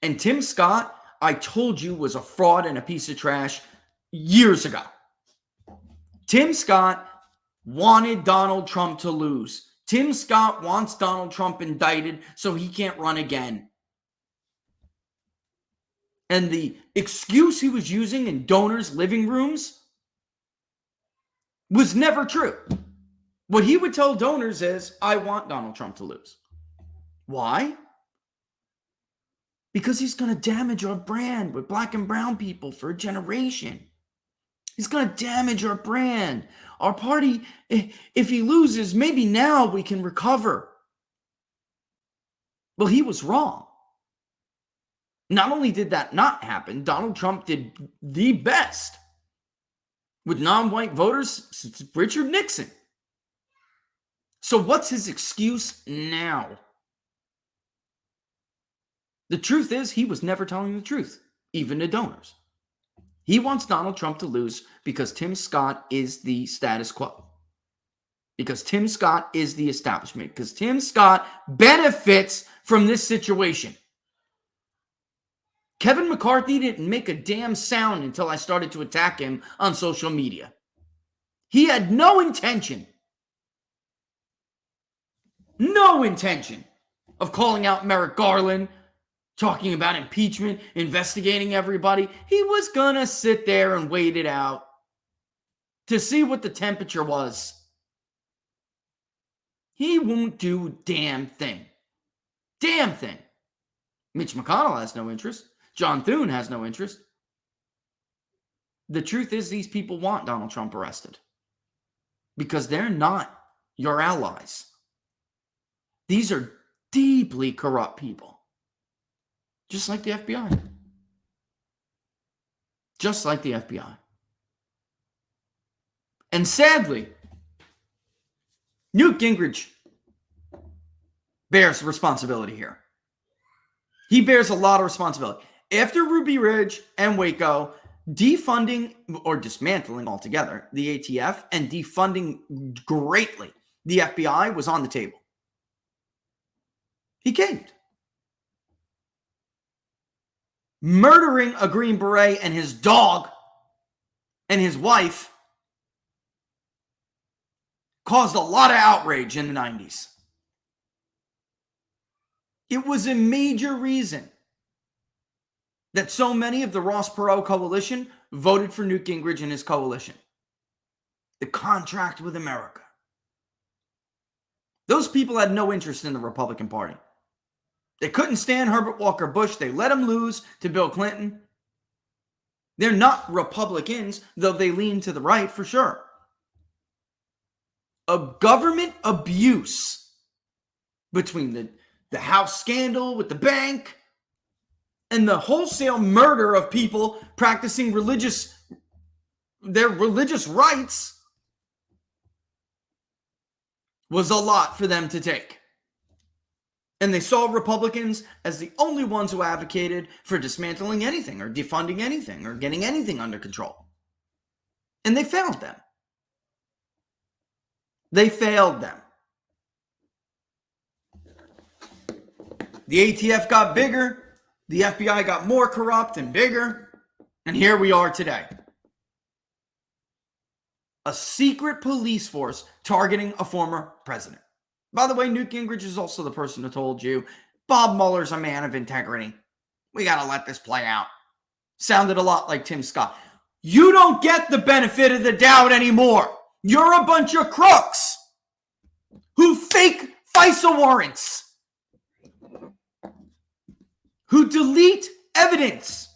And Tim Scott, I told you, was a fraud and a piece of trash years ago. Tim Scott wanted Donald Trump to lose. Tim Scott wants Donald Trump indicted so he can't run again. And the excuse he was using in donors' living rooms was never true. What he would tell donors is, I want Donald Trump to lose. Why? Because he's going to damage our brand with black and brown people for a generation. He's going to damage our brand. Our party, if he loses, maybe now we can recover. Well, he was wrong. Not only did that not happen, Donald Trump did the best with non-white voters since Richard Nixon. So what's his excuse now? The truth is, he was never telling the truth, even to donors. He wants Donald Trump to lose because Tim Scott is the status quo. Because Tim Scott is the establishment. Because Tim Scott benefits from this situation. Kevin McCarthy didn't make a damn sound until I started to attack him on social media. He had no intention of calling out Merrick Garland, talking about impeachment, investigating everybody. He was gonna sit there and wait it out to see what the temperature was. He won't do a damn thing. Damn thing. Mitch McConnell has no interest. John Thune has no interest. The truth is, these people want Donald Trump arrested because they're not your allies. These are deeply corrupt people. Just like the FBI. Just like the FBI. And sadly, Newt Gingrich bears responsibility here. He bears a lot of responsibility. After Ruby Ridge and Waco, defunding or dismantling altogether the ATF and defunding greatly the FBI was on the table. He caved. Murdering a Green Beret and his dog and his wife caused a lot of outrage in the 90s. It was a major reason that so many of the Ross Perot coalition voted for Newt Gingrich and his coalition. The contract with America. Those people had no interest in the Republican Party. They couldn't stand Herbert Walker Bush. They let him lose to Bill Clinton. They're not Republicans, though they lean to the right for sure. A government abuse between the House scandal with the bank and the wholesale murder of people practicing their religious rights was a lot for them to take. And they saw Republicans as the only ones who advocated for dismantling anything or defunding anything or getting anything under control. And they failed them. They failed them. The ATF got bigger. The FBI got more corrupt and bigger. And here we are today. A secret police force targeting a former president. By the way, Newt Gingrich is also the person who told you, Bob Mueller's a man of integrity. We got to let this play out. Sounded a lot like Tim Scott. You don't get the benefit of the doubt anymore. You're a bunch of crooks who fake FISA warrants, who delete evidence,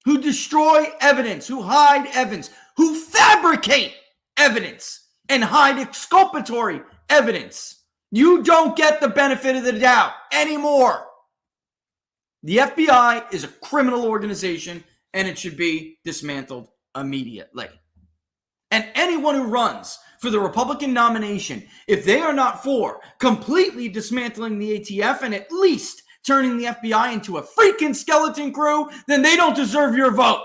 who destroy evidence, who hide evidence, who fabricate evidence and hide exculpatory evidence. You don't get the benefit of the doubt anymore. The FBI is a criminal organization and it should be dismantled immediately. And anyone who runs for the Republican nomination, if they are not for completely dismantling the ATF and at least turning the FBI into a freaking skeleton crew, then they don't deserve your vote.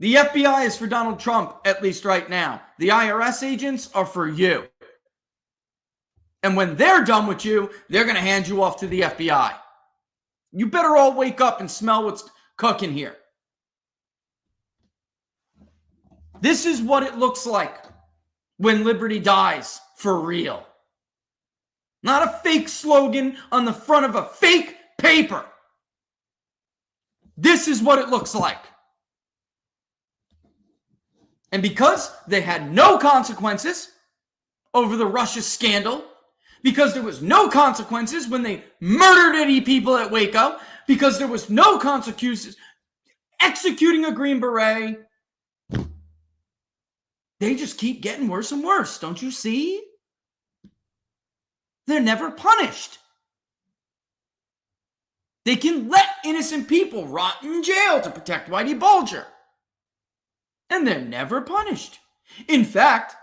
The FBI is for Donald Trump, at least right now. The IRS agents are for you. And when they're done with you, they're going to hand you off to the FBI. You better all wake up and smell what's cooking here. This is what it looks like when liberty dies for real. Not a fake slogan on the front of a fake paper. This is what it looks like. And because they had no consequences over the Russia scandal, because there was no consequences when they murdered 80 people at Waco, because there was no consequences executing a Green Beret, they just keep getting worse and worse. Don't you see? They're never punished. They can let innocent people rot in jail to protect Whitey Bulger. And they're never punished. In fact,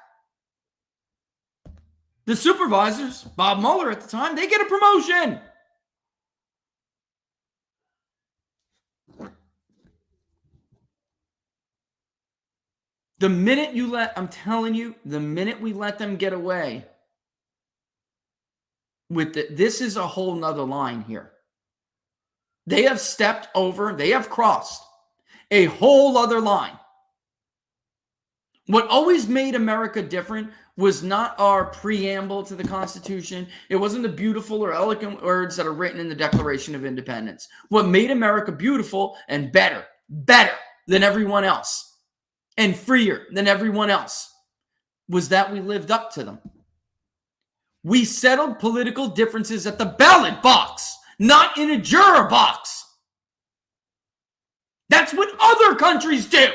the supervisors, Bob Mueller at the time, they get a promotion. The minute I'm telling you, the minute we let them get away with this is a whole nother line here. They have stepped over, they have crossed a whole other line. What always made America different was not our preamble to the Constitution. It wasn't the beautiful or elegant words that are written in the Declaration of Independence. What made America beautiful and better than everyone else, and freer than everyone else, was that we lived up to them. We settled political differences at the ballot box, not in a juror box. That's what other countries do.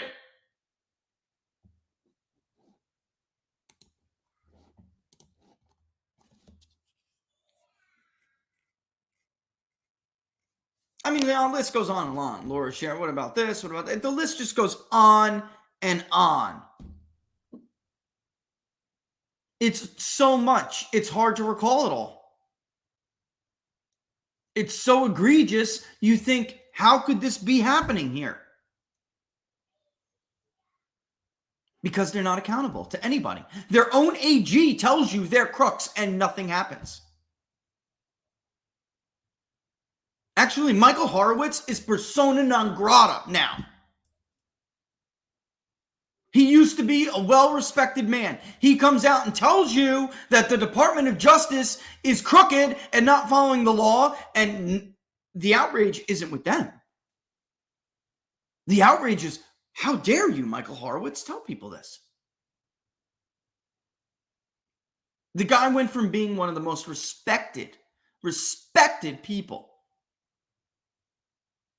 I mean, the list goes on and on. Laura Sher, what about this? What about that? The list just goes on and on. It's so much, it's hard to recall it all. It's so egregious, you think, how could this be happening here? Because they're not accountable to anybody. Their own AG tells you they're crooks and nothing happens. Actually, Michael Horowitz is persona non grata now. He used to be a well-respected man. He comes out and tells you that the Department of Justice is crooked and not following the law, and the outrage isn't with them. The outrage is, how dare you, Michael Horowitz, tell people this? The guy went from being one of the most respected people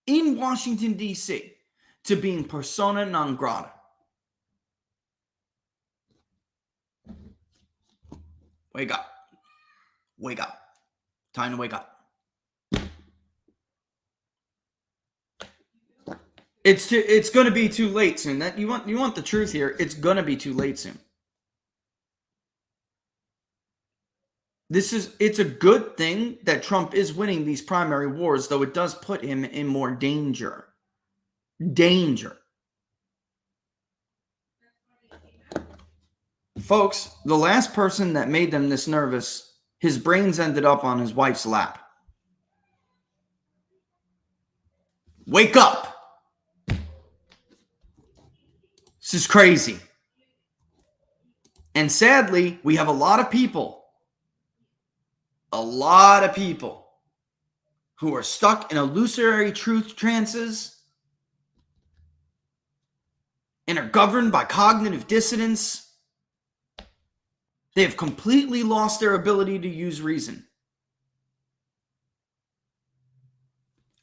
in Washington, D.C., to being persona non grata. Wake up. Wake up. Time to wake up. It's going to be too late soon. That you want the truth here. It's going to be too late soon. It's a good thing that Trump is winning these primary wars, though it does put him in more danger. Danger. Folks, the last person that made them this nervous, his brains ended up on his wife's lap. Wake up! This is crazy. And sadly, we have a lot of people who are stuck in illusory truth trances and are governed by cognitive dissonance. They have completely lost their ability to use reason.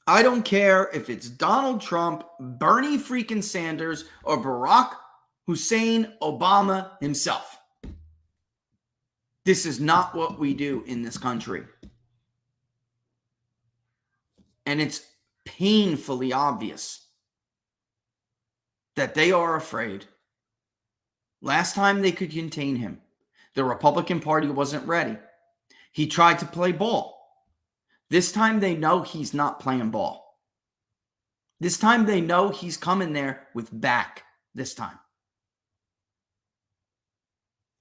I don't care if it's Donald Trump, Bernie freaking Sanders, or Barack Hussein Obama himself. This is not what we do in this country. And it's painfully obvious that they are afraid. Last time they could contain him, the Republican Party wasn't ready. He tried to play ball. This time they know he's not playing ball. This time they know he's coming there with back this time.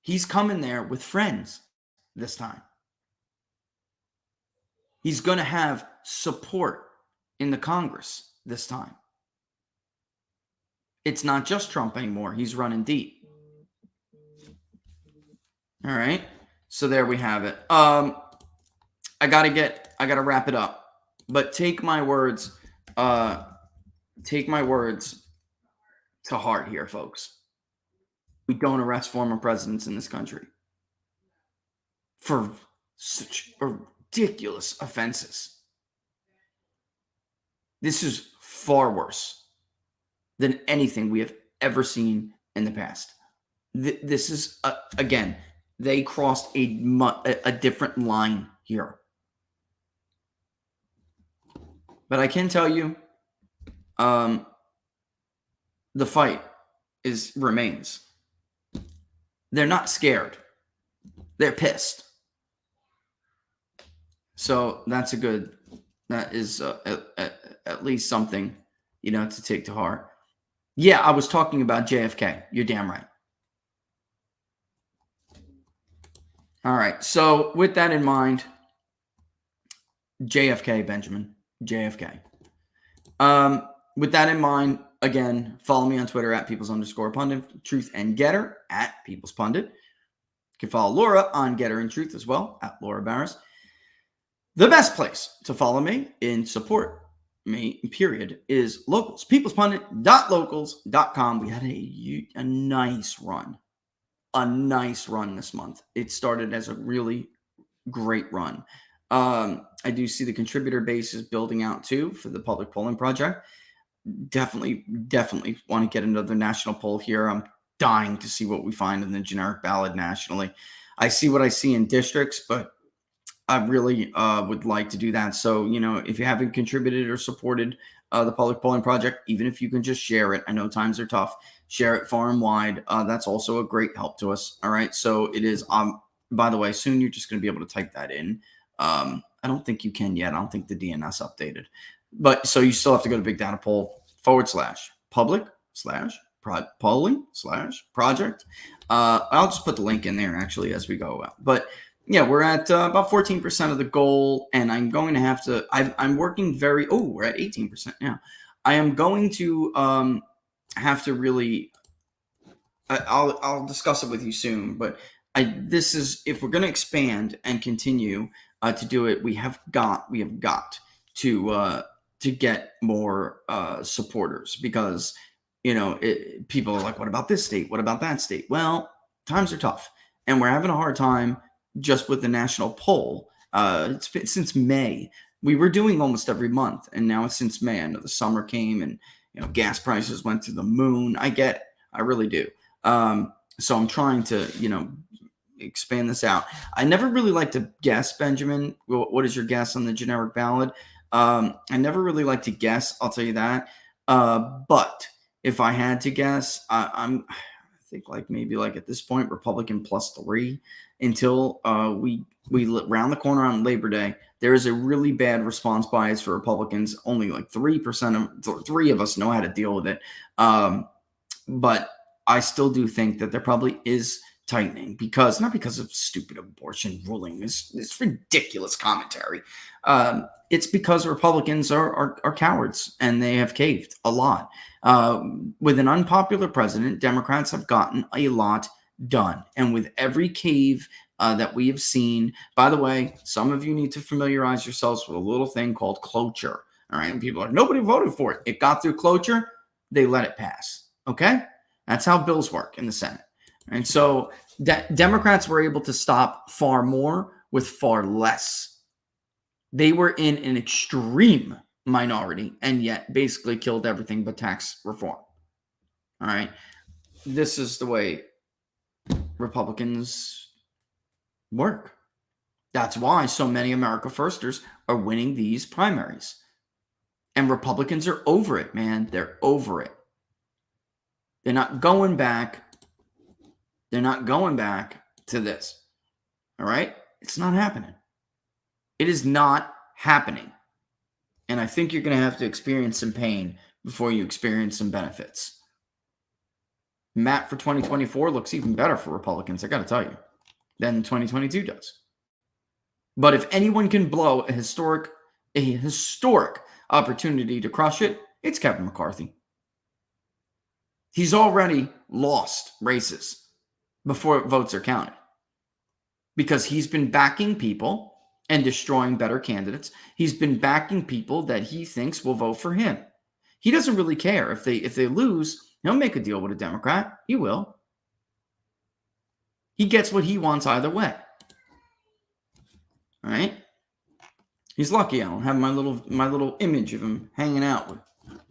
He's coming there with friends this time. He's going to have support in the Congress this time. It's not just Trump anymore. He's running deep. All right. So there we have it. I gotta wrap it up. But take my words to heart here, folks. We don't arrest former presidents in this country for such ridiculous offenses. This is far worse than anything we have ever seen in the past. This is, again, they crossed a different line here. But I can tell you, the fight remains. They're not scared. They're pissed. So that is at least something, to take to heart. Yeah, I was talking about JFK. You're damn right. All right. So with that in mind, JFK, Benjamin. JFK. With that in mind, again, follow me on Twitter at peoples_pundit, Truth and Getter at Peoples Pundit. You can follow Laura on Getter and Truth as well at Laura Barris. The best place to follow me and support me, period, is Locals. peoplespundit.locals.com. We had a nice run. A nice run this month. It started as a really great run. I do see the contributor base is building out too for the public polling project. Definitely want to get another national poll here. I'm dying to see what we find in the generic ballot nationally. I see what I see in districts, but I really would like to do that. So, if you haven't contributed or supported the public polling project, even if you can just share it, I know times are tough, share it far and wide. That's also a great help to us. All right. So it is, by the way, soon you're just going to be able to type that in. I don't think you can yet. I don't think the DNS updated, but so you still have to go to Big Data Poll /public/polling/project. I'll just put the link in there actually as we go out. But yeah, we're at about 14% of the goal, and I'm going to have to. I'm working we're at 18% now. I am going to have to really. I'll discuss it with you soon, but this is if we're going to expand and continue to do it, we have got to get more supporters because people are like, what about this state? What about that state? Well, times are tough, and we're having a hard time just with the national poll. It's been since May. We were doing almost every month, and now it's since May. I know the summer came, and gas prices went through the moon. I get it. I really do. So I'm trying to expand this out. I never really like to guess, Benjamin. What is your guess on the generic ballot? I never really like to guess. I'll tell you that. But if I had to guess, I think maybe at this point, Republican +3 until we round the corner on Labor Day. There is a really bad response bias for Republicans. Only 3% of us know how to deal with it. But I still do think that there probably is tightening not because of stupid abortion ruling. It's ridiculous commentary. It's because Republicans are cowards and they have caved a lot. With an unpopular president, Democrats have gotten a lot done. And with every cave that we have seen, by the way, some of you need to familiarize yourselves with a little thing called cloture. All right. And people are like, nobody voted for it. It got through cloture. They let it pass. Okay. That's how bills work in the Senate. And so Democrats were able to stop far more with far less. They were in an extreme minority and yet basically killed everything but tax reform. All right. This is the way Republicans work. That's why so many America Firsters are winning these primaries. And Republicans are over it, man. They're over it. They're not going back. They're not going back to this. All right? It's not happening. It is not happening. And I think you're going to have to experience some pain before you experience some benefits. Map for 2024 looks even better for Republicans, I got to tell you, than 2022 does. But if anyone can blow a historic opportunity to crush it, it's Kevin McCarthy. He's already lost races before votes are counted because he's been backing people and destroying better candidates. He's been backing people that he thinks will vote for him. He doesn't really care if they lose. He'll make a deal with a Democrat. He will. He gets what he wants either way. All right. He's lucky I don't have my little image of him hanging out with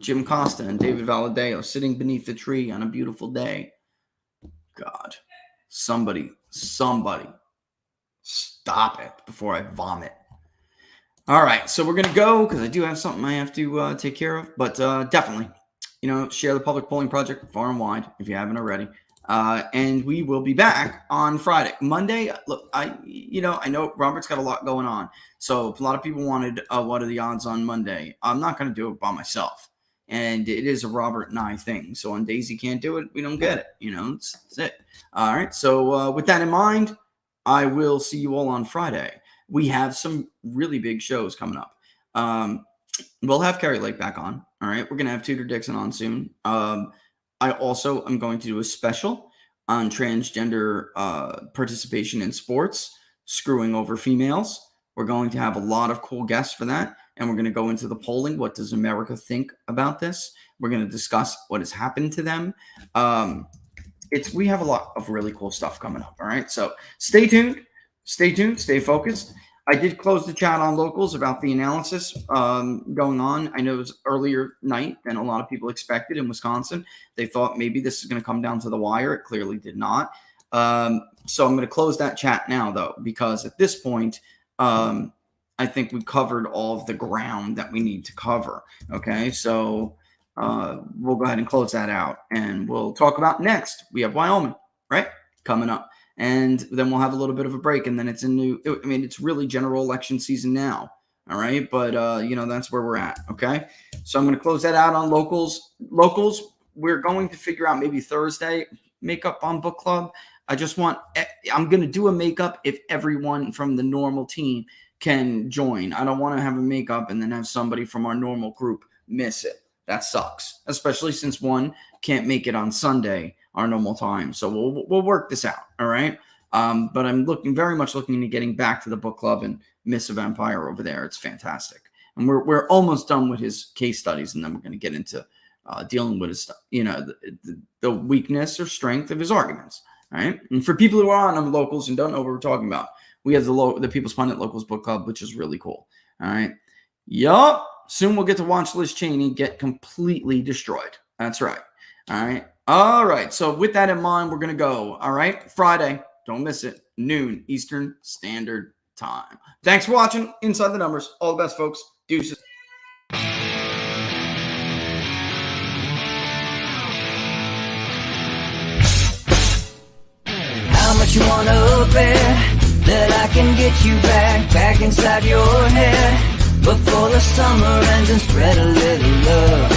Jim Costa and David Valadeo sitting beneath the tree on a beautiful day. God, somebody, stop it before I vomit. All right, so we're going to go because I do have something I have to take care of. But definitely, share the Public Polling Project far and wide if you haven't already. And we will be back on Friday. Monday, look, I know Robert's got a lot going on. So a lot of people wanted, what are the odds on Monday? I'm not going to do it by myself. And it is a Robert and I thing. So on days he can't do it, we don't get it. That's it. All right. So with that in mind, I will see you all on Friday. We have some really big shows coming up. We'll have Carrie Lake back on. All right. We're going to have Tudor Dixon on soon. I also am going to do a special on transgender participation in sports, screwing over females. We're going to have a lot of cool guests for that. And we're going to go into the polling. What does America think about this? We're going to discuss what has happened to them. We have a lot of really cool stuff coming up. All right. So stay tuned. Stay focused. I did close the chat on locals about the analysis going on. I know it was earlier night than a lot of people expected in Wisconsin. They thought maybe this is going to come down to the wire. It clearly did not. So I'm going to close that chat now, though, because at this point, I think we covered all of the ground that we need to cover. Okay, so we'll go ahead and close that out. And we'll talk about next. We have Wyoming, right, coming up. And then we'll have a little bit of a break, and then it's it's really general election season now. All right. But, that's where we're at. OK, so I'm going to close that out on locals. We're going to figure out maybe Thursday makeup on book club. I'm going to do a makeup if everyone from the normal team can join. I don't want to have a makeup and then have somebody from our normal group miss it. That sucks, especially since one can't make it on Sunday, our normal time. So we'll work this out. All right. But I'm very much looking into getting back to the book club and Miss of Empire over there. It's fantastic. And we're almost done with his case studies. And then we're going to get into dealing with his, the weakness or strength of his arguments. All right. And for people who are on locals and don't know what we're talking about, we have the People's Pundit Locals Book Club, which is really cool. All right. Yup. Soon we'll get to watch Liz Cheney get completely destroyed. That's right. All right. All right. So with that in mind, we're going to go. All right. Friday. Don't miss it. Noon Eastern Standard Time. Thanks for watching Inside the Numbers. All the best, folks. Deuces. How much you wanna bet that I can get you back inside your head before the summer ends and spread a little love.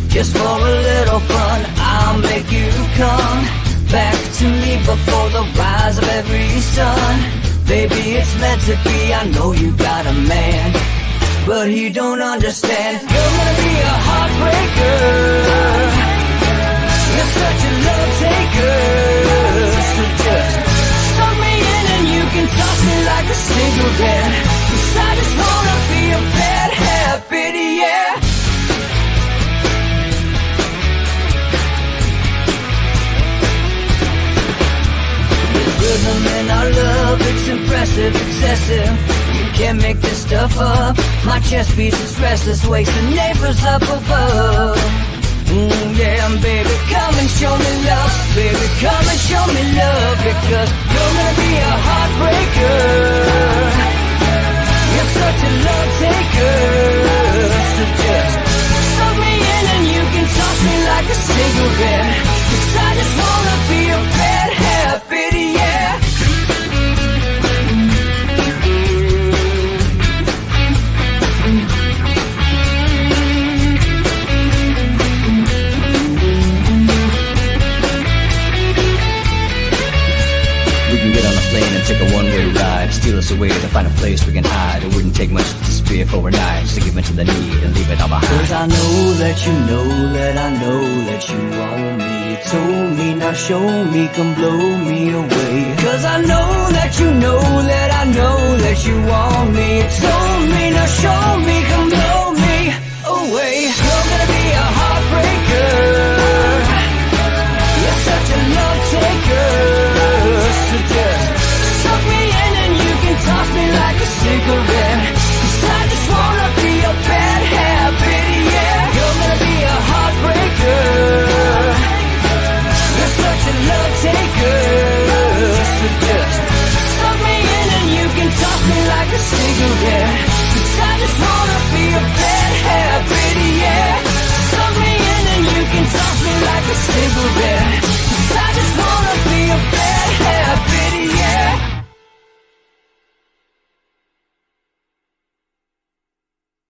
Just for a little fun, I'll make you come back to me before the rise of every sun. Baby, it's meant to be. I know you got a man, but he don't understand. You're gonna be a heartbreaker. You're such a love taker. So just suck me in and you can toss me like a cigarette. 'Cause I just wanna be a bad habit, yeah. Rhythm in our love, it's impressive, excessive. You can't make this stuff up. My chest beats, it's restless, wakes the neighbors up above. Yeah, baby, come and show me love. Baby, come and show me love. Because you're gonna be a heartbreaker. You're such a love taker. So just suck me in and you can toss me like a cigarette. 'Cause I just wanna be a bad habit, yeah. We can get on a plane and take a one-way ride, steal us away to find a place we can hide. It wouldn't take much to spear for a night, just to give into the need and leave it all behind. 'Cause I know that you know that I know that you want me. You told me, now show me, come blow me away. 'Cause I know that you know that I know that you want me. You told me, now show me, come blow